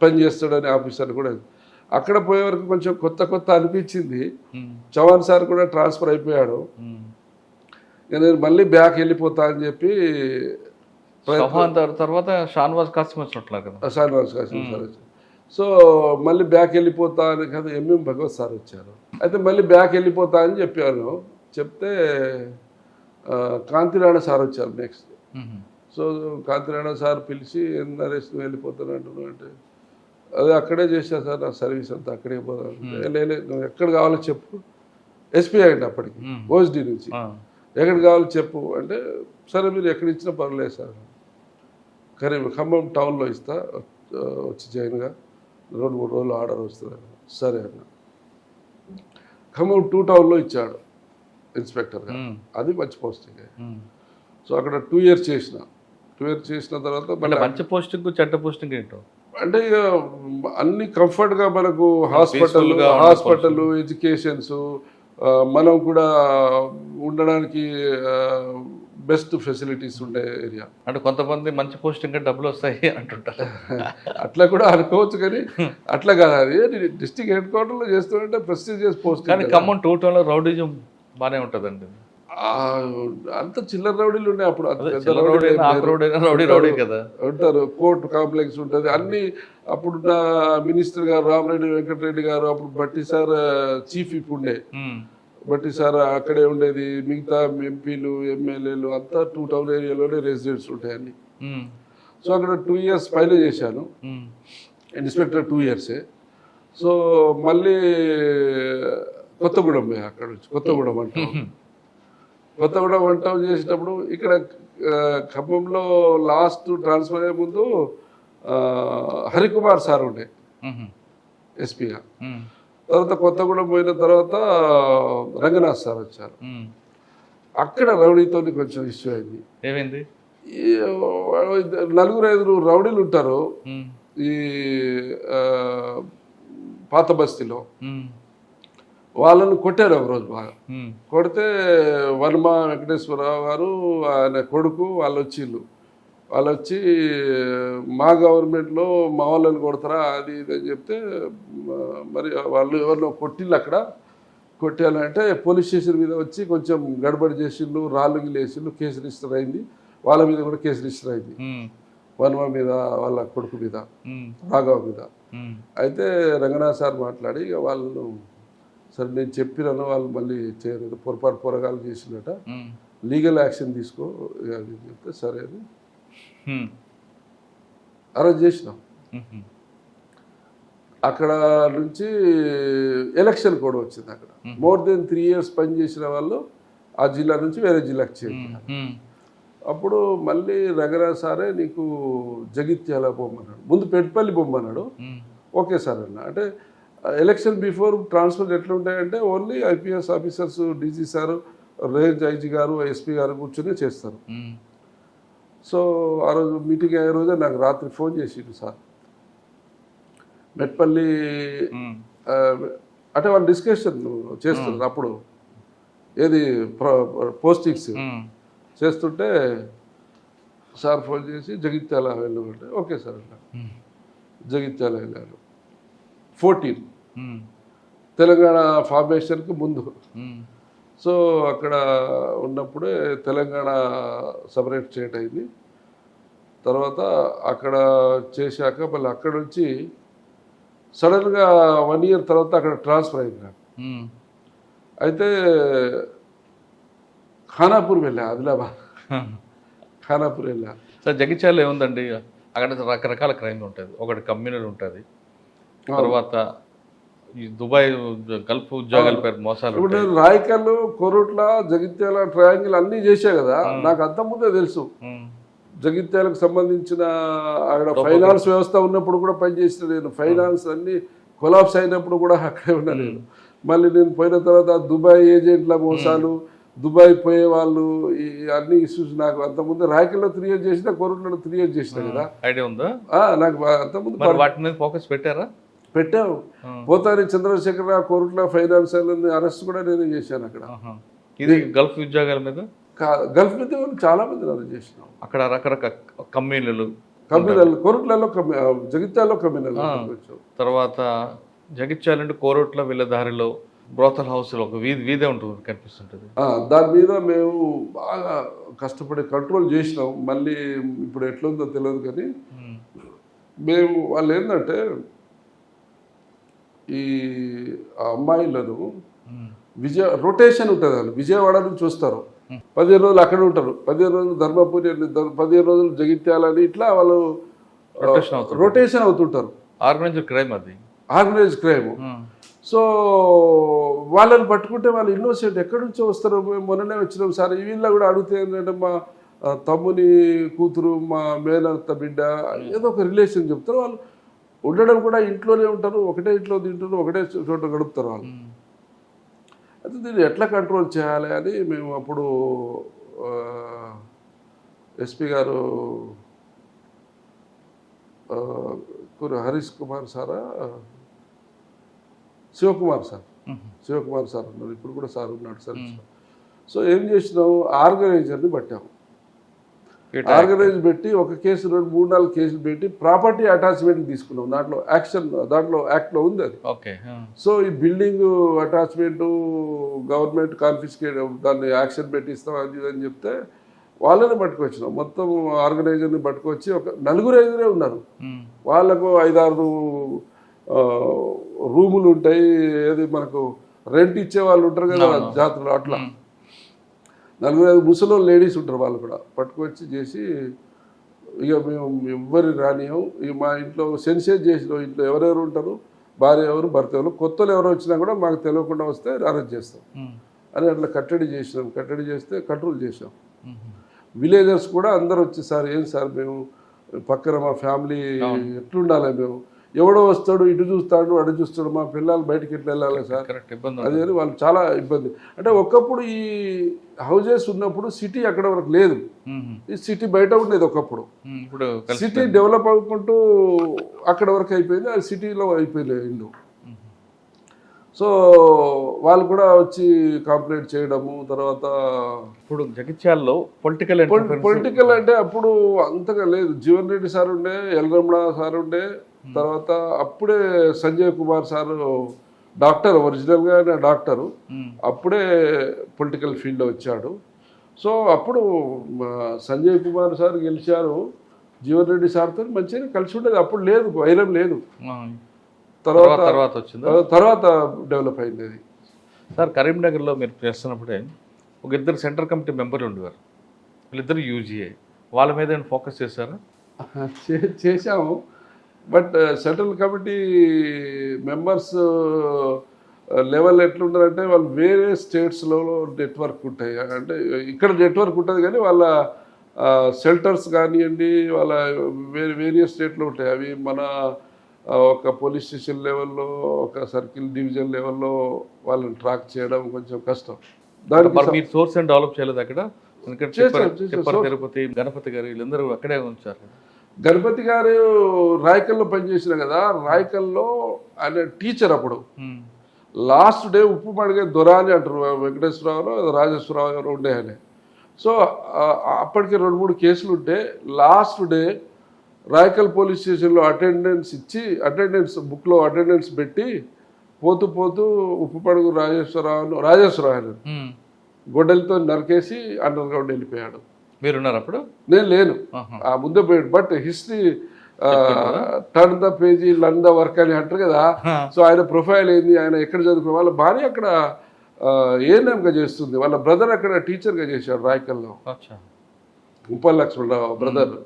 పని చేస్తాడని ఆఫీసర్ కూడా. అక్కడ పోయే వరకు కొంచెం కొత్త అనిపించింది. చవాన్ సార్ కూడా ట్రాన్స్ఫర్ అయిపోయాడు. నేను మళ్ళీ బ్యాక్ వెళ్ళిపోతా అని చెప్పి తర్వాత షాన్వాజ్ కాసిం వచ్చినట్లున్నారు కదా. షాన్వాజ్ కాసిం సార్ వచ్చారు. సో మళ్ళీ బ్యాక్ వెళ్ళిపోతా అని కదా ఎంఎం భగవత్ సార్ వచ్చారు. అయితే మళ్ళీ బ్యాక్ వెళ్ళిపోతా అని చెప్పాను. చెప్తే కాంతిరాణ సార్ వచ్చారు నెక్స్ట్. సో కాంతిరాణ సార్ పిలిచి నరేష్ వెళ్ళిపోతాను అంటున్నావు అంటే, అదే అక్కడే చేశా సార్, నా సర్వీస్ అంతా అక్కడే పోతాను. లేదు నువ్వు ఎక్కడ కావాలో చెప్పు. ఎస్పీ అయ్యండి అప్పటికి, ఓఎస్డీ నుంచి. ఎక్కడ కావాలో చెప్పు అంటే, సరే మీరు ఎక్కడ ఇచ్చినా పర్లేదు సార్, కానీ ఖమ్మం టౌన్లో ఇస్తా, వచ్చి జాయిన్గా 2-3 రోజులు ఆర్డర్ వస్తుంది. సరే అన్న. ఖమ్మం 2 టౌన్లో ఇచ్చాడు ఇన్స్పెక్టర్గా. అది మంచి పోస్టింగ్. సో అక్కడ 2 years చేసిన. 2 years చేసిన తర్వాత మంచి పోస్టింగ్ చెడ్డ పోస్టింగ్ ఏంటో అంటే ఇక అన్ని కంఫర్ట్గా మనకు హాస్పిటల్ ఎడ్యుకేషన్స్, మనం కూడా ఉండడానికి బెస్ట్ ఫెసిలిటీస్ ఉండే ఏరియా. అంటే కొంతమంది మంచి పోస్టింగ్ డబ్బులు వస్తాయి అంటుంటారు. అట్లా కూడా అనుకోవచ్చు, కానీ అట్లా కాదు. అది డిస్ట్రిక్ట్ హెడ్ క్వార్టర్లో చేస్తుంటే ప్రెస్టీజియస్ పోస్ట్. కానీ ఖమ్మం 2 టౌన్లో రౌడీజం బాగానే ఉంటుందండి. అంత చిల్లర రౌడీలు ఉన్నాయి అప్పుడు. రౌడీ కదా ఉంటారు. కోర్టు కాంప్లెక్స్ ఉంటుంది అన్ని. అప్పుడున్న మినిస్టర్ గారు రామరెడ్డి వెంకటరెడ్డి గారు, అప్పుడు బట్టి సార్ చీఫ్ విప్ ఉండే. బట్టి సార్ అక్కడే ఉండేది. మిగతా ఎంపీలు ఎమ్మెల్యేలు అంతా 2 టౌన్ ఏరియాలోనే రెసిడెంట్స్ ఉంటాయి అన్ని. సో అక్కడ 2 years పైన చేశాను ఇన్స్పెక్టర్. 2 years. సో మళ్ళీ కొత్తగూడెం పోయా. అక్కడ నుంచి కొత్తగూడెం వంట చేసేటప్పుడు ఇక్కడ ఖమ్మంలో లాస్ట్ ట్రాన్స్ఫర్ అయ్యే ముందు హరికుమార్ సార్ ఉండే ఎస్పీగా. తర్వాత కొత్తగూడెం పోయిన తర్వాత రంగనాథ్ సార్ వచ్చారు. అక్కడ రౌడీతో కొంచెం ఇష్యూ అయింది. ఏమైంది? 4-5 రౌడీలు ఉంటారు ఈ పాత బస్తీలో. వాళ్ళను కొట్టారు ఒకరోజు బాగా. కొడితే వర్మ వెంకటేశ్వరరావు గారు, ఆయన కొడుకు వాళ్ళు వచ్చి మా గవర్నమెంట్లో మా వాళ్ళని కొడతారా అది ఇది అని చెప్తే, మరి వాళ్ళు ఎవరినో కొట్టిళ్ళు. అక్కడ కొట్టాలంటే పోలీస్ స్టేషన్ మీద వచ్చి కొంచెం గడబడి చేసిండ్రు, రాళ్ళు గిల్లేసిండ్రు. కేసు రిజిస్టర్ అయింది. వాళ్ళ మీద కూడా కేసు రిజిస్టర్ అయింది. వర్మ మీద వాళ్ళ కొడుకు మీద ఉమ్, రాఘవ మీద. ఉమ్, అయితే రంగనాథ్ సార్ మాట్లాడి ఇక వాళ్ళను సరే నేను చెప్పినాను వాళ్ళు మళ్ళీ చేయలేదు పొరగాలు చేసినట ఉమ్, లీగల్ యాక్షన్ తీసుకో ఇక అని చెప్తే సరే అని ఉమ్, అరెస్ట్ చేసినాం. ఉమ్, అక్కడ నుంచి ఎలక్షన్ కూడా వచ్చింది. అక్కడ మోర్ దెన్ 3 years పనిచేసిన వాళ్ళు ఆ జిల్లా నుంచి వేరే జిల్లాకి చేయాలి. ఉమ్, అప్పుడు మళ్ళీ రంగరాజ్ సారే నీకు జగిత్యాల పొమ్మన్నాడు, ముందు పెట్టుపల్లి పొమ్మన్నాడు. ఉమ్, ఓకే సార్ అన్న. అంటే ఎలక్షన్ బిఫోర్ ట్రాన్స్ఫర్ ఎట్లా ఉంటాయంటే only IPS officers, DG sir, range IG గారు, ఎస్పీ గారు కూర్చొని చేస్తారు. ఉమ్, సో ఆ రోజు మీటింగ్ అయ్యే రోజే నాకు రాత్రి ఫోన్ చేసిండు సార్ మెట్పల్లి. ఉమ్, అంటే వాళ్ళు డిస్కషన్ చేస్తున్నారు అప్పుడు ఏది పోస్టింగ్స్ ఉమ్, చేస్తుంటే సార్ ఫోన్ చేసి జగిత్యాల వెళ్ళమంటే ఓకే సార్ అన్న. ఉమ్, జగిత్యాల వెళ్ళాను 14 ఉమ్, తెలంగాణ ఫార్మేషన్కి ముందు. ఉమ్, సో అక్కడ ఉన్నప్పుడే తెలంగాణ సపరేట్ స్టేట్ అయింది. తర్వాత అక్కడ చేశాక మళ్ళీ అక్కడ నుంచి సడన్గా 1 year తర్వాత అక్కడ ట్రాన్స్ఫర్ అయింది నాకు. ఉమ్, అయితే ఖానాపూర్ వెళ్ళా, ఆదిలాబాద్ ఖానాపూర్ వెళ్ళా. సార్ జగిత్యాలలో ఏముందండి, అక్కడ రకరకాల క్రైమ్ ఉంటుంది. ఒకటి కమ్యూనల్ ఉంటుంది, తర్వాత ఈ దుబాయ్ గల్ఫ్ ఉద్యోగాల పేరు మోసాలు ఇప్పుడు ఉంటాయి. నేను రాయకల్, కొరుట్ల, జగిత్యాల ట్రయాంగిల్ అన్నీ చేశా కదా. నాకు అంత ముందే తెలుసు ఉమ్, జగిత్యాలకు సంబంధించిన అక్కడ ఫైనాన్స్ వ్యవస్థ ఉన్నప్పుడు కూడా పనిచేసిన నేను. ఫైనాన్స్ అన్ని కొలాప్స్ అయినప్పుడు కూడా అక్కడే ఉన్నా నేను. మళ్ళీ నేను పోయిన తర్వాత దుబాయ్ ఏజెంట్ల మోసాలు, దుబాయ్ పోయే వాళ్ళు, ఈ అన్ని ఇష్యూస్ నాకు అంతకుముందు రాయకల్లో 3 years చేసిన, కొరుట్లలో 3 years చేసిన కదా. ఐడియా ఉందా? నాకు అంతకుముందు మరి వాటి మీద ఫోకస్ పెట్టారా? పెట్టాము. పోతాని చంద్రశేఖరరావు కోరుట్ల ఫైనాన్స్ అరెస్ట్ కూడా నేను చేశాను అక్కడ. ఆహా. ఇది గల్ఫ్ ఉద్యోగాల మీద గల్ఫ్ మీద వాళ్ళు చాలా మంది అరెస్ట్ చేసినాం. అక్కడ రకరకాల కమ్యూనల్ కోరుట్లలో జగిత్యాలలో కమ్యూనల్. తర్వాత జగిత్యాల నుండి కోరుట్ల వీళ్ళ దారిలో బ్రోతల్ హౌస్లో ఒక వీధే ఉంటుంది కనిపిస్తుంటుంది. దాని మీద మేము బాగా కష్టపడి కంట్రోల్ చేసినాం. మళ్ళీ ఇప్పుడు ఎట్లుందో తెలియదు కానీ మేము వాళ్ళు ఏంటంటే ఈ అమ్మాయిలను రొటేషన్ ఉంటుంది. వాళ్ళు విజయవాడ నుంచి వస్తారు, 15 రోజులు అక్కడ ఉంటారు, 15 రోజులు ధర్మపురి, 15 రోజులు జగిత్యాలని, ఇట్లా వాళ్ళు రొటేషన్ అవుతుంటారు. ఆర్గనైజ్డ్ క్రైమ్ అది, ఆర్గనైజ్డ్ క్రైమ్. సో వాళ్ళని పట్టుకుంటే వాళ్ళు ఇన్నోసెంట్ ఎక్కడి నుంచో వస్తారు. మేము మొన్ననే వచ్చినాం సార్, వీళ్ళ కూడా అడిగితే ఏంటంటే మా తమ్ముని కూతురు, మా మేనత్త బిడ్డ, ఏదో ఒక రిలేషన్ చెప్తారు. వాళ్ళు ఉండడం కూడా ఇంట్లోనే ఉంటారు, ఒకటే ఇంట్లో తింటారు, ఒకటే చోట గడుపుతారు వాళ్ళు. అయితే దీన్ని ఎట్లా కంట్రోల్ చేయాలి అని మేము అప్పుడు ఎస్పీ గారు హరీష్ కుమార్ సారా, శివకుమార్ సార్ ఉన్నారు, ఇప్పుడు కూడా సార్ ఉన్నాడు సార్. సో ఏం చేసినాం, ఆర్గనైజర్ని పట్టాము. ఆర్గనైజ్ పెట్టి ఒక కేసు 2-3-4 కేసులు పెట్టి ప్రాపర్టీ అటాచ్మెంట్ తీసుకున్నాం. దాంట్లో యాక్ట్లో ఉంది అది. సో ఈ బిల్డింగ్ అటాచ్మెంట్ గవర్నమెంట్ కాన్ఫిస్కేట్, దాన్ని యాక్షన్ పెట్టిస్తాం అది అని చెప్తే వాళ్ళని పట్టుకొచ్చినాం. మొత్తం ఆర్గనైజర్ని పట్టుకొచ్చి ఒక 4-5 ఉన్నారు. వాళ్ళకు 5-6 రూములు ఉంటాయి. ఏది మనకు రెంట్ ఇచ్చే వాళ్ళు ఉంటారు కదా జాతరలో, అట్లా 4-5 ముసలి లేడీస్ ఉంటారు. వాళ్ళు కూడా పట్టుకొచ్చి చేసి ఇక మేము ఎవ్వరి రానియం, ఇక మా ఇంట్లో సెన్సేజ్ చేసిన ఇంట్లో ఎవరెవరు ఉంటారు, భార్య ఎవరు, భర్త ఎవరు, కొత్తలు ఎవరు వచ్చినా కూడా మాకు తెలియకుండా వస్తే అరెస్ట్ చేస్తాం అని అట్లా కట్టడి చేస్తే కంట్రోల్ చేసాం. విలేజర్స్ కూడా అందరు వచ్చి సార్ ఏం సార్ మేము పక్కన మా ఫ్యామిలీ ఎట్లుండాలి, మేము ఎవడో వస్తాడు ఇటు చూస్తాడు అటు చూస్తాడు, మా పిల్లలు బయటకి ఎట్లా వెళ్ళాలి సార్, అది అని వాళ్ళు చాలా ఇబ్బంది. అంటే ఒకప్పుడు ఈ హౌజెస్ ఉన్నప్పుడు సిటీ అక్కడ వరకు లేదు, ఈ సిటీ బయట ఉండేది ఒకప్పుడు. సిటీ డెవలప్ అవ్వకుంటూ అక్కడ వరకు అయిపోయింది, అది సిటీలో అయిపోయింది ఇల్లు. సో వాళ్ళు కూడా వచ్చి కంప్లైంట్ చేయడము. తర్వాత ఇప్పుడు జగిత్యాలలో పొలిటికల్ అంటే అప్పుడు అంతగా లేదు. జీవన్ రెడ్డి సార్ ఉండే, ఎల్రమణ సార్ ఉండే, తర్వాత అప్పుడే సంజయ్ కుమార్ సార్ డాక్టర్, ఒరిజినల్గా డాక్టరు, అప్పుడే పొలిటికల్ ఫీల్డ్లో వచ్చాడు. సో అప్పుడు సంజయ్ కుమార్ సార్ గెలిచారు, జీవన్ రెడ్డి సార్తో మంచిగా కలిసి ఉండేది. అప్పుడు లేదు, వైరం లేదు. ఆ. తర్వాత వచ్చిందా? తర్వాత డెవలప్ అయింది అది. సార్ కరీంనగర్లో మీరు చేస్తున్నప్పుడే ఒక ఇద్దరు సెంట్రల్ కమిటీ మెంబర్లు ఉండేవారు, వీళ్ళిద్దరు యూజీఏ, వాళ్ళ మీద ఏమైనా ఫోకస్ చేశారా? చేశాము. But central committee members level ఎట్లుంటారంటే వాళ్ళు వేరే స్టేట్స్లో నెట్వర్క్ ఉంటాయి. అంటే ఇక్కడ నెట్వర్క్ ఉంటుంది కానీ వాళ్ళ షెల్టర్స్ కానివ్వండి, వాళ్ళ వేరియస్ స్టేట్లో ఉంటాయి. అవి మన ఒక పోలీస్ స్టేషన్ లెవెల్లో, ఒక సర్కిల్ డివిజన్ లెవెల్లో వాళ్ళని ట్రాక్ చేయడం కొంచెం కష్టం. మరి మీరు సోర్స్ అండ్ డెవలప్ చేయలేదు అక్కడ? తిరుపతి గణపతి గారు వీళ్ళందరూ అక్కడే ఉంచారు. గణపతి గారు రాయకల్లో పనిచేసిన కదా, రాయకల్లో ఆయన టీచర్. అప్పుడు లాస్ట్ డే ఉప్పు మడిగే దొర అని అంటారు, వెంకటేశ్వరరావు రాజేశ్వరరావు గారు ఉండే ఆయన. సో అప్పటికి 2-3 కేసులు ఉంటే లాస్ట్ డే రాయకల్ పోలీస్ స్టేషన్లో అటెండెన్స్ బుక్లో అటెండెన్స్ పెట్టి పోతూ ఉప్పు పడుగు రాజేశ్వరరావు గొడ్డలతో నరికేసి అండర్ గ్రౌండ్ వెళ్ళిపోయాడు. మీరున్నారు అప్పుడు? నేను లేను, ఆ ముందే పోయాడు. But history turn the page learn the work అని అంటారు కదా. సో ఆయన ప్రొఫైల్ ఏంది, ఆయన ఎక్కడ చదువుకున్న, వాళ్ళ భార్య అక్కడ ఏఎన్ఎంగా చేస్తుంది, వాళ్ళ బ్రదర్ అక్కడ టీచర్గా చేశాడు రాయకల్లో, ఉప్పల్ లక్ష్మణరావు బ్రదర్.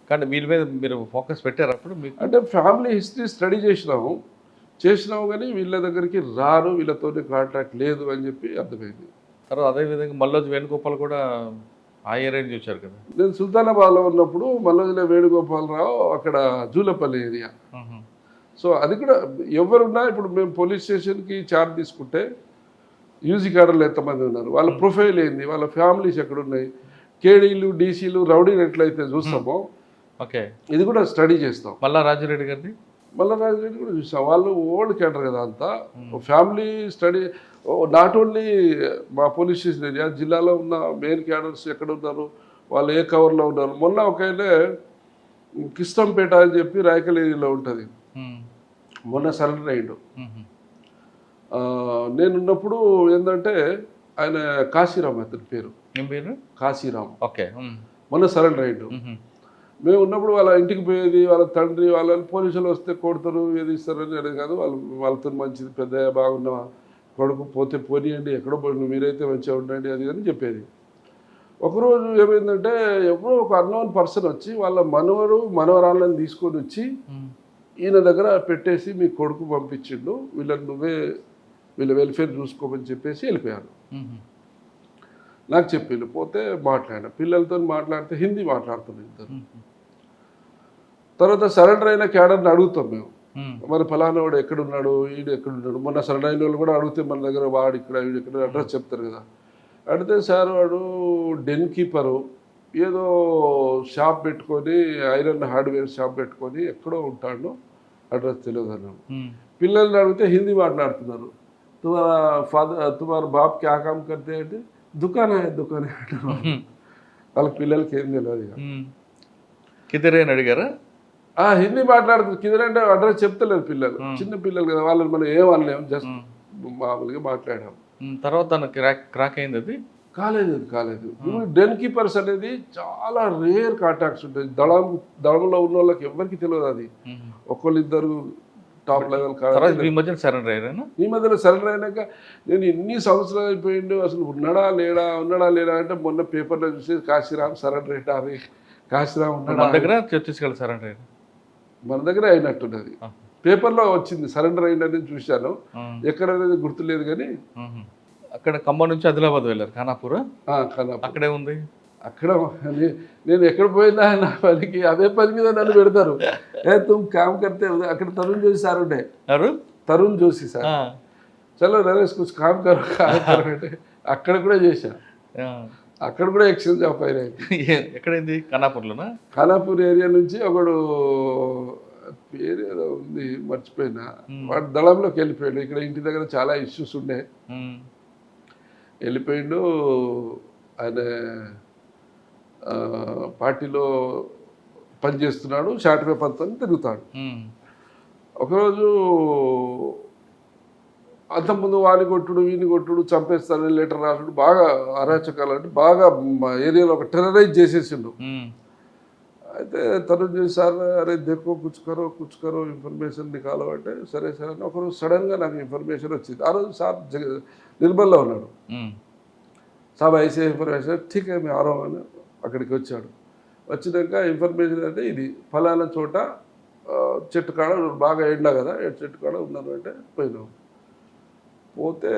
కానీ వీళ్ళ మీద మీరు ఫోకస్ పెట్టారు అప్పుడు? అంటే ఫ్యామిలీ హిస్టరీ స్టడీ చేసినాము కానీ వీళ్ళ దగ్గరికి రారు, వీళ్ళతోనే కాంటాక్ట్ లేదు అని చెప్పి అర్థమైంది. తర్వాత అదేవిధంగా మల్లోజు వేణుగోపాల్ కూడా ఆ ఏరియా నుంచి వచ్చారు కదా. నేను సుల్తానాబాద్లో ఉన్నప్పుడు మల్లోజుల వేణుగోపాలరావు అక్కడ జూలపల్లి ఏరియా. సో అది కూడా ఎవరున్నా, ఇప్పుడు మేము పోలీస్ స్టేషన్కి చార్జ్ తీసుకుంటే యూజీ కాడర్లు ఎంతమంది ఉన్నారు, వాళ్ళ ప్రొఫైల్ ఏంది, వాళ్ళ ఫ్యామిలీస్ ఎక్కడున్నాయి, కేడీలు డీసీలు రౌడీలు ఎట్లయితే చూస్తామో ఓకే ఇది కూడా స్టడీ చేస్తాం. మల్లా రాజరెడ్డి గారిది కూడా చూసాం. వాళ్ళు ఓల్డ్ క్యాడర్ కదా అంతా. ఫ్యామిలీ స్టడీ నాట్ ఓన్లీ మా పోలీస్ స్టేషన్ ఏరియా, జిల్లాలో ఉన్న మెయిన్ క్యాడర్స్ ఎక్కడ ఉన్నారు, వాళ్ళు ఏ కవర్లో ఉన్నారు. మొన్న ఒకైనా కిష్టంపేట అని చెప్పి రాయకల్ ఏరియాలో ఉంటుంది, మొన్న సరెండర్ అయ్యిండు. నేనున్నప్పుడు ఏంటంటే ఆయన కాశీరామ్ అతని పేరు, కాశీరామ్. ఓకే, మొన్న సరెండర్ అయ్యిండు. మేము ఉన్నప్పుడు వాళ్ళ ఇంటికి పోయేది, వాళ్ళ తండ్రి వాళ్ళని పోలీసులు వస్తే కొడతారు, ఏది ఇస్తారని అనేది కాదు. వాళ్ళతో మంచిది, పెద్ద బాగున్న కొడుకు, పోతే పోనీయండి, ఎక్కడో పోయి మీరైతే మంచిగా ఉండండి అది అని చెప్పేది. ఒకరోజు ఏమైందంటే ఎప్పుడో ఒక అన్నోన్ పర్సన్ వచ్చి వాళ్ళ మనవరాళ్ళని తీసుకొని వచ్చి ఈయన దగ్గర పెట్టేసి మీ కొడుకు పంపించిండు, వీళ్ళ వెల్ఫేర్ చూసుకోమని చెప్పేసి వెళ్ళిపోయారు. నాకు చెప్పిండు. పోతే మాట్లాడిన పిల్లలతో మాట్లాడితే హిందీ మాట్లాడుతున్నాం ఇద్దరు. తర్వాత సరెండర్ అయిన క్యాడర్ని అడుగుతాం మేము, మరి ఫలానా వాడు ఎక్కడున్నాడు, వీడు ఎక్కడున్నాడు. మొన్న సరెండర్ అయిన వాళ్ళు కూడా అడిగితే మన దగ్గర వాడు ఇక్కడ వీడు ఎక్కడ అడ్రస్ చెప్తారు కదా. అడిగితే సార్ వాడు డెన్ కీపరు, ఏదో షాప్ పెట్టుకొని ఐరన్ హార్డ్వేర్ షాప్ పెట్టుకొని ఎక్కడో ఉంటాడు, అడ్రస్ తెలియదు అన్నాడు. పిల్లల్ని అడిగితే హిందీ మాట్లాడుతున్నారు. తుమారా బాప్ క్యా కామ్ కర్తే అంటే దుకాణం అంటారు. వాళ్ళకి పిల్లలకి ఏం తెలియదు. కిదరే అని అడిగారా? హిందీ మాట్లాడుతుంది. కిదరే అంటే అడ్రస్ చెప్తలేదు పిల్లలు, చిన్న పిల్లలు కదా, వాళ్ళని మనం ఏమనలేము, జస్ట్ మామూలుగా మాట్లాడాం. తర్వాత క్రాక్ అయింది. అది కాలేదు. డెన్ కీపర్స్ అనేది చాలా రేర్ కాంటాక్ట్స్ ఉంటాయి. దళంలో ఉన్న వాళ్ళకి ఎవరికి తెలియదు. అది ఒకళ్ళిద్దరు టాప్ లెవెల్ కాదు. ఈ మధ్యన సరెండర్ అయ్యారా? ఈ మధ్యలో సరెండర్ అయినాక నేను ఎన్ని సంవత్సరాలు అయిపోయిండు, అసలు ఉన్నాడా లేడా అంటే మొన్న పేపర్లో చూసి కాశీరామ్ సరెండర్ అయ్యారు. కాశీరామ్ ఉన్నాడు మన దగ్గర, ఛత్తీస్గఢ్ సరెండర్ అయ్యారు, మన దగ్గర అయినట్టున్నది. పేపర్లో వచ్చింది సరెండర్ అయిందని చూశాను, ఎక్కడ అనేది గుర్తులేదు. కానీ అక్కడ ఖమ్మం నుంచి ఆదిలాబాద్ వెళ్ళారు, ఖానాపూర్. అక్కడే ఉంది. అక్కడ నేను ఎక్కడ పోయినా నా పనికి అదే పని మీద నన్ను పెడతారు. తుమ్ కామ్ కర్తే. అక్కడ తరుణ్ జోషి సార్ ఉండే, తరుణ్ జోషి సార్, చలో నరేష్ కుछ काम करो అంటే అక్కడ కూడా చేశా. అక్కడ కూడా ఎక్స్చేంజ్ ఆఫ్ అయినాయి. ఎక్కడైంది? ఖానాపూర్లోనా? ఖానాపూర్ ఏరియా నుంచి ఒకడు పేరు ఏదో ఉంది మర్చిపోయినా, వాడు దళంలోకి వెళ్ళిపోయాడు. ఇక్కడ ఇంటి దగ్గర చాలా ఇష్యూస్ ఉండే, వెళ్ళిపోయిండు. ఆయన పార్టీలో పనిచేస్తున్నాడు, షార్ట్ పేపర్తో తిరుగుతాడు. ఒకరోజు అంతకుముందు వాని కొట్టుడు వీని కొట్టుడు, చంపేస్తానని లెటర్ రాసుడు, బాగా అరాచకాలు అంటే బాగా ఏరియాలో ఒక టెర్రరైజ్ చేసేసిండు. అయితే తరుణ్ సార్ అరే देखो कुछ करो ఇన్ఫర్మేషన్ నికాలో అంటే సరే సరే అని ఒకరోజు సడన్గా నాకు ఇన్ఫర్మేషన్ వచ్చింది. ఆ రోజు సార్ నిర్మల్లో ఉన్నాడు. సాబ్ ఐసీ ఇన్ఫర్మేషన్ ఠీక్ మేము ఆరో అని అక్కడికి వచ్చాడు. వచ్చినాక ఇన్ఫర్మేషన్ అంటే ఇది ఫలానా చోట చెట్టు కాడ బాగా ఎండా కదా చెట్టు కాడ ఉన్నారు అంటే పోయినాం. పోతే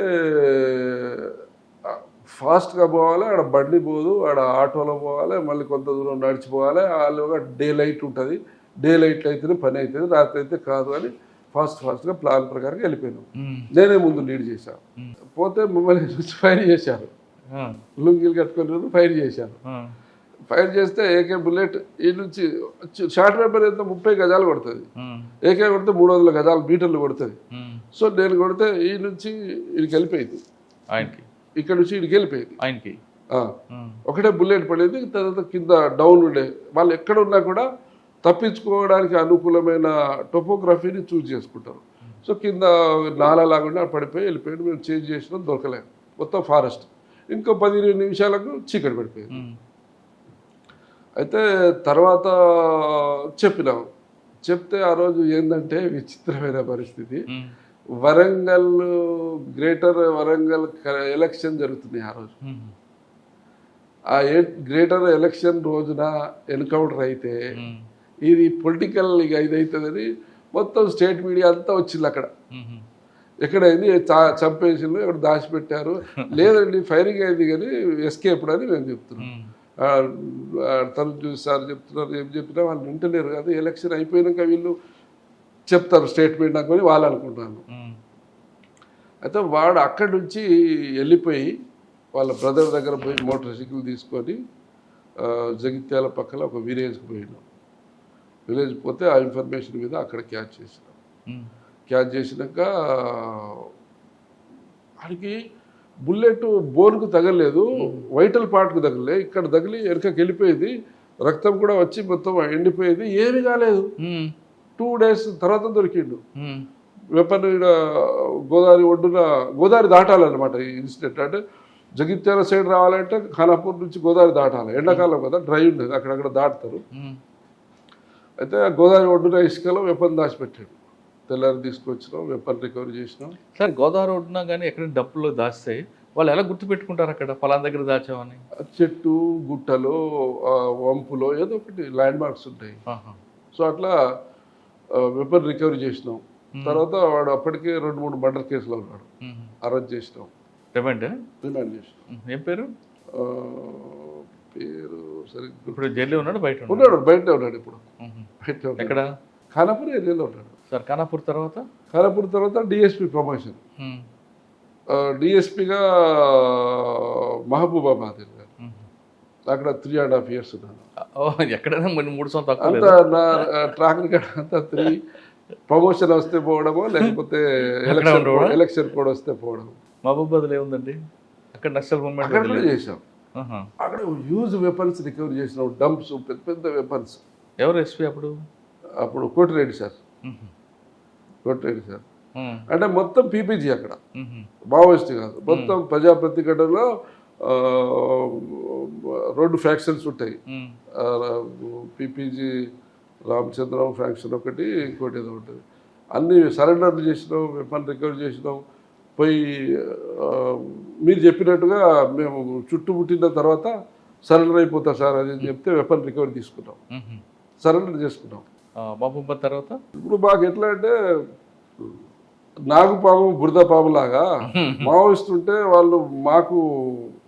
ఫాస్ట్గా పోవాలి, ఆడ బండి పోదు, ఆడ ఆటోలో పోవాలి, మళ్ళీ కొంత దూరం నడిచిపోవాలి. వాళ్ళగా డే లైట్ ఉంటుంది, డే లైట్ అయితేనే పని అవుతుంది, రాత్రి అయితే కాదు అని ఫాస్ట్గా ప్లాన్ ప్రకారం వెళ్ళిపోయినాం. నేనే ముందు లీడ్ చేశాను. పోతే మమ్మల్ని చూసి ఫైర్ చేశారు, లుంగీలు కట్టుకొని ఫైర్ చేశారు. ఫైర్ చేస్తే ఏకే బుల్లెట్ ఈ నుంచి షార్ట్ పేపర్ ఎంత 30 గజాలు కొడుతుంది, ఏకే కొడితే 300 గజాలు మీటర్లు కొడుతుంది. సో నేను కొడితే ఈ నుంచి ఇడికి వెళ్ళిపోయింది, ఆయనకి ఇక్కడ నుంచి ఇడికి వెళ్ళిపోయింది ఆయనకి. ఒకటే బుల్లెట్ పడేది. తర్వాత కింద డౌన్ ఉండే వాళ్ళు ఎక్కడ ఉన్నా కూడా తప్పించుకోవడానికి అనుకూలమైన టోపోగ్రఫీని చూజ్ చేసుకుంటారు. సో కింద నాలా లాగా పడిపోయి వెళ్ళిపోయాడు. మేము చేంజ్ చేసినాం, దొరకలేదు. మొత్తం ఫారెస్ట్. ఇంకో 15 నిమిషాలకు చీకటి పడిపోయింది. అయితే తర్వాత చెప్పినాం. చెప్తే ఆ రోజు ఏంటంటే విచిత్రమైన పరిస్థితి. వరంగల్ గ్రేటర్ వరంగల్ ఎలక్షన్ జరుగుతున్నాయి ఆ రోజు. ఆ గ్రేటర్ ఎలక్షన్ రోజున ఎన్కౌంటర్ అయితే ఇది పొలిటికల్ ఇక ఇదవుతుందని మొత్తం స్టేట్ మీడియా అంతా వచ్చింది. అక్కడ ఎక్కడైంది చంపేసిండ్రు, ఎక్కడ దాచిపెట్టారు, లేదండి ఫైరింగ్ అయింది కానీ ఎస్కేప్డ్ అని మేము చెప్తున్నాం. తను సార్ చెప్తున్నారు, ఏం చెప్పినా వాళ్ళు వింటలేరు కదా. ఎలక్షన్ అయిపోయినాక వీళ్ళు చెప్తారు స్టేట్మెంట్ అనుకొని వాళ్ళు అనుకుంటున్నాను. అయితే వాడు అక్కడి నుంచి వెళ్ళిపోయి వాళ్ళ బ్రదర్ దగ్గర పోయి మోటార్ సైకిల్ తీసుకొని జగిత్యాల పక్కన ఒక విలేజ్కి పోయినాం. విలేజ్ పోతే ఆ ఇన్ఫర్మేషన్ మీద అక్కడ క్యాచ్ చేసినాం. క్యాచ్ చేసినాక వాడికి బుల్లెట్ బోన్కు తగలలేదు, వైటల్ పార్ట్కు తగలే, ఇక్కడ తగిలి వెనకకి వెళ్ళిపోయింది. రక్తం కూడా వచ్చి మొత్తం ఎండిపోయేది, ఏమీ కాలేదు. 2 days తర్వాత దొరికిండు. వెపన్ గోదావరి ఒడ్డున, గోదావరి దాటాలన్నమాట ఈ ఇన్సిడెంట్. అంటే జగిత్యాల సైడ్ రావాలంటే ఖానాపూర్ నుంచి గోదావరి దాటాలి. ఎండాకాలం కదా, డ్రై ఉండేది, అక్కడక్కడ దాటుతారు. అయితే గోదావరి ఒడ్డున ఇసుకలో వెపన్ దాచిపెట్టాడు. తెల్లారి తీసుకొచ్చినాం, వెపన్ రికవరీ చేసినాం. సార్ గోదావరి ఒడ్డున కానీ ఎక్కడ డప్పులో దాస్తే వాళ్ళు ఎలా గుర్తుపెట్టుకుంటారు అక్కడ ఫలానా దగ్గర దాచామని? చెట్టు గుట్టలో వంపులో ఏదో ఒకటి ల్యాండ్ మార్క్స్ ఉంటాయి. సో అట్లా వెపన్ రికవరీ చేసినాం. తర్వాత వాడు అప్పటికే 2-3 మర్డర్ కేసులో ఉన్నాడు, అరెస్ట్ చేసినాం, రిమాండ్ చేసినాం. ఏం పేరు సరిగ్గా ఇప్పుడు జైల్లో ఉన్నాడు, బయట బయట ఉన్నాడు ఇప్పుడు. ఎక్కడ? ఖానాపూర్ ఏరియాలో ఉన్నాడు సార్. ఖానాపూర్ తర్వాత డిఎస్పీ ప్రమోషన్, డిఎస్పీగా మహబూబాబాద్ వెళ్ళారు. అక్కడ 3.5 years ఉన్నాను. ఎక్కడైనా 3 సంవత్సరాలు అంతా నా ట్రాక్ రికార్డ్ అంతా 3. ప్రమోషన్ వస్తే పోవడమో, లేకపోతే ఎలక్షన్ కూడా వస్తే పోవడం. మహబూబాబాద్లో ఏముందండి? అక్కడ నక్సల్ మూవ్మెంట్ అక్కడ కూడా చేసాం. అక్కడ హ్యూజ్ వెపన్స్ రికవరీ చేసినాం, డంప్స్, పెద్ద పెద్ద వెపన్స్. ఎవరు ఎస్పీ అప్పుడు? కోటిరెడ్డి సార్. అంటే మొత్తం పీపీజీ అక్కడ, మావోయిస్ట్ కాదు, మొత్తం ప్రజా ప్రతిఘటనలో 2 ఫ్యాక్షన్స్ ఉంటాయి. పీపీజీ రామచంద్రం ఫ్యాక్షన్ ఒకటి, ఇంకోటి ఏదో ఉంటుంది. అన్ని సరెండర్ చేసినాం, వెపన్ రికవరీ చేసినాం. పోయి మీరు చెప్పినట్టుగా మేము చుట్టుముట్టిన తర్వాత సరెండర్ అయిపోతాం సార్ అని చెప్తే వెపన్ రికవరీ తీసుకున్నాం, సరెండర్ చేసుకున్నాం. మహబూబాబాద్ తర్వాత ఇప్పుడు మాకు ఎట్లా అంటే నాగుపాము బురద పాము లాగా మావోయిస్ట్ ఉంటే వాళ్ళు మాకు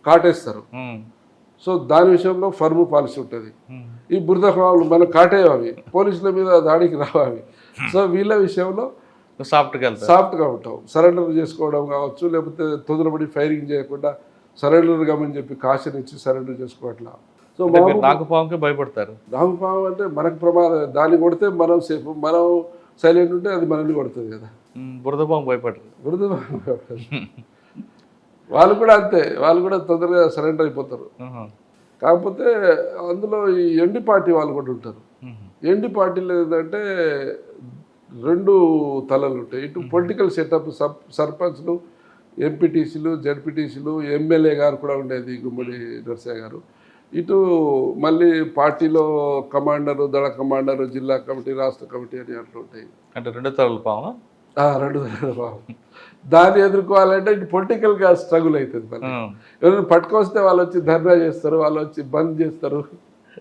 కాటేస్తారు. సో దాని విషయంలో ఫర్మ్ పాలసీ ఉంటుంది. ఈ బురద పాములు మనం కాటేవి, పోలీసుల మీద దాడికి రావాలి. సో వీళ్ళ విషయంలో సాఫ్ట్గా ఉంటాం. సరెండర్ చేసుకోవడం కావచ్చు, లేకపోతే తొందరపడి ఫైరింగ్ చేయకుండా సరెండర్ కామని చెప్పి కాషన్ ఇచ్చి సరెండర్ చేసుకోవట్లా. సో నాగుపాముకే భయపడతారు. నాగుపాము అంటే మనకు ప్రమాదం, దాన్ని కొడితే మనం సేఫ్, మనం సైలెంట్ ఉంటే అది మనల్ని కొడుతుంది కదా. బురదపాము భయపడరు. వాళ్ళు కూడా అంతే, వాళ్ళు కూడా తొందరగా సరెండర్ అయిపోతారు. కాకపోతే అందులో ఈ ఎండి పార్టీ వాళ్ళు కూడా ఉంటారు. ఎండి పార్టీలు ఏంటంటే 2 తలలు ఉంటాయి. ఇటు పొలిటికల్ సెటప్, సర్పంచ్లు, ఎంపీటీసీలు, జడ్పీటీసీలు, ఎమ్మెల్యే గారు కూడా ఉండేది గుమ్మడి నరసయ్య గారు. ఇటు మళ్ళీ పార్టీలో కమాండరు, దళ కమాండరు, జిల్లా కమిటీ, రాష్ట్ర కమిటీ అని అట్లా ఉంటాయి. అంటే 2 తరాల పావా? 2 దాన్ని ఎదుర్కోవాలంటే ఇటు పొలిటికల్గా స్ట్రగుల్ అవుతుంది. మళ్ళీ ఎవరైనా పట్టుకొస్తే వాళ్ళు వచ్చి ధర్నా చేస్తారు, వాళ్ళు వచ్చి బంద్ చేస్తారు,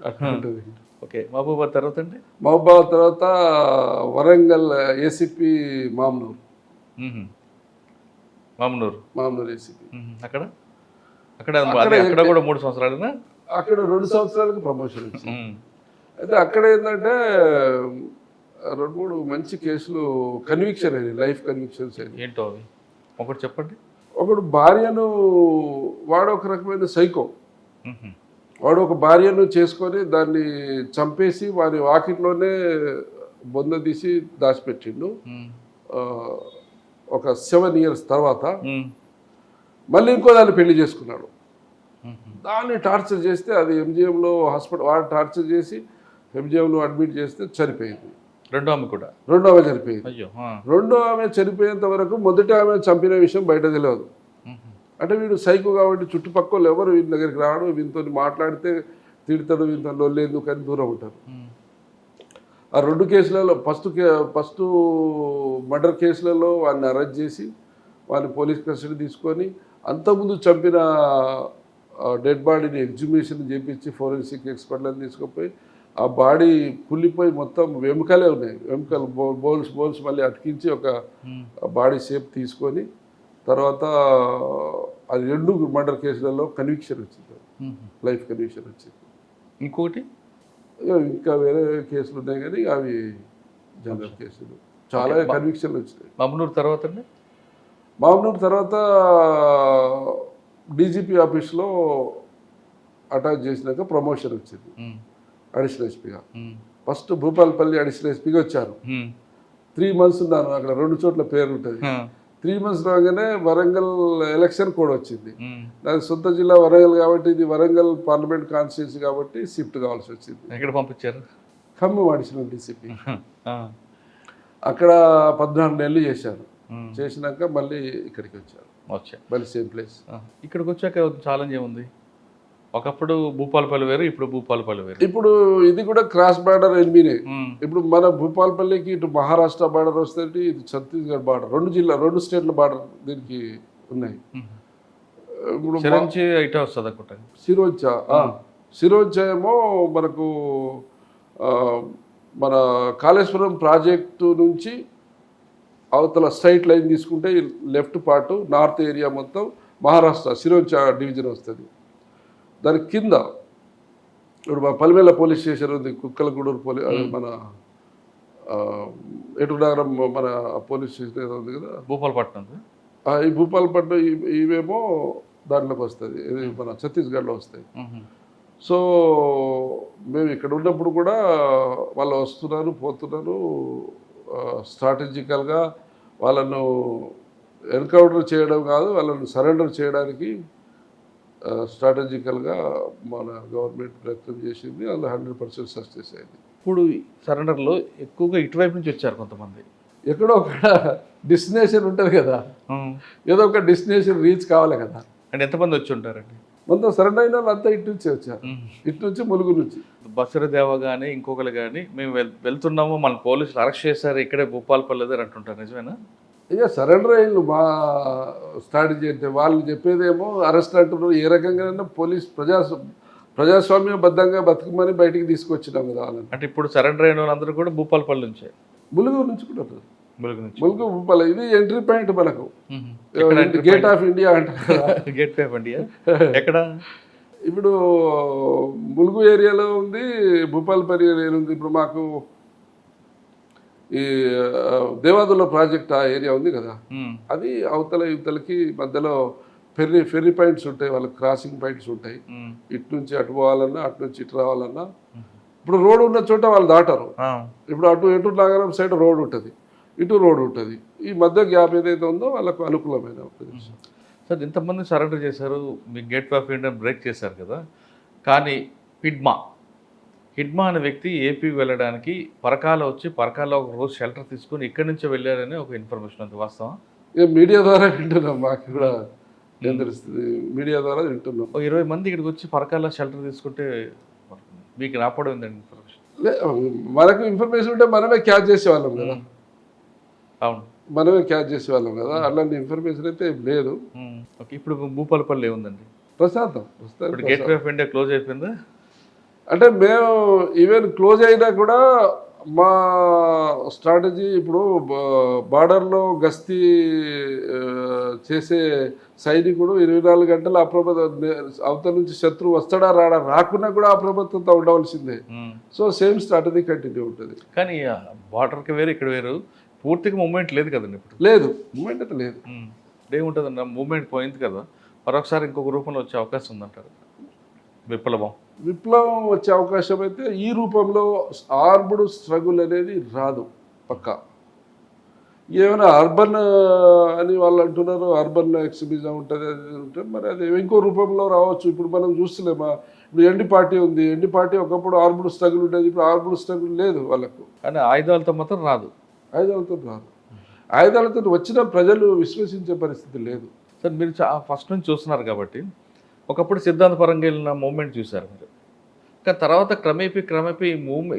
అట్లా ఉంటుంది. ఓకే, మహబూబాబాద్ తర్వాత అండి? మహబూబాబాద్ తర్వాత వరంగల్ ఏసీపీ మామ్నూర్. మామ్నూర్ ఏసీపీ. అక్కడ అక్కడ అక్కడ కూడా 3 సంవత్సరాలునా? అక్కడ 2 సంవత్సరాలకు ప్రమోషన్ వచ్చింది. అయితే అక్కడ ఏంటంటే 2-3 మంచి కేసులు కన్విక్షన్ అయ్యాయి, లైఫ్ కన్విక్షన్స్ అయ్యాయి. ఏంటో అవి ఒకటి చెప్పండి. ఒకడు భార్యను, వాడు ఒక రకమైన సైకో, వాడు ఒక భార్యను చేసుకొని దాన్ని చంపేసి వారి వాకిట్లోనే బొంద తీసి దాచిపెట్టిండు. ఒక 7 years తర్వాత మళ్ళీ ఇంకో దాన్ని పెళ్లి చేసుకున్నాడు. దాన్ని టార్చర్ చేస్తే అది ఎంజిఎంలో హాస్పిటల్, వాడు టార్చర్ చేసి ఎంజిఎంలో అడ్మిట్ చేస్తే చనిపోయింది. రెండో ఆమె కూడా? రెండో ఆమె చనిపోయింది. అయ్యో. రెండో ఆమె చనిపోయేంత వరకు మొదటి ఆమె చంపిన విషయం బయట తెలియదు. అంటే వీడు సైకో కాబట్టి చుట్టుపక్కల ఎవరు వీని దగ్గరికి రావడం, వీనితో మాట్లాడితే తిడతాడు, వీనితో లొల్లేందుకు అని దూరం ఉంటారు. ఆ 2 కేసులలో ఫస్ట్ మర్డర్ కేసులలో వాడిని అరెస్ట్ చేసి వాడిని పోలీస్ కస్టడీ తీసుకొని అంతకుముందు చంపిన డెడ్ బాడీని ఎగ్జిబిషన్ చేపించి ఫోరెన్సిక్ ఎక్స్పర్ట్లను తీసుకుపోయి ఆ బాడీ కుళ్ళిపోయి మొత్తం వెముకలే ఉన్నాయి, వెముకలు బోల్స్ మళ్ళీ అతికించి ఒక బాడీ షేప్ తీసుకొని తర్వాత అది 2 మర్డర్ కేసులలో కన్విక్షన్ వచ్చింది, లైఫ్ కన్విక్షన్ వచ్చింది. ఇంకోటి ఇంకా వేరే కేసులు ఉన్నాయి కానీ అవి జనరల్ కేసులు, చాలా కన్విక్షన్లు వచ్చినాయి. మామ్నూర్ తర్వాత అండి? మామ్నూర్ తర్వాత డీజీపీ ఆఫీస్లో అటాచ్ చేసినాక ప్రమోషన్ వచ్చింది అడిషనల్ ఎస్పీగా. ఫస్ట్ భూపాలపల్లి అడిషనల్ ఎస్పీగా వచ్చారు. 3 months ఉన్నాను అక్కడ, 2 చోట్ల పేరు ఉంటుంది. 3 months రాగానే వరంగల్ ఎలక్షన్ కోడ్ వచ్చింది. నాకు సొంత జిల్లా వరంగల్ కాబట్టి ఇది వరంగల్ పార్లమెంట్ కాన్స్టిట్యూన్సీ కాబట్టి షిఫ్ట్ కావాల్సి వచ్చింది. ఎక్కడ పంపించారు? Khammam additional DCP. అక్కడ 14 నెలలు చేశాను. చేసినాక మళ్ళీ ఇక్కడికి వచ్చాను, మళ్ళీ సేమ్ ప్లేస్. ఇక్కడికి వచ్చాక ఛాలెంజ్ ఏముంది? ఒకప్పుడు భూపాలపల్లి వేరు, ఇప్పుడు భూపాలపల్లి వేరు. ఇప్పుడు ఇది కూడా క్రాస్ బార్డర్ ఎనిమినే. ఇప్పుడు మన భూపాలపల్లికి ఇటు మహారాష్ట్ర బార్డర్ వస్తుంది, ఇటు ఛత్తీస్గఢ్ బార్డర్, 2 స్టేట్ల బార్డర్ దీనికి ఉన్నాయి. ఇప్పుడు ఇటే వస్తుంది అనుకుంటా. సిరోంచా ఏమో మనకు మన కాళేశ్వరం ప్రాజెక్టు నుంచి అవతల స్ట్రైట్ లైన్ తీసుకుంటే లెఫ్ట్ పార్ట్ నార్త్ ఏరియా మొత్తం మహారాష్ట్ర సిరోంచా డివిజన్ వస్తుంది. దాని కింద ఇప్పుడు మన పల్మేల పోలీస్ స్టేషన్ ఉంది, కుక్కలగూడూరు మన ఎటునగరం మన పోలీస్ స్టేషన్ ఏదో ఉంది కదా, భూపాలపట్నం. ఈ భూపాలపట్నం ఇవేమో దాంట్లోకి వస్తుంది, ఇది మన ఛత్తీస్గఢ్లో వస్తాయి. సో మేము ఇక్కడ ఉన్నప్పుడు కూడా వాళ్ళు వస్తున్నారు పోతున్నారు, స్ట్రాటజికల్గా వాళ్ళను ఎన్కౌంటర్ చేయడం కాదు, వాళ్ళను సరెండర్ చేయడానికి స్ట్రాటజికల్గా మన గవర్నమెంట్ ప్రయత్నం చేసింది. వాళ్ళు 100% సక్సెస్ అయింది. ఇప్పుడు సరెండర్లో ఎక్కువగా ఇటువైపు నుంచి వచ్చారు కొంతమంది. ఎక్కడో ఒక డెస్టినేషన్ ఉంటుంది కదా, ఏదో ఒక డెస్టినేషన్ రీచ్ కావాలి కదా. అంటే ఎంతమంది వచ్చి ఉంటారండి? మొత్తం సరెండర్ అయిన వాళ్ళు అంతా ఇటు నుంచి వచ్చారు, ఇటు నుంచి ములుగు నుంచి. బసరదేవ కానీ ఇంకొకరు కానీ మేము వెళ్తున్నాము, మన పోలీసులు అరెస్ట్ చేశారు ఇక్కడే భూపాలపల్లి అని అంటుంటారు, నిజమేనా? ఇక సరెండర్ అయ్యిండు. మా స్ట్రాటజీ అంటే వాళ్ళు చెప్పేదేమో అరెస్ట్ అంటున్నారు. ఏ రకంగా పోలీస్ ప్రజాస్వామ్యబద్ధంగా బతుకమని బయటికి తీసుకొచ్చినాం కదా వాళ్ళని. అంటే ఇప్పుడు సరెండర్ అయిన వాళ్ళందరూ కూడా భూపాలపల్లి నుంచే, ములుగు నుంచి కూడా ఉంటారు. ములుగు భూపాల ఇది ఎంట్రీ పాయింట్ మనకు, గేట్ ఆఫ్ ఇండియా అంటారు. గేట్ ఆఫ్ ఇండియా ఎక్కడ? ఇప్పుడు ములుగు ఏరియాలో ఉంది, భూపాలపల్లి ఏరియాలో ఉంది. ఇప్పుడు మాకు ఈ దేవాదుల ప్రాజెక్ట్ ఆ ఏరియా ఉంది కదా, అది అవతల యువతలకి మధ్యలో ఫెర్రీ పాయింట్స్ ఉంటాయి, వాళ్ళకి క్రాసింగ్ పాయింట్స్ ఉంటాయి. ఇటు నుంచి అటు పోవాలన్నా అటు నుంచి ఇటు రావాలన్నా ఇప్పుడు రోడ్ ఉన్న చోట వాళ్ళు దాటారు. ఇప్పుడు ఎటు నగరం సైడ్ రోడ్ ఉంటుంది, ఇటు రోడ్ ఉంటుంది, ఈ మధ్య గ్యాప్ ఏదైతే ఉందో వాళ్ళకు అనుకూలమైన ప్రదేశం. సార్ ఇంతమంది సరెండర్ చేశారు, మీ గేట్ ఆఫ్ ఇండియా బ్రేక్ చేశారు కదా, కానీ హిడ్మా అనే వ్యక్తి ఏపీకి వెళ్ళడానికి పరకాల వచ్చి పరకాల ఒక రోజు షెల్టర్ తీసుకొని ఇక్కడి నుంచే వెళ్ళారని ఒక ఇన్ఫర్మేషన్ ఉంది, వాస్తవం? ఇక మీడియా ద్వారా వింటున్నాం, మాకు కూడా నేను తెలుస్తుంది మీడియా ద్వారా వింటున్నాం. ఒక 20 మంది ఇక్కడికి వచ్చి పరకాల షెల్టర్ తీసుకుంటే మీకు రాపడం ఏందండి ఇన్ఫర్మేషన్? మనకు ఇన్ఫర్మేషన్ ఉంటే మనమే క్యాచ్ చేసేవాళ్ళం కదా. అవును, మనమే క్యాచ్ చేసేవాళ్ళం కదా. అలాంటి ఇన్ఫర్మేషన్ అయితే ఏం లేదు. ఓకే. ఇప్పుడు భూపాలపల్లి ఏముందండి? ప్రశాంతం. ఇప్పుడు గేట్వే ఆఫ్ ఇండియా క్లోజ్ అయిపోయిందా? అంటే మేము ఈవెన్ క్లోజ్ అయినా కూడా మా స్ట్రాటజీ ఇప్పుడు బార్డర్లో గస్తీ చేసే సైనికుడు 24 గంటలు అవతల నుంచి శత్రువు వస్తాడా రాడా, రాకున్నా కూడా అప్రమత్తతో ఉండవలసిందే. సో సేమ్ స్ట్రాటజీ కంటిన్యూ ఉంటుంది. కానీ బార్డర్కి వేరు, ఇక్కడ వేరు. పూర్తిగా మూవ్మెంట్ లేదు కదండి ఇప్పుడు. లేదు, మూవ్మెంట్ అయితే లేదు. ఏముంటుందన్న, మూవ్మెంట్ పోయింది కదా, మరొకసారి ఇంకొక రూపంలో వచ్చే అవకాశం ఉందంటారు. విప్లవం వచ్చే అవకాశం అయితే ఈ రూపంలో ఆర్మ్డ్ స్ట్రగుల్ అనేది రాదు పక్కా. ఏమైనా అర్బన్ అని వాళ్ళు అంటున్నారు, అర్బన్ ఎక్స్ట్రీమిజం ఉంటుంది, అది ఉంటుంది. మరి అది ఇంకో రూపంలో రావచ్చు. ఇప్పుడు మనం చూస్తలేమా, ఇప్పుడు ఎన్డీ పార్టీ ఉంది. ఎన్డీ పార్టీ ఒకప్పుడు ఆర్మ్డ్ స్ట్రగుల్ ఉండేది, ఇప్పుడు ఆర్మ్డ్ స్ట్రగుల్ లేదు వాళ్ళకు. కానీ ఆయుధాలతో మాత్రం రాదు. ఆయుధాలతో రాదు. ఆయుధాలతో వచ్చిన ప్రజలు విశ్వసించే పరిస్థితి లేదు. సార్ మీరు ఫస్ట్ నుంచి చూస్తున్నారు కాబట్టి, ఒకప్పుడు సిద్ధాంతపరంగా వెళ్ళిన మూమెంట్ చూశారు మీరు. కానీ తర్వాత క్రమేపీ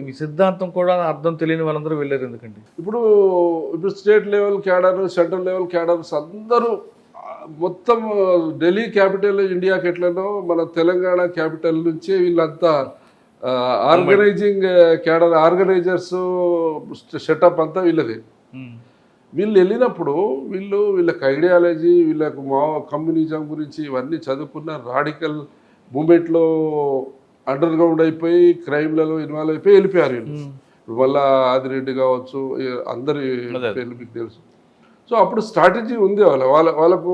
ఈ సిద్ధాంతం కూడా అర్థం తెలియని వాళ్ళందరూ వెళ్ళారు ఎందుకండి? ఇప్పుడు state level cadre, central level cadres అందరూ మొత్తం ఢిల్లీ క్యాపిటల్ ఇండియాకి ఎట్లనో మన తెలంగాణ క్యాపిటల్ నుంచే వీళ్ళంతా ఆర్గనైజింగ్ క్యాడర్, ఆర్గనైజర్స్ సెటప్ అంతా వీళ్ళది. వీళ్ళు వెళ్ళినప్పుడు వీళ్ళకి ఐడియాలజీ, వీళ్ళకు కమ్యూనిజం గురించి ఇవన్నీ చదువుకున్న రాడికల్ మూమెంట్లో అండర్ గ్రౌండ్ అయిపోయి క్రైమ్లలో ఇన్వాల్వ్ అయిపోయి వెళ్ళిపోయారు వీళ్ళు. మళ్ళా ఆదిరెడ్డి కావచ్చు, అందరి పేర్లు మీకు తెలుసు. సో అప్పుడు స్ట్రాటజీ ఉంది, వాళ్ళకు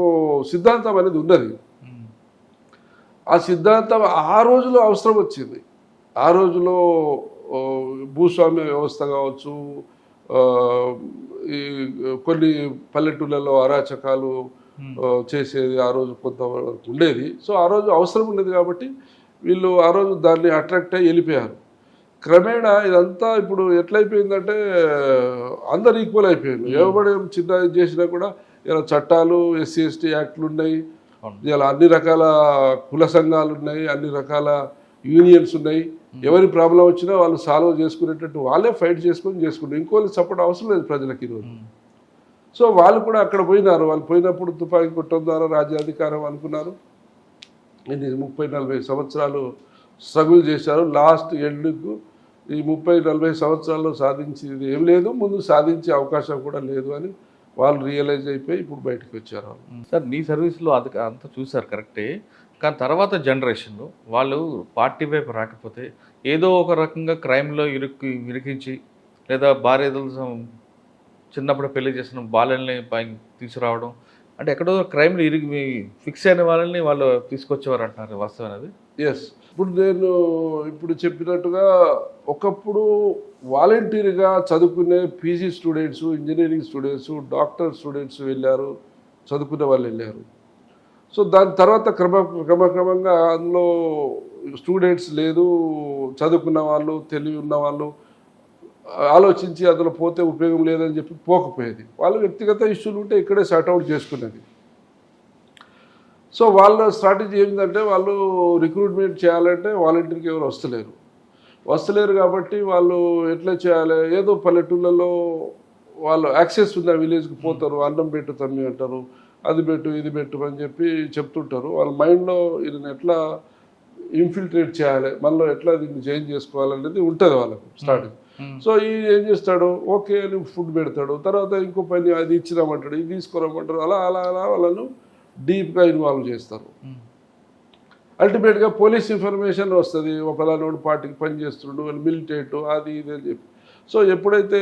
సిద్ధాంతం అనేది ఉన్నది. ఆ సిద్ధాంతం ఆ రోజులో అవసరం వచ్చింది. ఆ రోజులో భూస్వామ్య వ్యవస్థ కావచ్చు, ఈ కొన్ని పల్లెటూళ్ళలో అరాచకాలు చేసేది ఆ రోజు కొంతవరకు ఉండేది. సో ఆ రోజు అవసరం ఉండేది కాబట్టి వీళ్ళు ఆ రోజు దాన్ని అట్రాక్ట్ అయ్యి వెళ్ళిపోయారు. క్రమేణా ఇదంతా ఇప్పుడు ఎట్లయిపోయిందంటే అందరు ఈక్వల్ అయిపోయారు. ఎవరు చిన్న చేసినా కూడా ఇలా చట్టాలు, ఎస్సీ ఎస్టీ యాక్ట్లు ఉన్నాయి, ఇలా అన్ని రకాల కుల సంఘాలు ఉన్నాయి, అన్ని రకాల యూనియన్స్ ఉన్నాయి. ఎవరి ప్రాబ్లం వచ్చినా వాళ్ళు సాల్వ్ చేసుకునేటట్టు వాళ్ళే ఫైట్ చేసుకుంటారు. ఇంకోళ్ళు సపోర్ట్ అవసరం లేదు ప్రజలకి ఈరోజు. సో వాళ్ళు కూడా అక్కడ పోయినారు. వాళ్ళు పోయినప్పుడు తుపాకీ కొట్టడం ద్వారా రాజ్యాధికారం అనుకున్నారు. ఇది 30-40 సంవత్సరాలు స్ట్రగుల్ చేశారు. లాస్ట్ ఎండ్కు ఈ 30-40 సంవత్సరాల్లో సాధించేది ఏం లేదు, ముందు సాధించే అవకాశం కూడా లేదు అని వాళ్ళు రియలైజ్ అయిపోయి ఇప్పుడు బయటకు వచ్చారు. సార్ మీ సర్వీస్లో అది అంతా చూసారు కరెక్టే. కానీ తర్వాత జనరేషన్ వాళ్ళు పార్టీ వైపు రాకపోతే ఏదో ఒక రకంగా క్రైమ్లో ఇరికించి, లేదా భార్యలు చిన్నప్పుడు పెళ్లి చేసిన బాలల్ని తీసుకురావడం, అంటే ఎక్కడో క్రైమ్లో ఫిక్స్ అయిన వాళ్ళని వాళ్ళు తీసుకొచ్చేవారు అంటున్నారు. వాస్తవం అనేది ఎస్. ఇప్పుడు నేను చెప్పినట్టుగా ఒకప్పుడు వాలంటీర్గా చదువుకునే PG students, engineering students, doctor students వెళ్ళారు, చదువుకునే వాళ్ళు వెళ్ళారు. సో దాని తర్వాత క్రమక్రమంగా అందులో స్టూడెంట్స్ లేదు, చదువుకున్న వాళ్ళు, తెలివి ఉన్న వాళ్ళు ఆలోచించి అందులో పోతే ఉపయోగం లేదని చెప్పి పోకపోయేది. వాళ్ళు వ్యక్తిగత ఇష్యూలు ఉంటే ఇక్కడే సార్ట్అవుట్ చేసుకునేది. సో వాళ్ళ స్ట్రాటజీ ఏంటంటే వాళ్ళు రిక్రూట్మెంట్ చేయాలంటే వాలంటీర్కి ఎవరు వస్తలేరు కాబట్టి వాళ్ళు ఎట్లా చేయాలి, ఏదో పల్లెటూళ్ళలో వాళ్ళు యాక్సెస్ ఉన్న విలేజ్కి పోతారు, అన్నం పెట్టు తమ్మి అంటారు, అది పెట్టు ఇది పెట్టు అని చెప్పి చెప్తుంటారు. వాళ్ళ మైండ్లో ఇది ఎట్లా ఇన్ఫిల్ట్రేట్ చేయాలి, మనలో ఎట్లా దీన్ని చేంజ్ చేసుకోవాలనేది ఉంటుంది వాళ్ళకు స్టార్టింగ్. సో ఈ ఏం చేస్తాడు, ఓకే అని ఫుడ్ పెడతాడు, తర్వాత ఇంకో పని అది ఇచ్చినామంటాడు, ఇది తీసుకురామంటారు, అలా అలా అలా వాళ్ళను డీప్గా ఇన్వాల్వ్ చేస్తారు. అల్టిమేట్గా పోలీస్ ఇన్ఫర్మేషన్ వస్తుంది, ఒకలానోడు పార్టీకి పని చేస్తుండు, వాళ్ళు మిలిటేట్ అది ఇది అని చెప్పి. సో ఎప్పుడైతే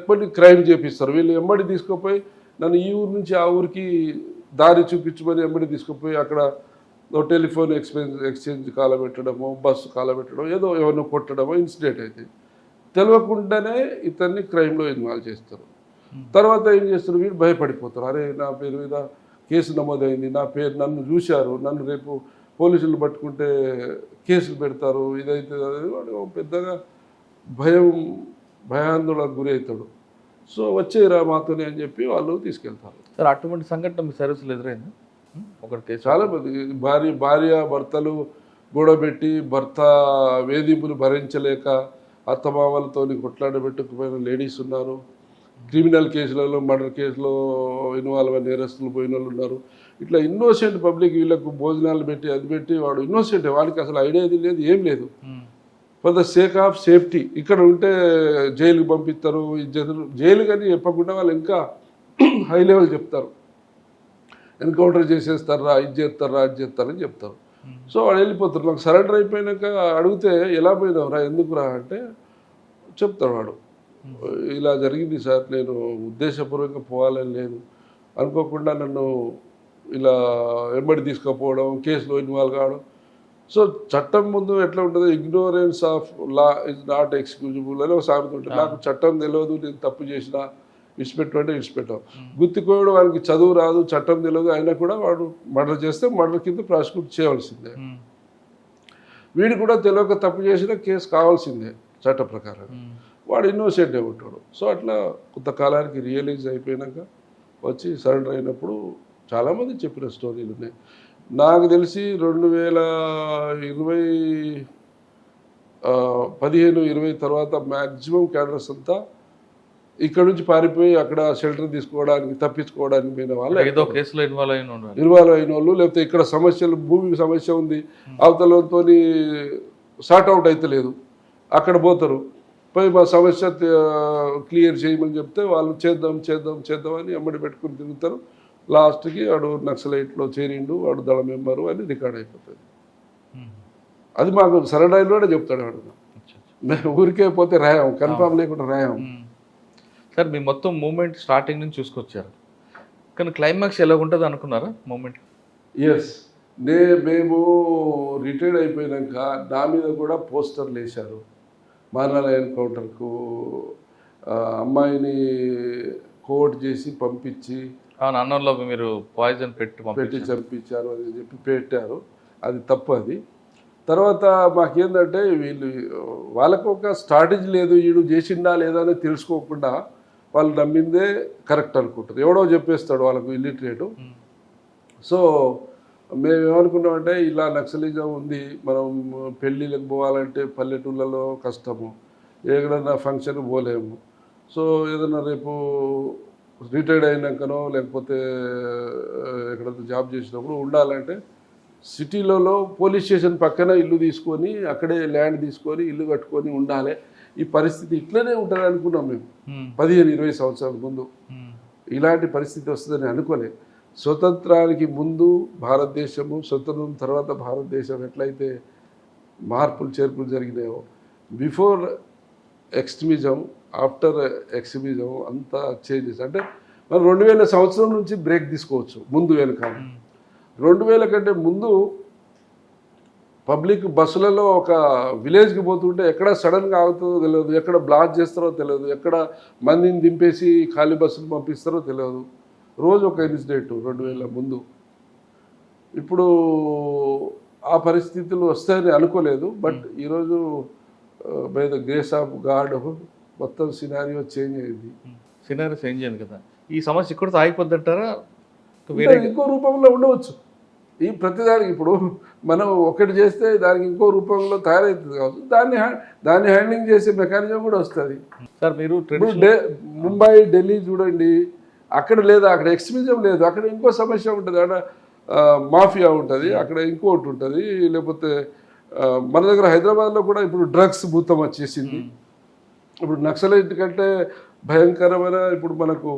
కొన్ని క్రైమ్ చేపిస్తారు, వీళ్ళు ఎమ్మడి తీసుకుపోయి నన్ను ఈ ఊరు నుంచి ఆ ఊరికి దారి చూపించమని ఎమ్మడి తీసుకుపోయి అక్కడ టెలిఫోన్ ఎక్స్చేంజ్ కాలబెట్టడమో, బస్సు కాలబెట్టడం, ఏదో ఎవరినో కొట్టడమో ఇన్సిడెంట్ అయితే తెలియకుండానే ఇతన్ని క్రైమ్లో ఇన్వాల్వ్ చేస్తారు. తర్వాత ఏం చేస్తారు, వీళ్ళు భయపడిపోతారు, అరే నా పేరు మీద కేసు నమోదైంది, నన్ను చూశారు, నన్ను రేపు పోలీసులు పట్టుకుంటే కేసులు పెడతారు, ఇదైతే వాడు పెద్దగా భయాందోళనకు గురి అవుతాడు. సో వచ్చేరా మాతోనే అని చెప్పి వాళ్ళు తీసుకెళ్తారు. సార్ అటువంటి సంఘటన మీ సర్వీసులు ఎదురైంది? ఒకటి కేసు చాలా మంది భార్య భర్తలు గొడవబెట్టి భర్త వేధింపులు భరించలేక అత్తమామలతో కొట్లాడబెట్టుకుపోయిన లేడీస్ ఉన్నారు. క్రిమినల్ కేసులలో మర్డర్ కేసులో ఇన్వాల్వ్ అయిన నేరస్తులు పోయిన వాళ్ళు ఉన్నారు. ఇట్లా ఇన్నోసెంట్ పబ్లిక్ వీళ్ళకు భోజనాలు పెట్టి అది పెట్టి వాడు ఇన్నోసెంట్, వాడికి అసలు ఐడియా లేదు, ఏం లేదు. For the sake of safety ఇక్కడ ఉంటే జైలుకి పంపిస్తారు, జైలు కానీ చెప్పకుండా వాళ్ళు ఇంకా హై లెవెల్ చెప్తారు, ఎన్కౌంటర్ చేసేస్తారా, ఇది చేస్తారా, అది చేస్తారని చెప్తారు. సో వాడు వెళ్ళిపోతారు. నాకు సరెండర్ అయిపోయినాక అడిగితే ఎలా పోయినావురా, ఎందుకురా అంటే చెప్తాడు వాడు, ఇలా జరిగింది సార్, నేను ఉద్దేశపూర్వకంగా పోవాలని లేదు, అనుకోకుండా నన్ను ఇలా వెంబడి తీసుకుపోవడం, కేసులో ఇన్వాల్వ్ కావడం. సో చట్టం ముందు ఎట్లా ఉంటుందో ignorance of law is not excusable అని ఒక సామెత ఉంటుంది. నాకు చట్టం తెలియదు, నేను తప్పు చేసినా విడిచిపెట్టమంటే విడిచిపెట్టాం. గుర్తుకోవడం వానికి చదువు రాదు, చట్టం తెలియదు, అయినా కూడా వాడు మర్డర్ చేస్తే మర్డర్ కింద ప్రాసిక్యూట్ చేయవలసిందే. వీడు కూడా తెలియక తప్పు చేసినా కేసు కావాల్సిందే చట్ట ప్రకారం. వాడు ఇన్నోసెంట్ ఉంటాడు. సో అట్లా కొంతకాలానికి రియలైజ్ అయిపోయినాక వచ్చి సరెండర్ అయినప్పుడు చాలామంది చెప్పిన స్టోరీలు ఉన్నాయి. నాకు తెలిసి 2015-20 తర్వాత మ్యాక్సిమం క్యాడర్స్ అంతా ఇక్కడ నుంచి పారిపోయి అక్కడ షెల్టర్ తీసుకోవడానికి తప్పించుకోవడానికి పోయిన వాళ్ళు, ఏదో కేసులో ఇన్వాల్వ్ అయిన వాళ్ళు, లేకపోతే ఇక్కడ సమస్యలు, భూమి సమస్య ఉంది, అవతలతో సార్ట్ అవుట్ అయితే లేదు, అక్కడ పోతారు, పోయి మా సమస్య క్లియర్ చేయమని చెప్తే వాళ్ళు చేద్దాం అని అమ్మడి పెట్టుకుని తిరుగుతారు. లాస్ట్కి వాడు నక్సలైట్లో చేరిండు, వాడు దళ మెంబరు అని రికార్డ్ అయిపోతుంది. అది మాకు సరడాయిలోనే చెప్తాడు వాడు. మేము ఊరికే పోతే రాయాం, కన్ఫామ్ లేకుండా రాయాం. సార్ మీ మొత్తం మూమెంట్ స్టార్టింగ్ నుంచి చూసుకొచ్చారు, కానీ క్లైమాక్స్ ఎలా ఉంటుంది అనుకున్నారా మూమెంట్? ఎస్, మేము రిటైర్డ్ అయిపోయినాక నా మీద కూడా పోస్టర్లు వేశారు. మానాల ఎన్కౌంటర్కు అమ్మాయిని కోర్టు చేసి పంపించి అన్నంలో మీరు పాయిజన్ పెట్టి చంపించారు అని చెప్పి పెట్టారు. అది తప్పు. అది తర్వాత మాకేందంటే వాళ్ళకు ఒక స్ట్రాటజీ లేదు, వీడు చేసిండా లేదా అని తెలుసుకోకుండా వాళ్ళు నమ్మిందే కరెక్ట్ అనుకుంటారు. ఎవడో చెప్పేస్తాడు వాళ్ళకు ఇల్లిటరేటు. సో మేము ఏమనుకున్నామంటే ఇలా నక్సలిజం ఉంది, మనం పెళ్ళిళ్ళకి పోవాలంటే పల్లెటూళ్ళలో కష్టము, ఎక్కడన్నా ఫంక్షన్ పోలేము. సో ఏదన్నా రేపు రిటైర్డ్ అయినాకనో లేకపోతే ఎక్కడైనా జాబ్ చేసినప్పుడు ఉండాలంటే సిటీలలో పోలీస్ స్టేషన్ పక్కన ఇల్లు తీసుకొని అక్కడే ల్యాండ్ తీసుకొని ఇల్లు కట్టుకొని ఉండాలి. ఈ పరిస్థితి ఇట్లనే ఉంటుంది అనుకున్నాం మేము 15-20 సంవత్సరాల ముందు. ఇలాంటి పరిస్థితి వస్తుందని అనుకోలేదు. స్వతంత్రానికి ముందు భారతదేశము, స్వతంత్రం తర్వాత భారతదేశం ఎట్లయితే మార్పులు చేర్పులు జరిగినాయో, బిఫోర్ ఎక్స్ట్రీమిజం ఆఫ్టర్ ఎక్స్ట్రీమిజం అంతా చేంజెస్. అంటే మనం 2000 సంవత్సరం నుంచి బ్రేక్ తీసుకోవచ్చు, ముందు వెనుక. 2000 కంటే ముందు పబ్లిక్ బస్సులలో ఒక విలేజ్కి పోతుంటే ఎక్కడ సడన్గా ఆగుతుందో తెలియదు, ఎక్కడ బ్లాక్ చేస్తారో తెలియదు, ఎక్కడ మందిని దింపేసి ఖాళీ బస్సులు పంపిస్తారో తెలియదు. రోజు ఒక ఇన్సిడెంట్ 2000 ముందు. ఇప్పుడు ఆ పరిస్థితులు వస్తాయని అనుకోలేదు. బట్ ఈరోజు by the grace of God మొత్తం సినారియో చేంజ్ అయింది. సినారియో చేంజ్ అయింది కదా. ఈ సమస్య ఇక్కడ ఆగిపోద్ది అంటారా? ఇంకో రూపంలో ఉండవచ్చు. ఈ ప్రతిదానికి ఇప్పుడు మనం ఒకటి చేస్తే దానికి ఇంకో రూపంలో తయారవుతుంది కావచ్చు. దాన్ని హ్యాండ్లింగ్ చేసే మెకానిజం కూడా వస్తుంది. సార్ మీరు ముంబై, ఢిల్లీ చూడండి, అక్కడ లేదా, అక్కడ ఎక్స్ట్రీమిజం లేదు, అక్కడ ఇంకో సమస్య ఉంటుంది, అక్కడ మాఫియా ఉంటుంది, అక్కడ ఇంకోటి ఉంటుంది. లేకపోతే మన దగ్గర హైదరాబాద్లో కూడా ఇప్పుడు డ్రగ్స్ భూతం వచ్చేసింది. ఇప్పుడు నక్సలైట్ కంటే భయంకరమైన ఇప్పుడు మనకు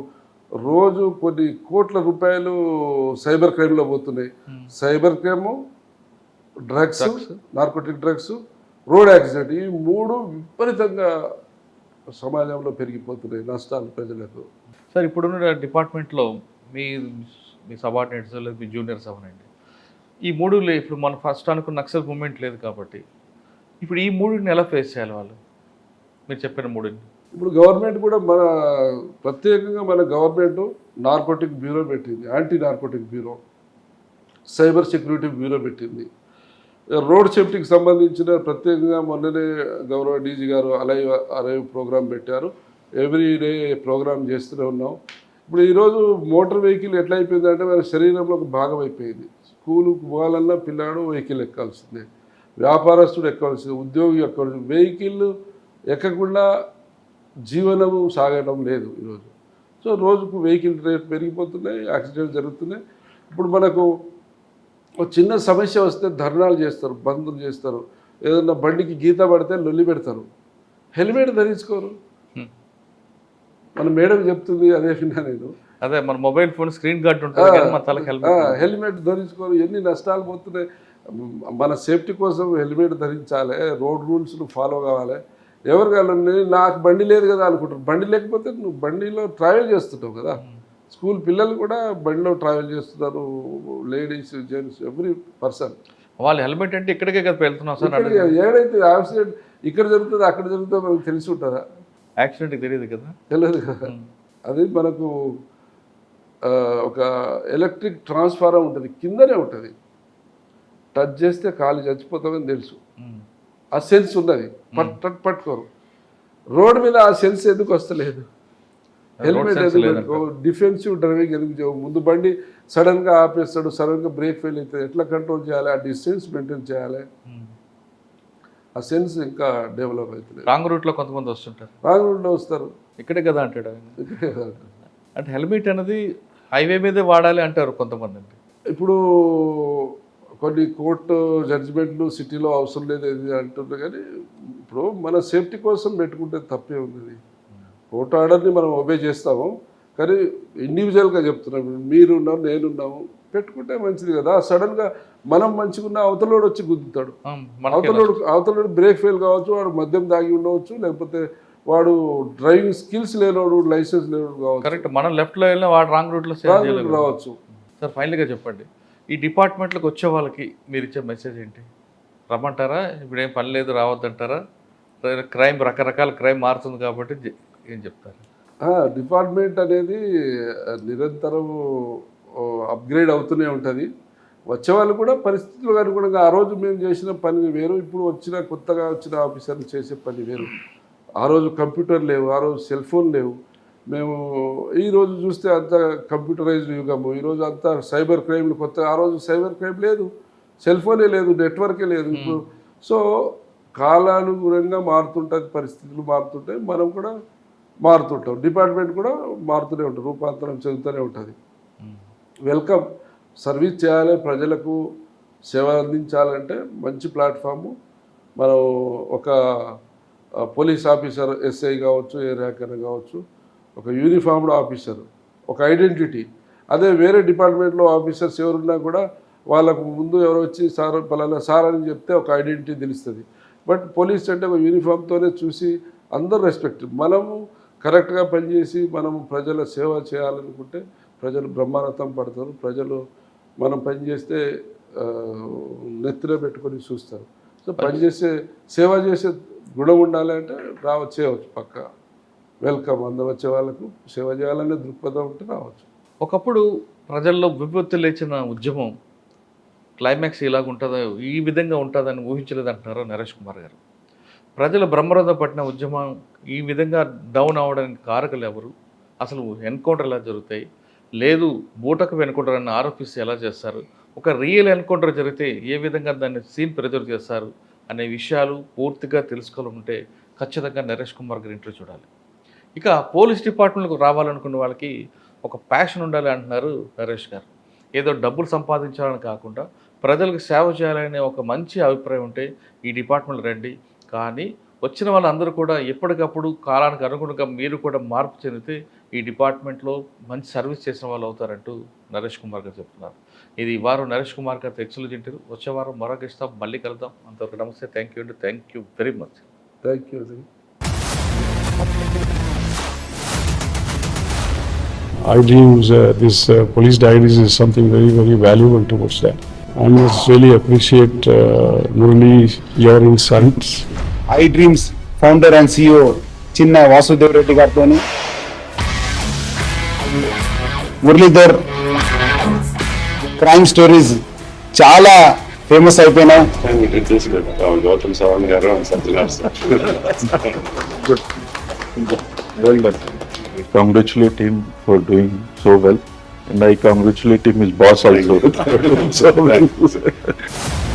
రోజు కొన్ని కోట్ల రూపాయలు సైబర్ క్రైమ్లో పోతున్నాయి. Cyber crime, drugs, narcotic drugs, road accident, ఈ మూడు విపరీతంగా సమాజంలో పెరిగిపోతున్నాయి నష్టాలు ప్రజలకు. సార్ ఇప్పుడున్న డిపార్ట్మెంట్లో మీ సబార్డినేట్స్ లేదు, మీ జూనియర్స్ అవనండి, ఈ మూడు ఇప్పుడు మనం ఫస్ట్ అనుకున్న నక్సల్ మూమెంట్ లేదు కాబట్టి ఇప్పుడు ఈ మూడుని ఎలా ఫేస్ చేయాలి వాళ్ళు? మీరు చెప్పిన మూడుని ఇప్పుడు గవర్నమెంట్ కూడా ప్రత్యేకంగా మన గవర్నమెంట్ నార్కోటిక్ బ్యూరో పెట్టింది, anti narcotic bureau, cyber security bureau పెట్టింది. రోడ్ సేఫ్టీకి సంబంధించిన ప్రత్యేకంగా మొన్ననే గౌరవ డీజీ గారు అరైవ్ ప్రోగ్రామ్ పెట్టారు. ఎవ్రీ డే ప్రోగ్రామ్ చేస్తూనే ఉన్నాం. ఇప్పుడు ఈరోజు మోటార్ వెహికల్ ఎట్లా అయిపోయిందంటే మన శరీరంలో ఒక భాగం అయిపోయింది. స్కూలుకు పోవాలన్నా పిల్లాడు వెహికల్ ఎక్కాల్సిందే, వ్యాపారస్తుడు ఎక్కాల్సిందే, ఉద్యోగి ఎక్కాల్సిందే. వెహికల్ ఎక్కకుండా జీవనము సాగడం లేదు ఈరోజు. సో రోజుకు వెహికల్ రేట్ పెరిగిపోతున్నాయి, యాక్సిడెంట్ జరుగుతున్నాయి. ఇప్పుడు మనకు ఒక చిన్న సమస్య వస్తే ధర్నాలు చేస్తారు, బంద్లు చేస్తారు, ఏదన్నా బండికి గీత పడితే లొల్లి పెడతారు, హెల్మెట్ ధరించుకోరు. మన మేడం చెప్తుంది, అదే విన్నా నేను. అదే మన మొబైల్ ఫోన్ స్క్రీన్ గార్డ్ ఉంటుంది, హెల్మెట్ ధరించుకోరు. ఎన్ని నష్టాలు పోతున్నాయి. మన సేఫ్టీ కోసం హెల్మెట్ ధరించాలి, రోడ్ రూల్స్ను ఫాలో కావాలి. ఎవరు కావాలని నాకు బండి లేదు కదా అనుకుంటారు. బండి లేకపోతే నువ్వు బండిలో ట్రావెల్ చేస్తుంటావు కదా. స్కూల్ పిల్లలు కూడా బండిలో ట్రావెల్ చేస్తున్నారు, లేడీస్, జెంట్స్, ఎవ్రీ పర్సన్. వాళ్ళు హెల్మెట్ అంటే ఇక్కడికే కదా వెళ్తున్నాం సార్. ఏడైతే యాక్సిడెంట్ ఇక్కడ జరుగుతుంది అక్కడ జరుగుతుందో మనకు తెలిసి ఉంటుందా? యాక్సిడెంట్ తెలియదు కదా, తెలియదు కదా. అది మనకు ఒక ఎలక్ట్రిక్ ట్రాన్స్ఫారం ఉంటుంది, కిందనే ఉంటుంది. టచ్ చేస్తే కాలు చచ్చిపోతామని తెలుసు, ఆ సెన్స్ ఉన్నది. పట్టుకోరు. రోడ్డు మీద ఆ సెన్స్ ఎందుకు వస్తలేదు? హెల్మెట్ ఎందుకు? డిఫెన్సివ్ డ్రైవింగ్ ఎందుకు? ముందు బండి సడన్గా ఆపేస్తాడు, సడన్గా బ్రేక్ ఫెయిల్ అవుతుంది, ఎట్లా కంట్రోల్ చేయాలి? ఆ డిస్టెన్స్ మెయింటైన్ చేయాలి. ఆ సెన్స్ ఇంకా డెవలప్ అవుతుంది. రాంగ్ రూట్లో కొంతమంది వస్తుంటారు, రాంగ్ రూట్లో వస్తారు, ఇక్కడే కదా అంటాడు. అంటే హెల్మెట్ అనేది హైవే మీదే వాడాలి అంటారు కొంతమంది. అంటే ఇప్పుడు కొన్ని కోర్టు జడ్జిమెంట్లు సిటీలో అవసరం లేదు అంటున్నారు, కానీ ఇప్పుడు మన సేఫ్టీ కోసం పెట్టుకుంటే తప్పే ఉంది. కోర్టు ఆర్డర్ని మనం ఒబే చేస్తాము, కానీ ఇండివిజువల్గా చెప్తున్నాం. మీరున్నాం, నేనున్నాము, పెట్టుకుంటే మంచిది కదా. సడన్గా మనం మంచిగా అవతలోడు వచ్చి గుద్దుతాడు. అవతలోడు బ్రేక్ ఫెయిల్ కావచ్చు, వాడు మద్యం దాగి ఉండవచ్చు, లేకపోతే వాడు డ్రైవింగ్ స్కిల్స్ లేనోడు, లైసెన్స్ లేనోడు కావచ్చు. కరెక్ట్, మనం లెఫ్ట్లో వెళ్ళినా వాడు రాంగ్ రూట్లో రావచ్చు. సార్ ఫైనల్గా చెప్పండి, ఈ డిపార్ట్మెంట్లోకి వచ్చే వాళ్ళకి మీరు ఇచ్చే మెసేజ్ ఏంటి? రమ్మంటారా? ఇప్పుడు ఏం పని లేదు రావద్దంటారా? క్రైమ్ రకరకాల క్రైమ్ మారుతుంది కాబట్టి ఏం చెప్తారు? డిపార్ట్మెంట్ అనేది నిరంతరం అప్గ్రేడ్ అవుతూనే ఉంటుంది. వచ్చేవాళ్ళు కూడా పరిస్థితులకు అనుగుణంగా ఆ రోజు మేము చేసిన పని వేరు, ఇప్పుడు కొత్తగా వచ్చిన ఆఫీసర్లు చేసే పని వేరు. ఆ రోజు కంప్యూటర్ లేవు, ఆ రోజు సెల్ ఫోన్ లేవు. మేము ఈరోజు చూస్తే అంత కంప్యూటరైజ్డ్ యుగము, ఈరోజు అంతా సైబర్ క్రైమ్లు కొత్త. ఆ రోజు సైబర్ క్రైమ్ లేదు, సెల్ ఫోనే లేదు, నెట్వర్కే లేదు. ఇప్పుడు సో కాలానుగుణంగా మారుతుంటుంది, పరిస్థితులు మారుతుంటాయి, మనం కూడా మారుతుంటాం, డిపార్ట్మెంట్ కూడా మారుతూనే ఉంటుంది, రూపాంతరం చెందుతూనే ఉంటుంది. వెల్కమ్. సర్వీస్ చేయాలి, ప్రజలకు సేవ అందించాలంటే మంచి ప్లాట్ఫాము. మనం ఒక పోలీస్ ఆఫీసర్, ఎస్ఐ కావచ్చు, ఏ ర్యాంక్ అయినా కావచ్చు, ఒక యూనిఫామ్డ్ ఆఫీసర్, ఒక ఐడెంటిటీ. అదే వేరే డిపార్ట్మెంట్లో ఆఫీసర్స్ ఎవరున్నా కూడా వాళ్ళకు ముందు ఎవరు వచ్చి సార్ పలానా సార్ అని చెప్తే ఒక ఐడెంటిటీ తెలుస్తుంది. బట్ పోలీస్ అంటే ఒక యూనిఫామ్తోనే చూసి అందరూ రెస్పెక్ట్. మనము కరెక్ట్గా పనిచేసి మనము ప్రజల సేవ చేయాలనుకుంటే ప్రజలు బ్రహ్మానందం పడతారు. ప్రజలు మనం పనిచేస్తే నెత్తిలో పెట్టుకొని చూస్తారు. సో పనిచేసే సేవ చేసే గుణం ఉండాలి అంటే చేయవచ్చు పక్క. వెల్కమ్. అందరూ వచ్చే వాళ్ళకు సేవ చేయాలనే దృక్పథం ఉంటే రావచ్చు. ఒకప్పుడు ప్రజల్లో విపత్తు లేచిన ఉద్యమం క్లైమాక్స్ ఇలాగుంటుందో, ఈ విధంగా ఉంటుందని ఊహించలేదంటున్నారు నరేష్ కుమార్ గారు. ప్రజలు బ్రహ్మరథం పట్టిన ఉద్యమం ఈ విధంగా డౌన్ అవ్వడానికి కారకులు ఎవరు? అసలు ఎన్కౌంటర్ ఎలా జరుగుతాయి? లేదు బూటకు ఎన్కౌంటర్ అని ఆరోపిస్తే ఎలా చేస్తారు? ఒక రియల్ ఎన్కౌంటర్ జరిగితే ఏ విధంగా దాన్ని సీన్ ప్రెజర్ చేస్తారు అనే విషయాలు పూర్తిగా తెలుసుకోవాలంటే ఖచ్చితంగా నరేష్ కుమార్ గారి ఇంటర్వ్యూ చూడాలి. ఇక పోలీస్ డిపార్ట్మెంట్కి రావాలనుకున్న వాళ్ళకి ఒక ప్యాషన్ ఉండాలి అంటున్నారు నరేష్ గారు. ఏదో డబ్బులు సంపాదించాలని కాకుండా ప్రజలకు సేవ చేయాలనే ఒక మంచి అభిప్రాయం ఉంటే ఈ డిపార్ట్మెంట్ రండి. కానీ వచ్చిన వాళ్ళందరూ కూడా ఎప్పటికప్పుడు కాలానికి అనుగుణంగా మీరు కూడా మార్పు చెందితే ఈ డిపార్ట్మెంట్లో మంచి సర్వీస్ చేసిన వాళ్ళు అవుతారంటూ నరేష్ కుమార్ గారు చెప్తున్నారు. ఇది ఈ వారం నరేష్ కుమార్ గారు ఎక్సలెంట్ ఇంటర్వ్యూ. వచ్చే వారం మరొక ఇస్తాం, మళ్ళీ కలుద్దాం. అంతవరకు నమస్తే. థ్యాంక్ యూ అండి. Thank you very much. Thank you. I dreams, this police diaries is something very, very valuable towards that. I must really appreciate Murali, your insights. I Dreams founder and CEO చిన్న వాసుదేవ్ రెడ్డి గారితో Muralidhar crime stories చాలా famous అయిపోయినాయి. గౌతమ్ సవాంగ్ గారు, Satyanarayana sir. congratulate him for doing so well, and I congratulate him, his boss also. So well.